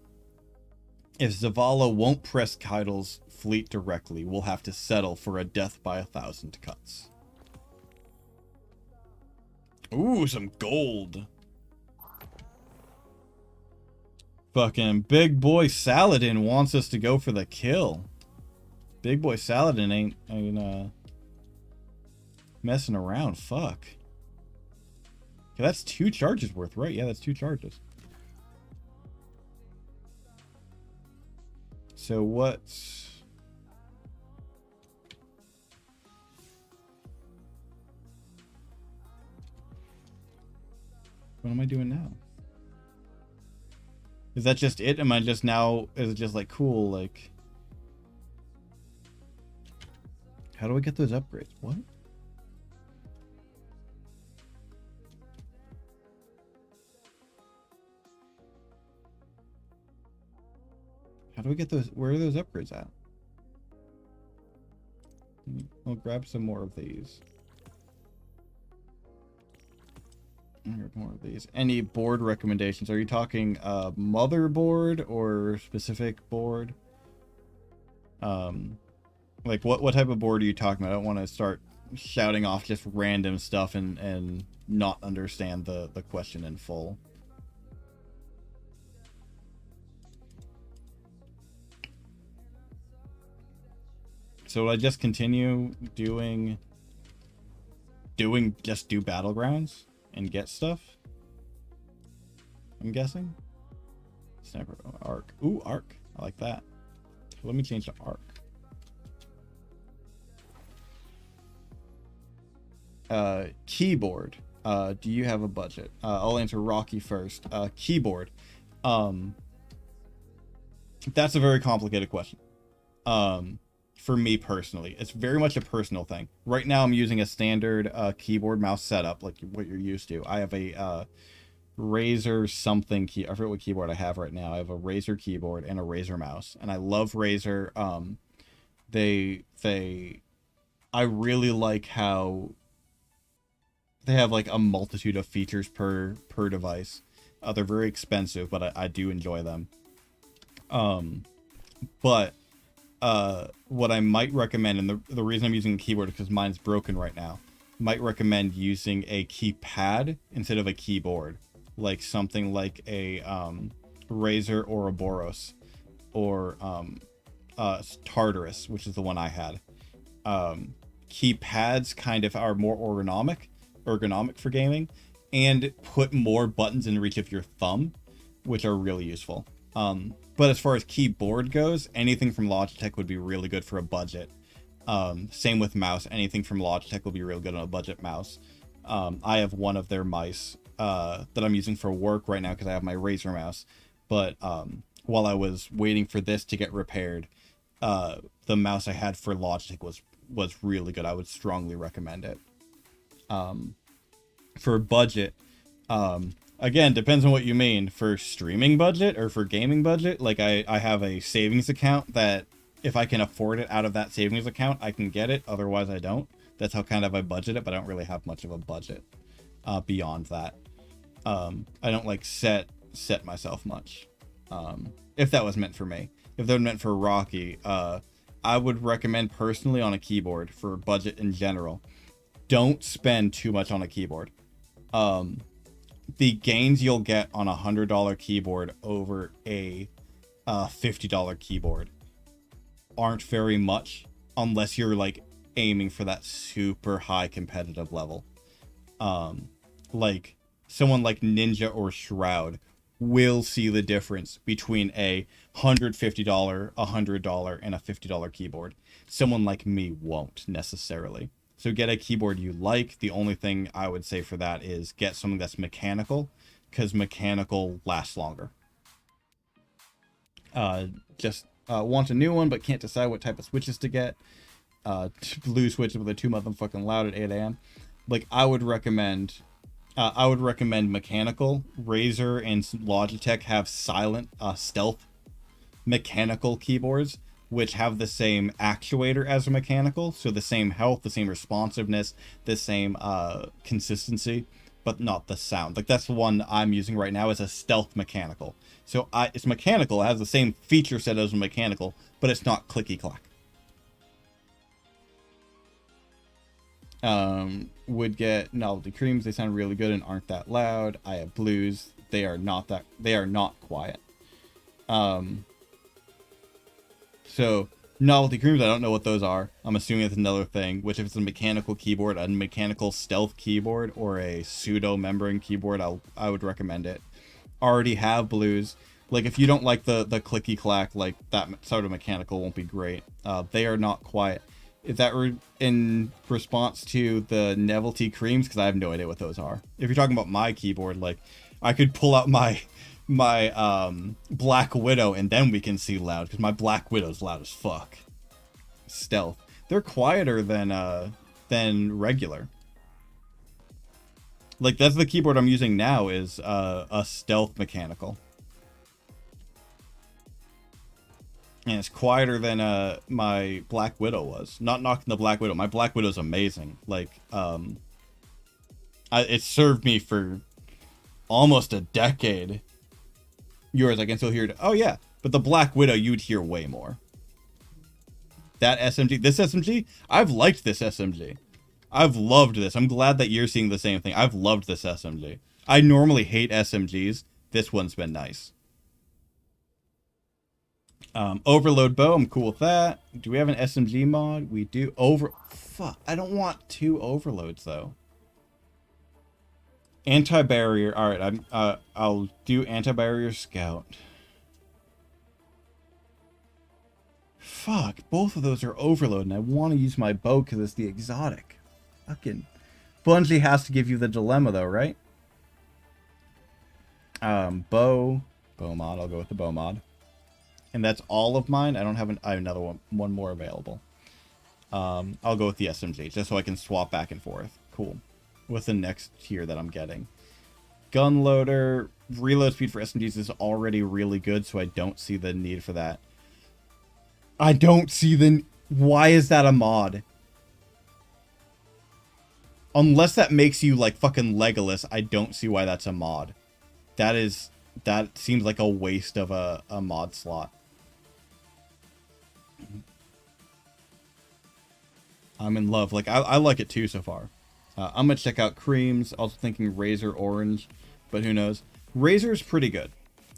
If Zavala won't press Keitel's fleet directly, we'll have to settle for a death by 1,000 cuts. Ooh, some gold. Fucking Big Boy Saladin wants us to go for the kill. Big Boy Saladin ain't messing around. Fuck. Okay, that's 2 charges worth, right? Yeah, that's 2 charges. So what's... What am I doing now? Is that just it? Am I just now... Is it just like cool, like... How do I get those upgrades? What? How do we get those? Where are those upgrades at? I'll grab some more of these. More of these. Any board recommendations? Are you talking motherboard or specific board? Like what type of board are you talking about? I don't want to start shouting off just random stuff and not understand the question in full. So will I just continue doing just do battlegrounds and get stuff? I'm guessing. Sniper arc. Ooh, arc. I like that. Let me change to arc. Keyboard. Do you have a budget? I'll answer Rocky first. Keyboard. That's a very complicated question. For me personally, it's very much a personal thing. Right now I'm using a standard keyboard mouse setup, like what you're used to. I have a Razer something key. I forget what keyboard I have right now. I have a Razer keyboard and a Razer mouse, and I love Razer. I really like how they have like a multitude of features per device. They're very expensive, but I do enjoy them. But what I might recommend, and the reason I'm using a keyboard is because mine's broken right now, might recommend using a keypad instead of a keyboard, like something like a Razer or a Boros or Tartarus, which is the one I had. Keypads kind of are more ergonomic for gaming and put more buttons in reach of your thumb, which are really useful. But as far as keyboard goes, anything from Logitech would be really good for a budget. Same with mouse. Anything from Logitech will be real good on a budget mouse. I have one of their mice that I'm using for work right now because I have my Razer mouse. But while I was waiting for this to get repaired, the mouse I had for Logitech was really good. I would strongly recommend it. For budget, again, depends on what you mean. For streaming budget or for gaming budget, like I have a savings account that if I can afford it out of that savings account, I can get it. Otherwise, I don't. That's how kind of I budget it, but I don't really have much of a budget beyond that. I don't like set myself much. If that was meant for me. If that was meant for Rocky, I would recommend personally on a keyboard for budget in general. Don't spend too much on a keyboard. The gains you'll get on a $100 keyboard over a $50 keyboard aren't very much unless you're like aiming for that super high competitive level. Like someone like Ninja or Shroud will see the difference between a $150, $100, and a $50 keyboard. Someone like me won't necessarily. So get a keyboard you like. The only thing I would say for that is get something that's mechanical, because mechanical lasts longer. Just want a new one, but can't decide what type of switches to get. Blue switches with a too motherfucking loud at 8 a.m. Like I would recommend mechanical. Razer and Logitech have silent stealth mechanical keyboards, which have the same actuator as a mechanical, so the same health, the same responsiveness, the same consistency, but not the sound. Like, that's the one I'm using right now as a stealth mechanical. So it's mechanical, it has the same feature set as a mechanical, but it's not clicky-clack. Would get novelty creams. They sound really good and aren't that loud. I have blues. They are not quiet. So novelty creams, I don't know what those are. I'm assuming it's another thing, which if it's a mechanical keyboard, a mechanical stealth keyboard, or a pseudo membrane keyboard, I would recommend it. Already have blues. Like, if you don't like the clicky clack, like that sort of mechanical won't be great. They are not quiet. Is that in response to the novelty creams? Because I have no idea what those are. If you're talking about my keyboard, like, I could pull out my Black Widow and then we can see loud, because my Black Widow's loud as fuck. Stealth. They're quieter than regular. Like, that's the keyboard I'm using now, is a stealth mechanical. And it's quieter than my Black Widow was. Not knocking the Black Widow. My Black Widow's amazing. Like, it served me for almost a decade. Yours, I can still hear it. Oh, yeah. But the Black Widow, you'd hear way more. That SMG, this SMG, I've liked this SMG. I've loved this. I'm glad that you're seeing the same thing. I've loved this SMG. I normally hate SMGs. This one's been nice. Overload bow, I'm cool with that. Do we have an SMG mod? We do. Fuck, I don't want 2 overloads, though. Anti-barrier. Alright, I'll do anti-barrier scout. Fuck, both of those are overload, and I want to use my bow because it's the exotic. Fucking Bungie has to give you the dilemma, though, right? Bow mod. I'll go with the bow mod. And that's all of mine. I don't have I have another one more available. I'll go with the SMG, just so I can swap back and forth. Cool. With the next tier that I'm getting. Gun loader. Reload speed for SMGs is already really good, so I don't see the need for that. I don't see the... Why is that a mod? Unless that makes you, like, fucking Legolas, I don't see why that's a mod. That seems like a waste of a mod slot. I'm in love. Like, I like it too so far. I'm gonna check out creams. Also thinking Razor Orange, but who knows? Razor's pretty good.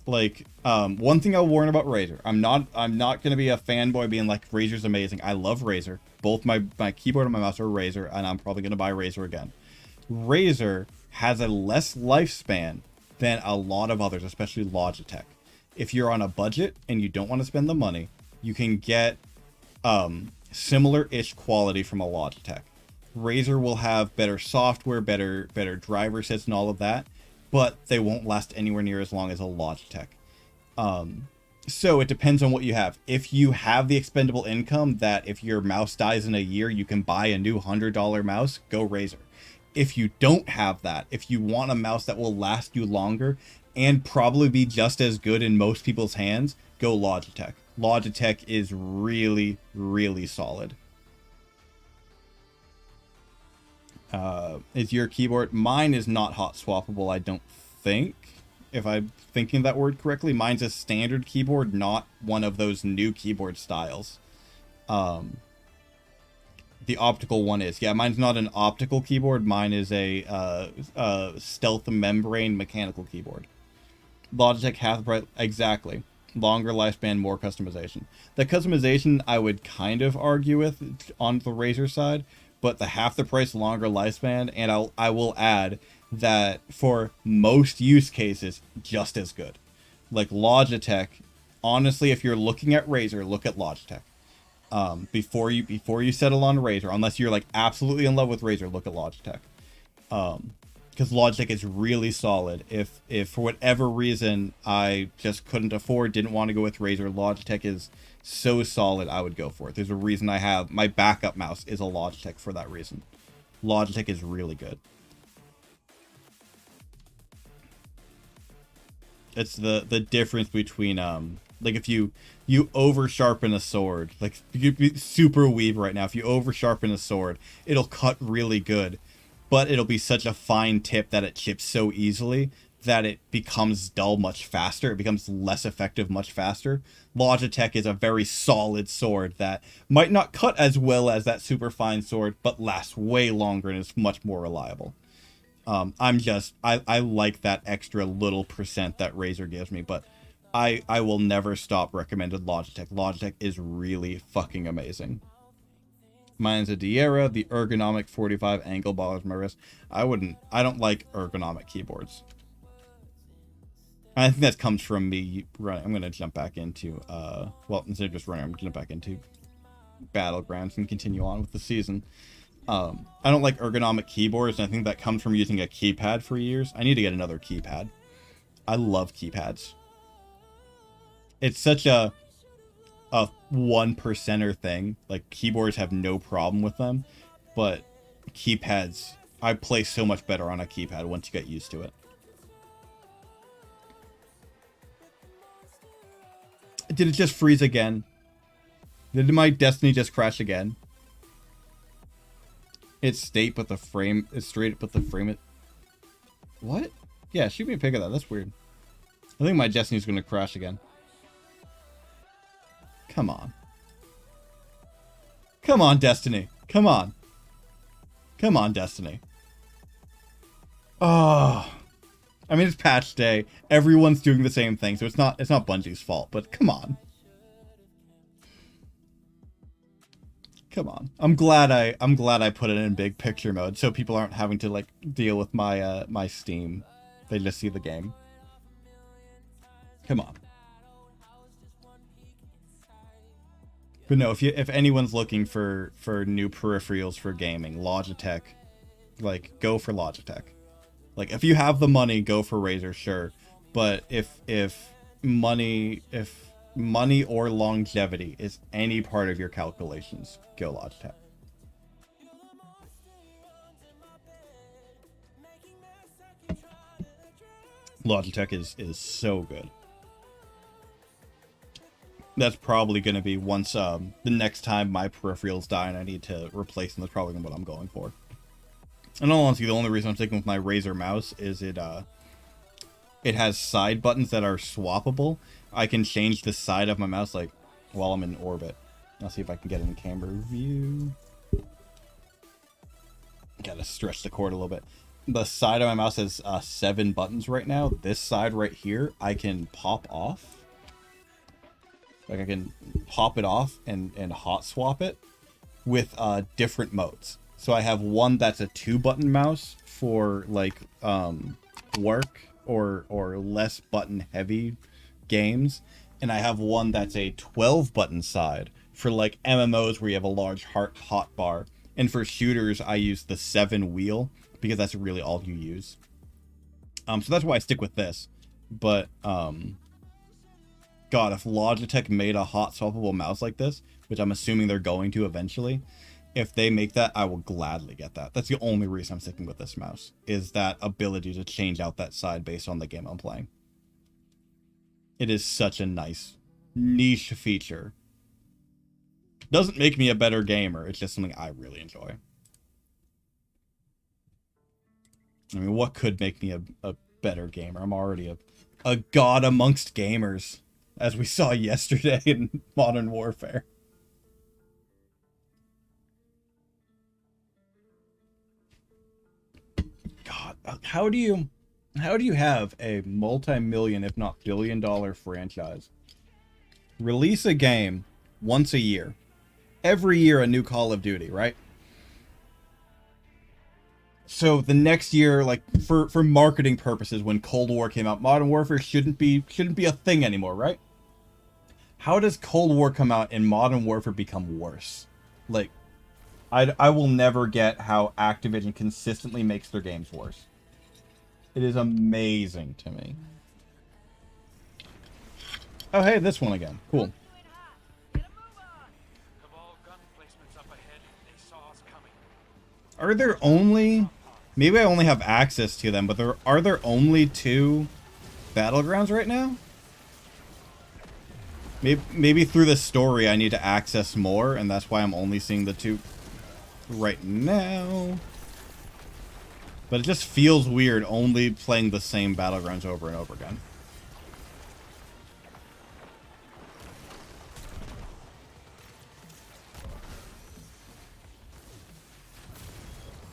Like, one thing I'll warn about Razor. I'm not gonna be a fanboy being like, Razor's amazing. I love Razor. Both my keyboard and my mouse are Razor, and I'm probably gonna buy Razor again. Razor has a less lifespan than a lot of others, especially Logitech. If you're on a budget and you don't want to spend the money, you can get similar-ish quality from a Logitech. Razer will have better software, better driver sets and all of that, but they won't last anywhere near as long as a Logitech. So it depends on what you have. If you have the expendable income that if your mouse dies in a year, you can buy a new $100 mouse, go Razer. If you don't have that, if you want a mouse that will last you longer and probably be just as good in most people's hands, go Logitech. Logitech is really, really solid. Is your keyboard? Mine is not hot swappable, I don't think. If I'm thinking that word correctly, mine's a standard keyboard, not one of those new keyboard styles. The optical one is. Yeah, mine's not an optical keyboard. Mine is a stealth membrane mechanical keyboard. Logitech half the price. Exactly. Longer lifespan, more customization. The customization I would kind of argue with on the Razer side, but the half the price, longer lifespan, and I will add that for most use cases, just as good. Like Logitech, honestly, if you're looking at Razer, look at Logitech. Before you settle on Razer, unless you're like absolutely in love with Razer, look at Logitech. Because Logitech is really solid. If for whatever reason I just couldn't afford, didn't want to go with Razer, Logitech is so solid, I would go for it. There's a reason I have my backup mouse is a Logitech for that reason. Logitech is really good. It's the difference between like if you over sharpen a sword, like you could be super weeb right now. If you over sharpen a sword, it'll cut really good. but it'll be such a fine tip that it chips so easily that it becomes dull much faster. It becomes less effective much faster. Logitech is a very solid sword that might not cut as well as that super fine sword, but lasts way longer and is much more reliable. I like that extra little percent that Razer gives me, but I will never stop recommending Logitech. Logitech is really fucking amazing. Mine's a Diera. The ergonomic 45 angle bothers my wrist. I don't like ergonomic keyboards. I think that comes from me running. I'm going to jump back into, well, instead of just running, I'm going to jump back into Battlegrounds and continue on with the season. I don't like ergonomic keyboards, and I think that comes from using a keypad for years. I need to get another keypad. I love keypads. It's such a 1%er thing. Like, keyboards have no problem with them, but keypads, I play so much better on a keypad once you get used to it. Did it just freeze again? Did my Destiny just crash again? It's straight, but the frame is straight, but the frame it. What? Yeah, shoot me a pic of that. That's weird. I think my Destiny's gonna crash again. Come on. Come on, Destiny. Come on. Come on, Destiny. Oh. I mean, it's patch day. Everyone's doing the same thing, so it's not Bungie's fault, but come on. Come on. I'm glad I put it in big picture mode so people aren't having to like deal with my my Steam. They just see the game. Come on. But no, if anyone's looking for new peripherals for gaming, Logitech, like, go for Logitech. Like, if you have the money, go for Razer, sure. But if money or longevity is any part of your calculations, go Logitech. Logitech is so good. That's probably going to be once the next time my peripherals die and I need to replace them. That's probably what I'm going for. And honestly, the only reason I'm sticking with my Razer mouse is it has side buttons that are swappable. I can change the side of my mouse like while I'm in orbit. I'll see if I can get in camera view. Gotta stretch the cord a little bit. The side of my mouse has 7 buttons right now. This side right here, I can pop off. Like, I can pop it off and hot swap it with different modes. So I have one that's a 2-button mouse for like work or less button heavy games, and I have one that's a 12-button side for like MMOs where you have a large hot bar, and for shooters I use the 7 wheel because that's really all you use. So that's why I stick with this. But God, if Logitech made a hot swappable mouse like this, which I'm assuming they're going to eventually, if they make that, I will gladly get that. That's the only reason I'm sticking with this mouse, is that ability to change out that side based on the game I'm playing. It is such a nice niche feature. Doesn't make me a better gamer. It's just something I really enjoy. I mean, what could make me a better gamer? I'm already a god amongst gamers, as we saw yesterday in Modern Warfare. God, how do you have a multi-million, if not billion-dollar franchise release a game once a year, every year a new Call of Duty, right? So the next year, like for marketing purposes, when Cold War came out, Modern Warfare shouldn't be a thing anymore, right? How does Cold War come out and Modern Warfare become worse? Like, I will never get how Activision consistently makes their games worse. It is amazing to me. Oh, hey, this one again. Cool. Are there only... Maybe I only have access to them, but are there only 2 Battlegrounds right now? Maybe through the story I need to access more, and that's why I'm only seeing the 2 right now. But it just feels weird only playing the same battlegrounds over and over again.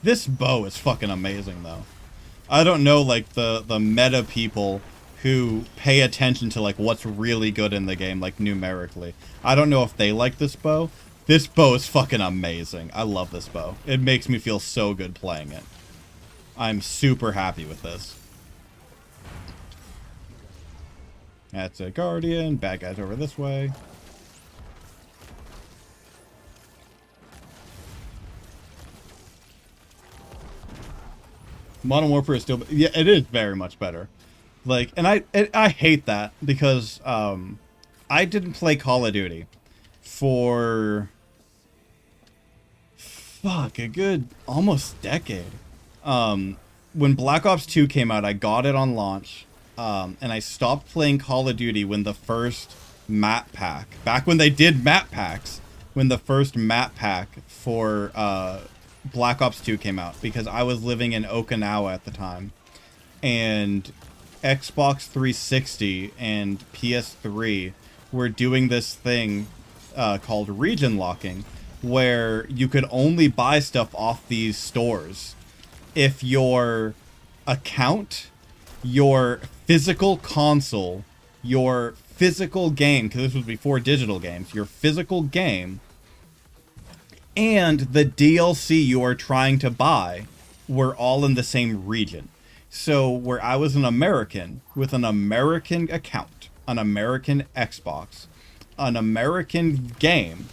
This bow is fucking amazing, though. I don't know, like, the meta people who pay attention to, like, what's really good in the game, like, numerically. I don't know if they like this bow. This bow is fucking amazing. I love this bow. It makes me feel so good playing it. I'm super happy with this. That's a Guardian. Bad guys over this way. Modern Warfare is still... Yeah, it is very much better. Like, and I hate that because I didn't play Call of Duty for... Fuck, a good almost decade. When Black Ops 2 came out, I got it on launch. And I stopped playing Call of Duty when the first map pack... Back when they did map packs. When the first map pack for... Black Ops 2 came out because I was living in Okinawa at the time, and Xbox 360 and PS3 were doing this thing called region locking, where you could only buy stuff off these stores if your account, your physical console, your physical game, because this was before digital games, your physical game and the DLC you are trying to buy were all in the same region. So where I was an American with an American account, an American Xbox, an American game,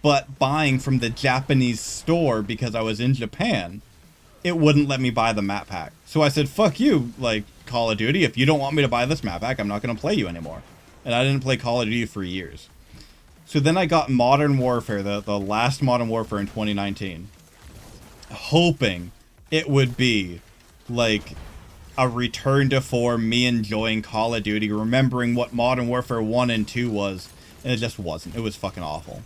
but buying from the Japanese store because I was in Japan, it wouldn't let me buy the map pack. So I said, fuck you, like, Call of Duty. If you don't want me to buy this map pack, I'm not going to play you anymore. And I didn't play Call of Duty for years. So then I got Modern Warfare, the last Modern Warfare in 2019, hoping it would be, like, a return to form, me enjoying Call of Duty, remembering what Modern Warfare 1 and 2 was, and it just wasn't. It was fucking awful.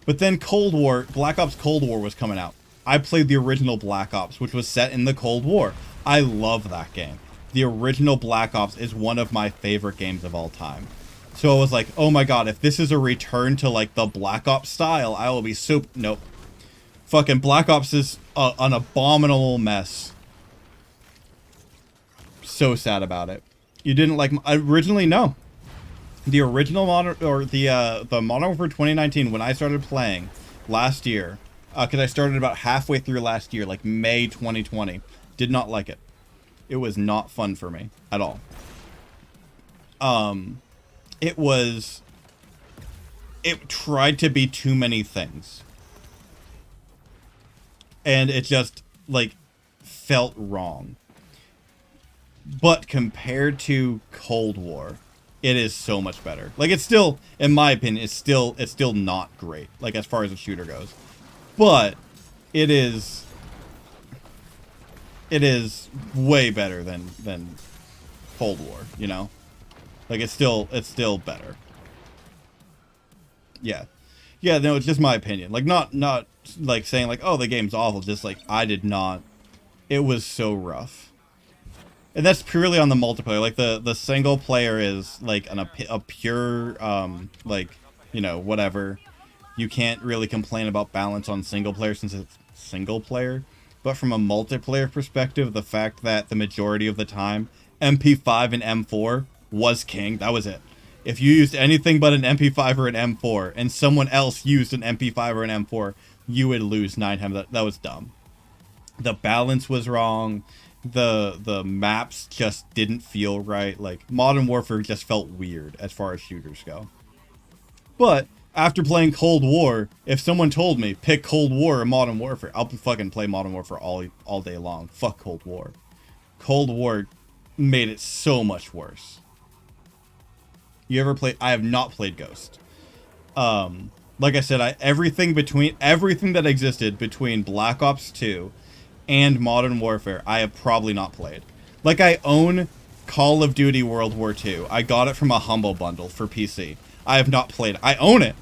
But then Cold War, Black Ops Cold War was coming out. I played the original Black Ops, which was set in the Cold War. I love that game. The original Black Ops is one of my favorite games of all time. So I was like, oh my god, if this is a return to, like, the Black Ops style, I will be super... Nope. Fucking Black Ops is an abominable mess. So sad about it. You didn't like... Originally, no. The original Modern... Or the Modern Warfare 2019, when I started playing last year, because I started about halfway through last year, like May 2020, did not like it. It was not fun for me at all. It tried to be too many things. And it just, like, felt wrong. But compared to Cold War, it is so much better. Like, it's still, in my opinion, it's still not great, like, as far as a shooter goes. But it is way better than Cold War, you know? Like, it's still better. Yeah. Yeah, no, it's just my opinion. Like, not like saying, like, oh, the game's awful. Just, like, I did not... It was so rough. And that's purely on the multiplayer. Like, the single player is, like, a pure, like, you know, whatever. You can't really complain about balance on single player since it's single player. But from a multiplayer perspective, the fact that the majority of the time, MP5 and M4... was king. That was it. If you used anything but an MP5 or an M4, and someone else used an MP5 or an M4, you would lose 9 times. That was dumb. The balance was wrong. The maps just didn't feel right. Like, Modern Warfare just felt weird as far as shooters go. But after playing Cold War, if someone told me pick Cold War or Modern Warfare, I'll fucking play Modern Warfare all day long. Fuck Cold War. Cold War made it so much worse. You ever played? I have not played Ghost. Like I said, everything that existed between Black Ops 2 and Modern Warfare, I have probably not played. Like, I own Call of Duty World War II. I got it from a Humble Bundle for PC. I have not played it. I own it.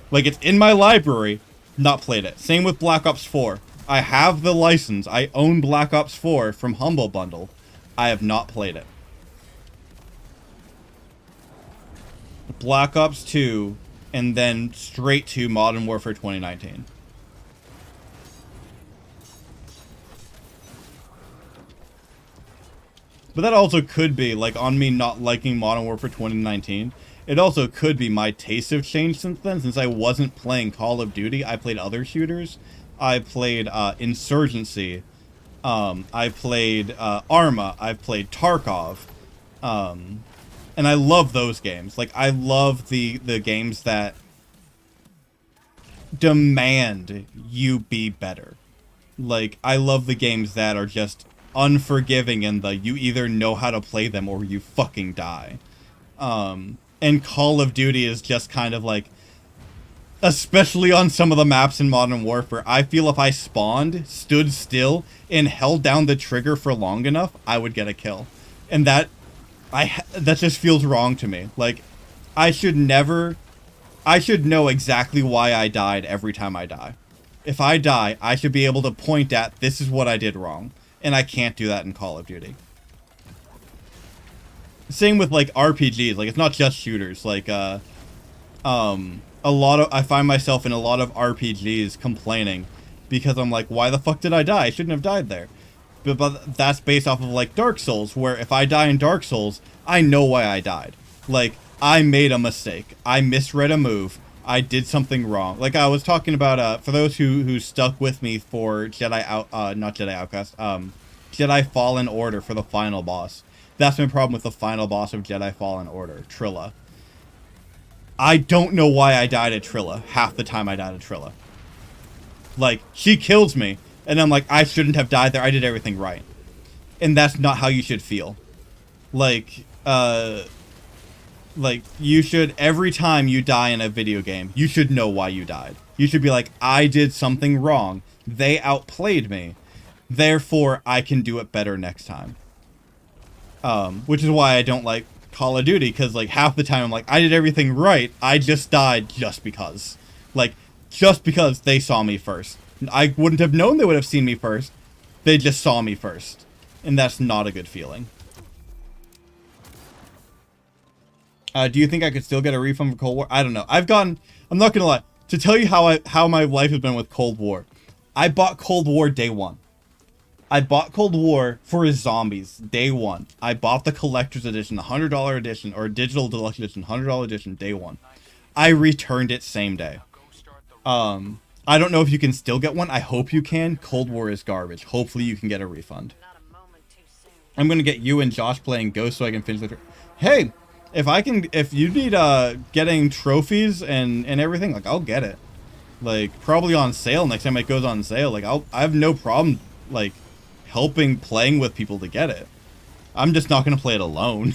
Like, it's in my library. Not played it. Same with Black Ops 4. I have the license. I own Black Ops 4 from Humble Bundle. I have not played it. Black Ops 2, and then straight to Modern Warfare 2019. But that also could be, like, on me not liking Modern Warfare 2019. It also could be my tastes have changed since then, since I wasn't playing Call of Duty. I played other shooters. I played Insurgency. I played Arma. I've played Tarkov. And I love those games. Like, I love the games that demand you be better. Like, I love the games that are just unforgiving in the you either know how to play them or you fucking die. And Call of Duty is just kind of like, especially on some of the maps in Modern Warfare, I feel if I spawned, stood still, and held down the trigger for long enough, I would get a kill. And that just feels wrong to me. Like, I should know exactly why I died every time I die. If I die, I should be able to point at, this is what I did wrong. And I can't do that in Call of Duty. Same with, like, RPGs. Like, it's not just shooters. Like, I find myself in a lot of RPGs complaining because I'm like, why the fuck did I die? I shouldn't have died there. But that's based off of, like, Dark Souls, where if I die in Dark Souls, I know why I died. Like, I made a mistake. I misread a move. I did something wrong. Like, I was talking about, for those who stuck with me for Jedi Fallen Order for the final boss. That's my problem with the final boss of Jedi Fallen Order, Trilla. I don't know why I died at Trilla half the time I died at Trilla. Like, she kills me, and I'm like, I shouldn't have died there, I did everything right. And that's not how you should feel. Like, you should, every time you die in a video game, you should know why you died. You should be like, I did something wrong. They outplayed me. Therefore, I can do it better next time. Which is why I don't like Call of Duty, because, like, half the time I'm like, I did everything right, I just died just because. Like, just because they saw me first. I wouldn't have known they would have seen me first. They just saw me first. And that's not a good feeling. Do you think I could still get a refund for Cold War? I don't know. I'm not gonna lie. To tell you how my life has been with Cold War, I bought Cold War day one. I bought Cold War for zombies day one. I bought the collector's edition, the $100 edition, or digital deluxe edition, $100 edition, day one. I returned it same day. I don't know if you can still get one. I hope you can. Cold War is garbage. Hopefully you can get a refund. I'm gonna get you and Josh playing Ghost so I can finish the. Hey, if you need getting trophies and everything, like, I'll get it. Like, probably on sale next time it goes on sale. Like, I have no problem, like, helping playing with people to get it. I'm just not gonna play it alone.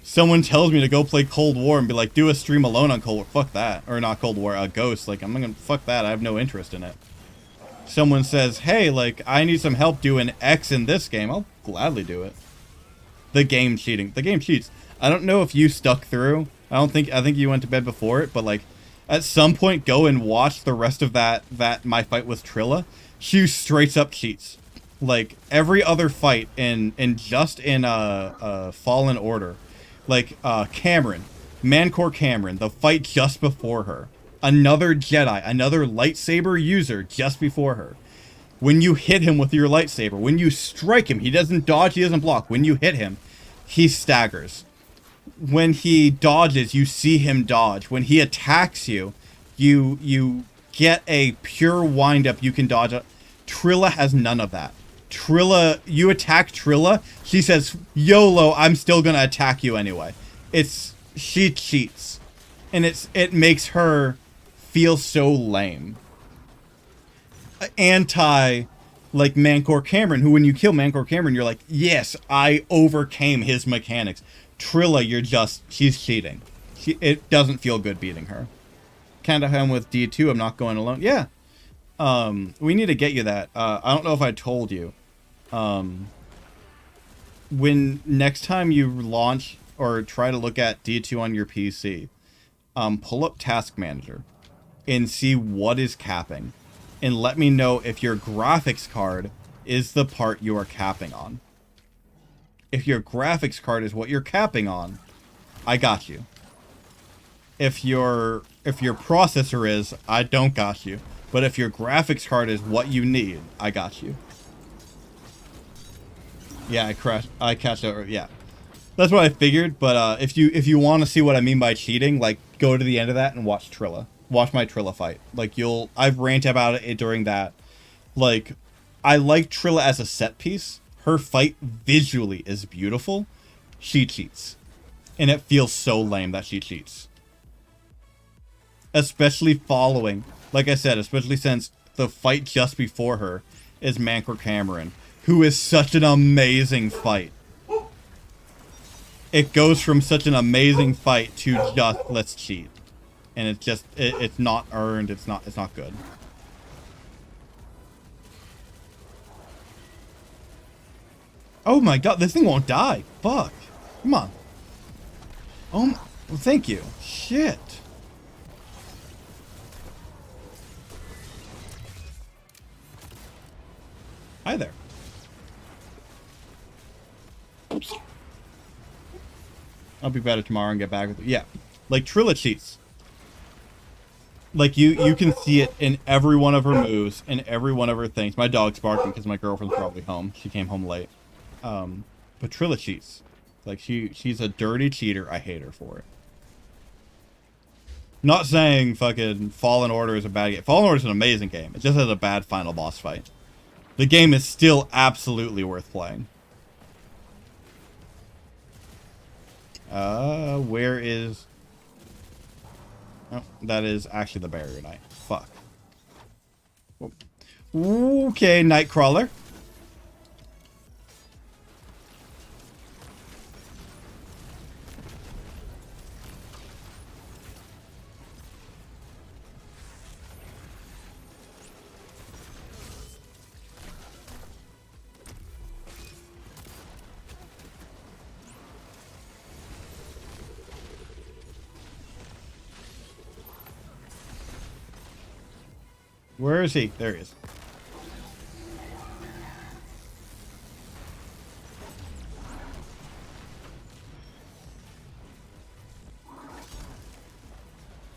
Someone tells me to go play Cold War and be like, do a stream alone on Cold War. Fuck that. Or not Cold War, Ghost. Like, I'm gonna, fuck that. I have no interest in it. Someone says, hey, like, I need some help doing X in this game. I'll gladly do it. The game cheating. The game cheats. I don't know if you stuck through. I think you went to bed before it, but, like, at some point, go and watch the rest of that my fight with Trilla. She straight up cheats. Like, every other fight in Fallen Order, like, Cameron, Mancor Cameron, the fight just before her, another Jedi, another lightsaber user just before her. When you hit him with your lightsaber, when you strike him, he doesn't dodge, he doesn't block. When you hit him, he staggers. When he dodges, you see him dodge. When he attacks you, you get a pure wind-up you can dodge. Trilla has none of that. Trilla, you attack Trilla, she says, YOLO, I'm still gonna attack you anyway. She cheats. And it makes her feel so lame. Like, Mancor Cameron, who when you kill Mancor Cameron, you're like, yes, I overcame his mechanics. Trilla, she's cheating. It doesn't feel good beating her. Canada home with D2, I'm not going alone. Yeah. We need to get you that. I don't know if I told you. When next time you launch or try to look at D2 on your PC, pull up Task Manager and see what is capping. and let me know if your graphics card is the part you are capping on. If your graphics card is what you're capping on, I got you. If your processor is, I don't got you. But if your graphics card is what you need, I got you. Yeah, I cashed out. Yeah, that's what I figured. But if you want to see what I mean by cheating, like, go to the end of that and watch Trilla. Watch my Trilla fight. Like, I've ranted about it during that. Like, I like Trilla as a set piece. Her fight visually is beautiful. She cheats, and it feels so lame that she cheats. Especially following, like I said, especially since the fight just before her is Mancor Cameron, who is such an amazing fight. It goes from such an amazing fight to just let's cheat, and it's just it's not earned. It's not good. Oh my god, this thing won't die. Fuck. Come on. Oh, well, thank you. Shit. Hi there. Oops. I'll be better tomorrow and get back with you. Yeah. Like, Trilla cheats. Like, you can see it in every one of her moves, and every one of her things. My dog's barking because my girlfriend's probably home. She came home late. But Trilla cheats. Like, she's a dirty cheater. I hate her for it. Not saying fucking Fallen Order is a bad game. Fallen Order is an amazing game. It just has a bad final boss fight. The game is still absolutely worth playing. Where is... Oh, that is actually the Barrier Knight. Fuck. Okay, Nightcrawler. Where is he? There he is.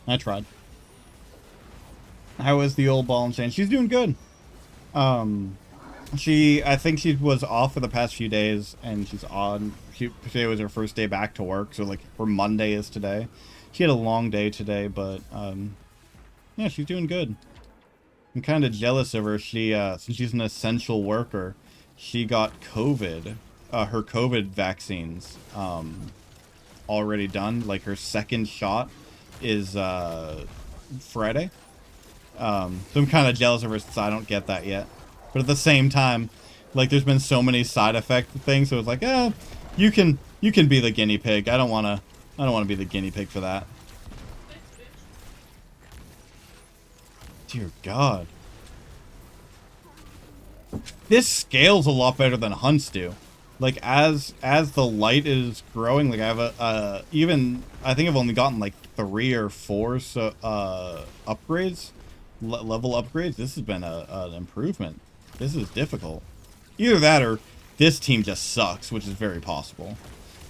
I tried. How is the old ball and chain? She's doing good. I think she was off for the past few days, and she's on. Today was her first day back to work, so like her Monday is today. She had a long day today, but yeah, she's doing good. I'm kind of jealous of her. She since she's an essential worker, she got COVID. Her COVID vaccines already done. Like, her second shot is Friday. So I'm kind of jealous of her since I don't get that yet. But at the same time, like, there's been so many side effect things, so it's like, you can be the guinea pig. I don't wanna be the guinea pig for that. Dear God. This scales a lot better than hunts do. Like, as the light is growing, like, I have I think I've only gotten like 3 or 4 upgrades, level upgrades. This has been an improvement. This is difficult. Either that or this team just sucks, which is very possible.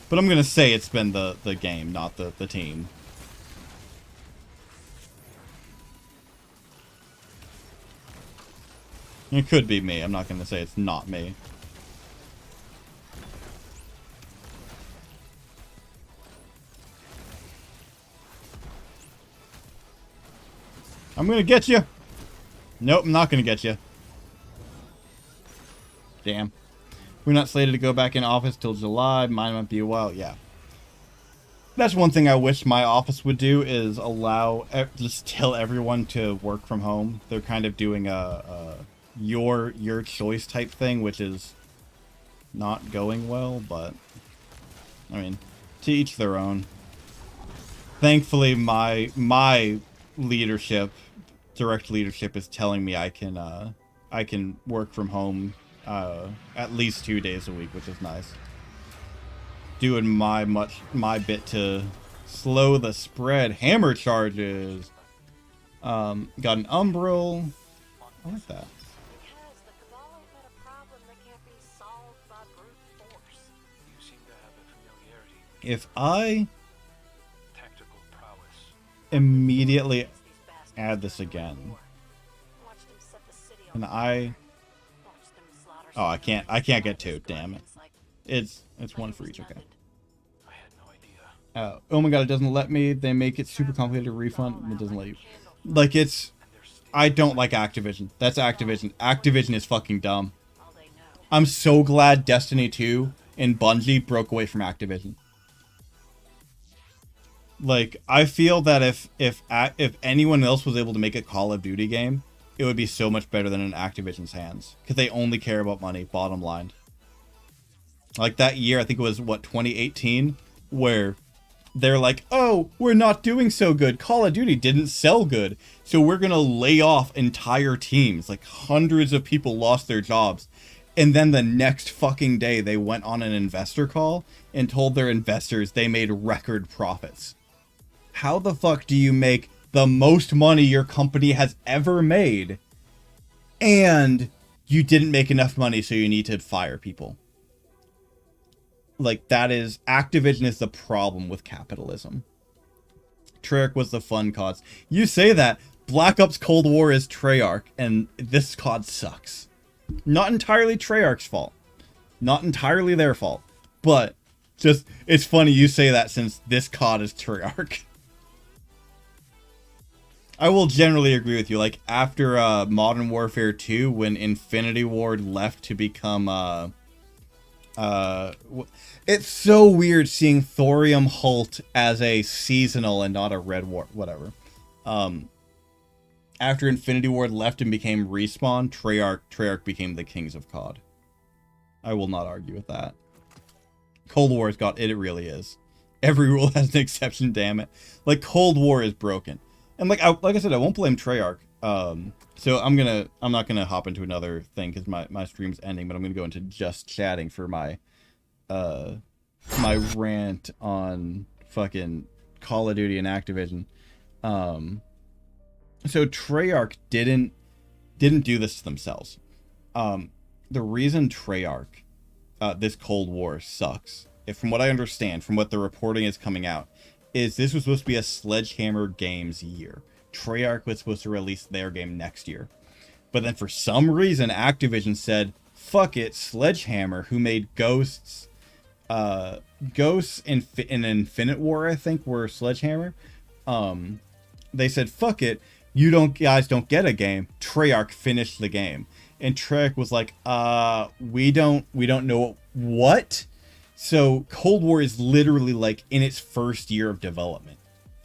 But I'm gonna say it's been the game, not the team. It could be me. I'm not going to say it's not me. I'm going to get you. Nope, I'm not going to get you. Damn. We're not slated to go back in office till July. Mine might be a while. Yeah. That's one thing I wish my office would do, is allow, just tell everyone to work from home. They're kind of doing a your choice type thing, which is not going well, but I mean, to each their own. Thankfully, my leadership, direct leadership, is telling me I can work from home at least 2 days a week, which is nice. Doing my bit to slow the spread. Hammer charges. Got an Umbral. I like that. Because the Cabal ain't got a problem that can't be solved by brute force. You seem to have a familiarity with If I tactical prowess. immediately These bastards add this during the again, war. Watched them set the city on and fire. Watched them slaughter oh, I civilians can't get and two. Damn it. guardians like It's one for each. Okay. I had no idea. Oh my god, it doesn't let me. They make it super complicated to refund, and it doesn't let you. Like, it's... I don't like Activision. That's Activision. Activision is fucking dumb. all they know. I'm so glad Destiny 2 and Bungie broke away from Activision. Like, I feel that if anyone else was able to make a Call of Duty game, it would be so much better than in Activision's hands. Because they only care about money, bottom line. Like that year, I think it was, what, 2018? Where they're like, oh, we're not doing so good. Call of Duty didn't sell good. So we're going to lay off entire teams. Like hundreds of people lost their jobs. And then the next fucking day, they went on an investor call and told their investors they made record profits. How the fuck do you make the most money your company has ever made and you didn't make enough money, so you need to fire people? Like, that is... Activision is the problem with capitalism. Treyarch was the fun CODs. You say that. Black Ops Cold War is Treyarch, and this COD sucks. Not entirely Treyarch's fault. Not entirely their fault. But, just... It's funny you say that since this COD is Treyarch. I will generally agree with you. Like, after Modern Warfare 2, when Infinity Ward left to become... it's so weird seeing Thorium Holt as a seasonal and not a Red War, whatever. After Infinity Ward left and became Respawn, Treyarch became the kings of COD. I will not argue with that. Cold War's got it. It really is. Every rule has an exception. Damn it! Like Cold War is broken, and like I said, I won't blame Treyarch. So I'm not gonna hop into another thing because my stream's ending, but I'm gonna go into just chatting for my my rant on fucking Call of Duty and Activision. So Treyarch didn't do this to themselves. The reason Treyarch this Cold War sucks, from what I understand, from what the reporting is coming out, is this was supposed to be a Sledgehammer Games year. Treyarch was supposed to release their game next year. But then for some reason, Activision said, fuck it, Sledgehammer, who made Ghosts in Infinite War, I think, were Sledgehammer. They said, fuck it, guys don't get a game. Treyarch finished the game. And Treyarch was like, we don't know what? So Cold War is literally like in its first year of development.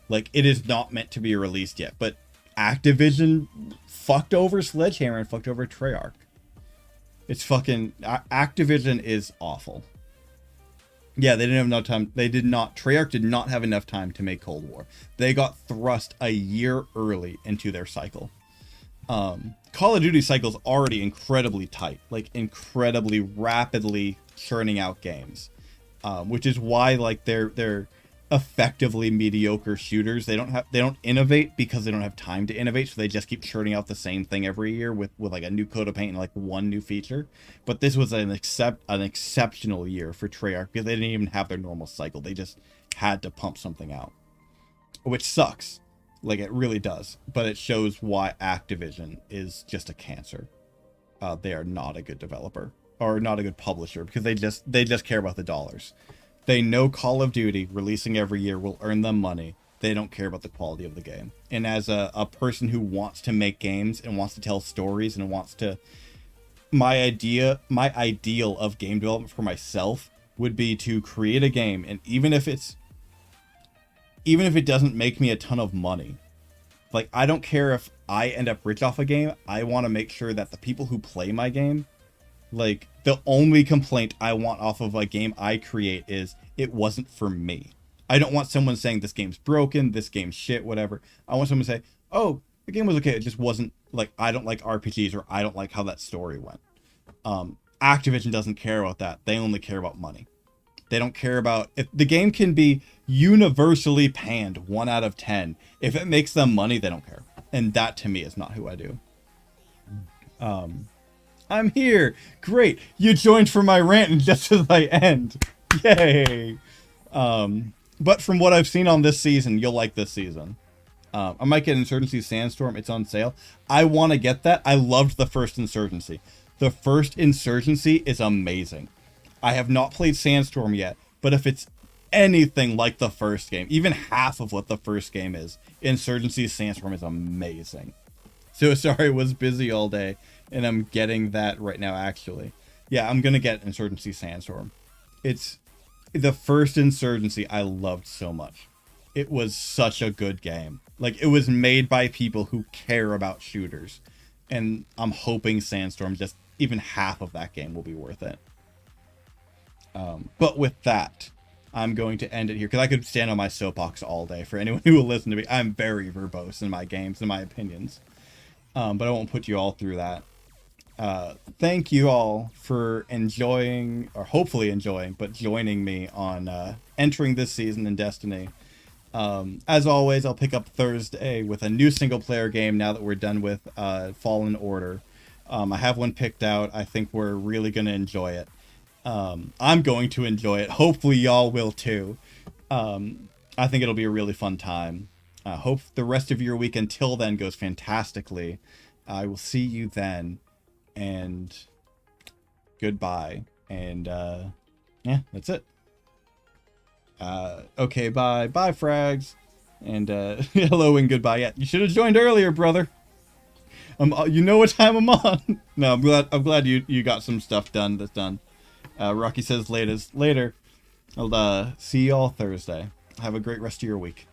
Like, it is not meant to be released yet, but Activision fucked over Sledgehammer and fucked over Treyarch. It's fucking... Activision is awful. Yeah, they didn't have enough time. Treyarch did not have enough time to make Cold War. They got thrust a year early into their cycle. Call of Duty cycle's already incredibly tight. Like, incredibly rapidly churning out games. Which is why, like, they're effectively mediocre shooters. They don't innovate because they don't have time to innovate, so they just keep churning out the same thing every year with like a new coat of paint and like one new feature. But this was an exceptional year for Treyarch because they didn't even have their normal cycle. They just had to pump something out, which sucks. Like, it really does. But it shows why Activision is just a cancer. They are not a good developer or not a good publisher because they just care about the dollars. They know Call of Duty releasing every year will earn them money. They don't care about the quality of the game. And as a person who wants to make games and wants to tell stories and wants to... My ideal of game development for myself would be to create a game, and even if it doesn't make me a ton of money, like, I don't care if I end up rich off a game, I want to make sure that the people who play my game, like, the only complaint I want off of a game I create is it wasn't for me. I don't want someone saying this game's broken, this game's shit, whatever. I want someone to say, oh, the game was okay, it just wasn't, like, I don't like RPGs, or I don't like how that story went. Activision doesn't care about that. They only care about money. They don't care about... If the game can be universally panned 1 out of 10, if it makes them money, they don't care. And that, to me, is not who I do. I'm here. Great. You joined for my rant and just as I end. Yay. But from what I've seen on this season, you'll like this season. I might get Insurgency Sandstorm. It's on sale. I want to get that. I loved the first Insurgency. The first Insurgency is amazing. I have not played Sandstorm yet, but if it's anything like the first game, even half of what the first game is, Insurgency Sandstorm is amazing. So sorry, I was busy all day, and I'm getting that right now, actually. Yeah, I'm going to get Insurgency Sandstorm. It's the first Insurgency I loved so much. It was such a good game. Like, it was made by people who care about shooters. And I'm hoping Sandstorm, just even half of that game will be worth it. But with that, I'm going to end it here, because I could stand on my soapbox all day for anyone who will listen to me. I'm very verbose in my games and my opinions. But I won't put you all through that. Thank you all for enjoying, or hopefully enjoying, but joining me on entering this season in Destiny. As always, I'll pick up Thursday with a new single-player game now that we're done with Fallen Order. I have one picked out. I think we're really going to enjoy it. I'm going to enjoy it. Hopefully y'all will too. I think it'll be a really fun time. Hope the rest of your week until then goes fantastically. I will see you then. And goodbye. And yeah, that's it. Okay, bye. Bye, Frags. And hello and goodbye. Yeah, you should have joined earlier, brother. You know what time I'm on. No, I'm glad you got some stuff done that's done. Rocky says later. I'll see you all Thursday. Have a great rest of your week.